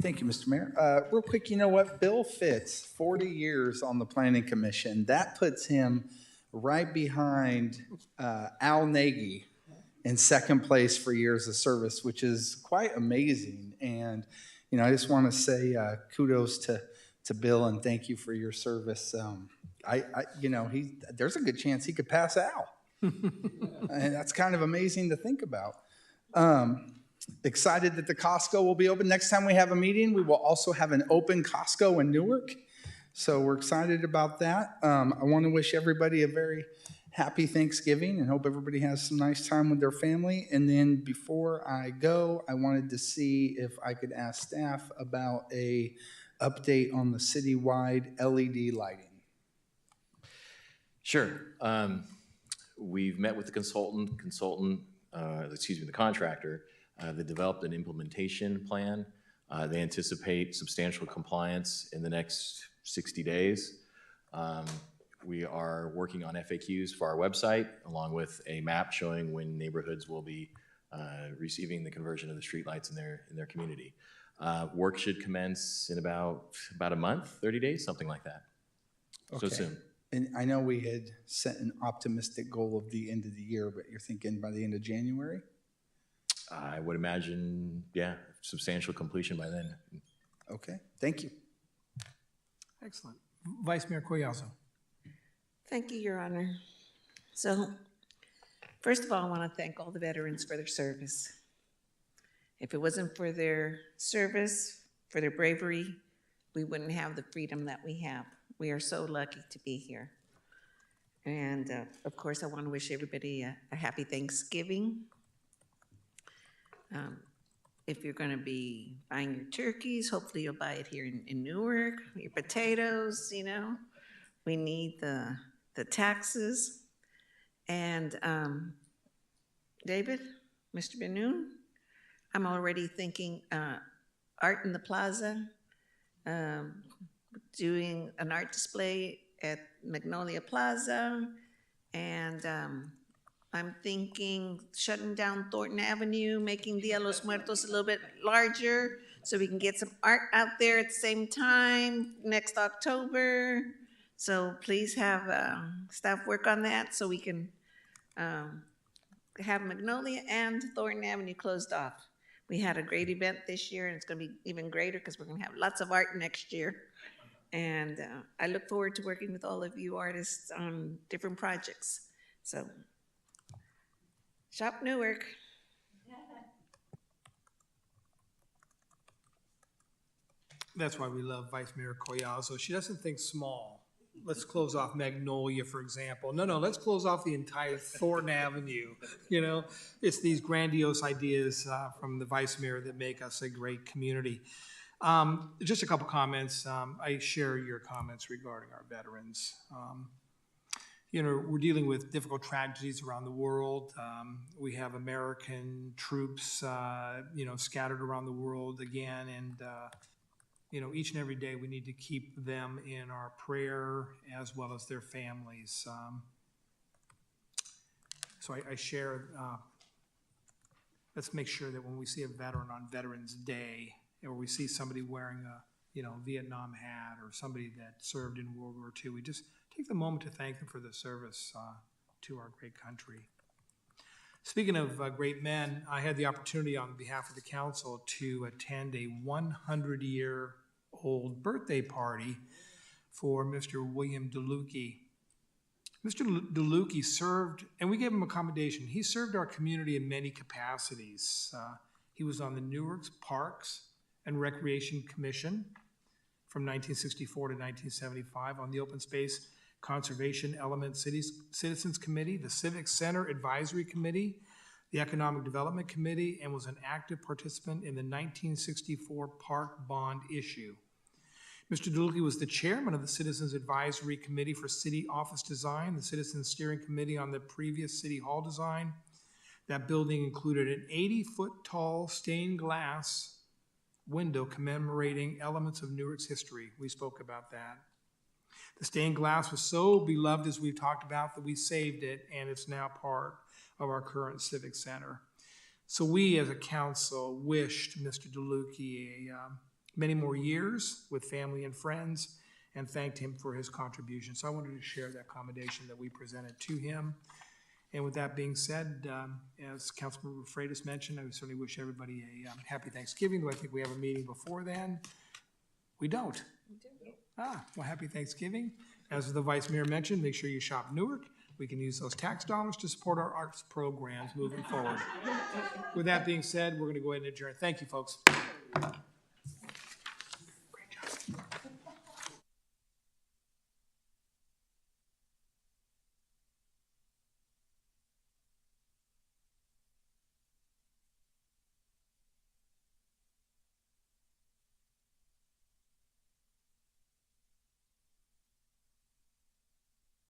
Thank you, Mr. Mayor. Real quick, you know what? Bill Fitz, 40 years on the Planning Commission. That puts him right behind Al Nagy in second place for years of service, which is quite amazing. And, you know, I just want to say kudos to Bill and thank you for your service. You know, there's a good chance he could pass Al. And that's kind of amazing to think about. Excited that the Costco will be open. Next time we have a meeting, we will also have an open Costco in Newark. So we're excited about that. I want to wish everybody a very happy Thanksgiving and hope everybody has some nice time with their family. And then before I go, I wanted to see if I could ask staff about a update on the citywide LED lighting. Sure. We've met with the the contractor that developed an implementation plan. They anticipate substantial compliance in the next 60 days. We are working on FAQs for our website, along with a map showing when neighborhoods will be receiving the conversion of the streetlights in their community. Work should commence in about a month, 30 days, something like that. So Okay. soon. And I know we had set an optimistic goal of the end of the year, but you're thinking by the end of January? I would imagine, yeah, substantial completion by then. Okay, thank you. Excellent. Vice Mayor Collazo. Thank you, Your Honor. So, first of all, I want to thank all the veterans for their service. If it wasn't for their service, for their bravery, we wouldn't have the freedom that we have. We are so lucky to be here. And of course, I want to wish everybody a happy Thanksgiving. If you're going to be buying your turkeys, hopefully you'll buy it here in Newark. Your potatoes, you know, we need the taxes. And David, Mr. Ben-Nun, I'm already thinking art in the plaza, doing an art display at Magnolia Plaza, and I'm thinking shutting down Thornton Avenue, making Dia Los Muertos a little bit larger so we can get some art out there at the same time next October. So please have staff work on that so we can have Magnolia and Thornton Avenue closed off. We had a great event this year, and it's going to be even greater because we're going to have lots of art next year. And I look forward to working with all of you artists on different projects. So, shop Newark. That's why we love Vice Mayor Collazo. She doesn't think small. Let's close off Magnolia, for example. No, let's close off the entire Thornton Avenue. You know, it's these grandiose ideas from the Vice Mayor that make us a great community. Just a couple comments. I share your comments regarding our veterans. You know, we're dealing with difficult tragedies around the world. We have American troops, you know, scattered around the world again, and you know, each and every day we need to keep them in our prayer as well as their families. So I share, let's make sure that when we see a veteran on Veterans Day, or we see somebody wearing a, you know, Vietnam hat, or somebody that served in World War II, we just take the moment to thank them for their service to our great country. Speaking of great men, I had the opportunity on behalf of the council to attend a 100-year-old birthday party for Mr. William DeLucchi. Mr. DeLucchi served, and we gave him accommodation. He served our community in many capacities. He was on the Newark's Parks and Recreation Commission from 1964 to 1975, on the Open Space Conservation Element Citizens Committee, the Civic Center Advisory Committee, the Economic Development Committee, and was an active participant in the 1964 park bond issue. Mr. DeLucchi was the chairman of the Citizens Advisory Committee for City Office Design, the Citizens Steering Committee on the previous City Hall design. That building included an 80-foot tall stained glass window commemorating elements of Newark's history. We spoke about that. The stained glass was so beloved, as we've talked about, that we saved it, and it's now part of our current Civic Center. So we, as a council, wished Mr. DeLucchi many more years with family and friends, and thanked him for his contribution. So I wanted to share that commendation that we presented to him. And with that being said, as Councilmember Freitas mentioned, I would certainly wish everybody a happy Thanksgiving. Do I think we have a meeting before then? We don't. Well, happy Thanksgiving. As the Vice Mayor mentioned, make sure you shop Newark. We can use those tax dollars to support our arts programs moving forward. With that being said, we're going to go ahead and adjourn. Thank you, folks.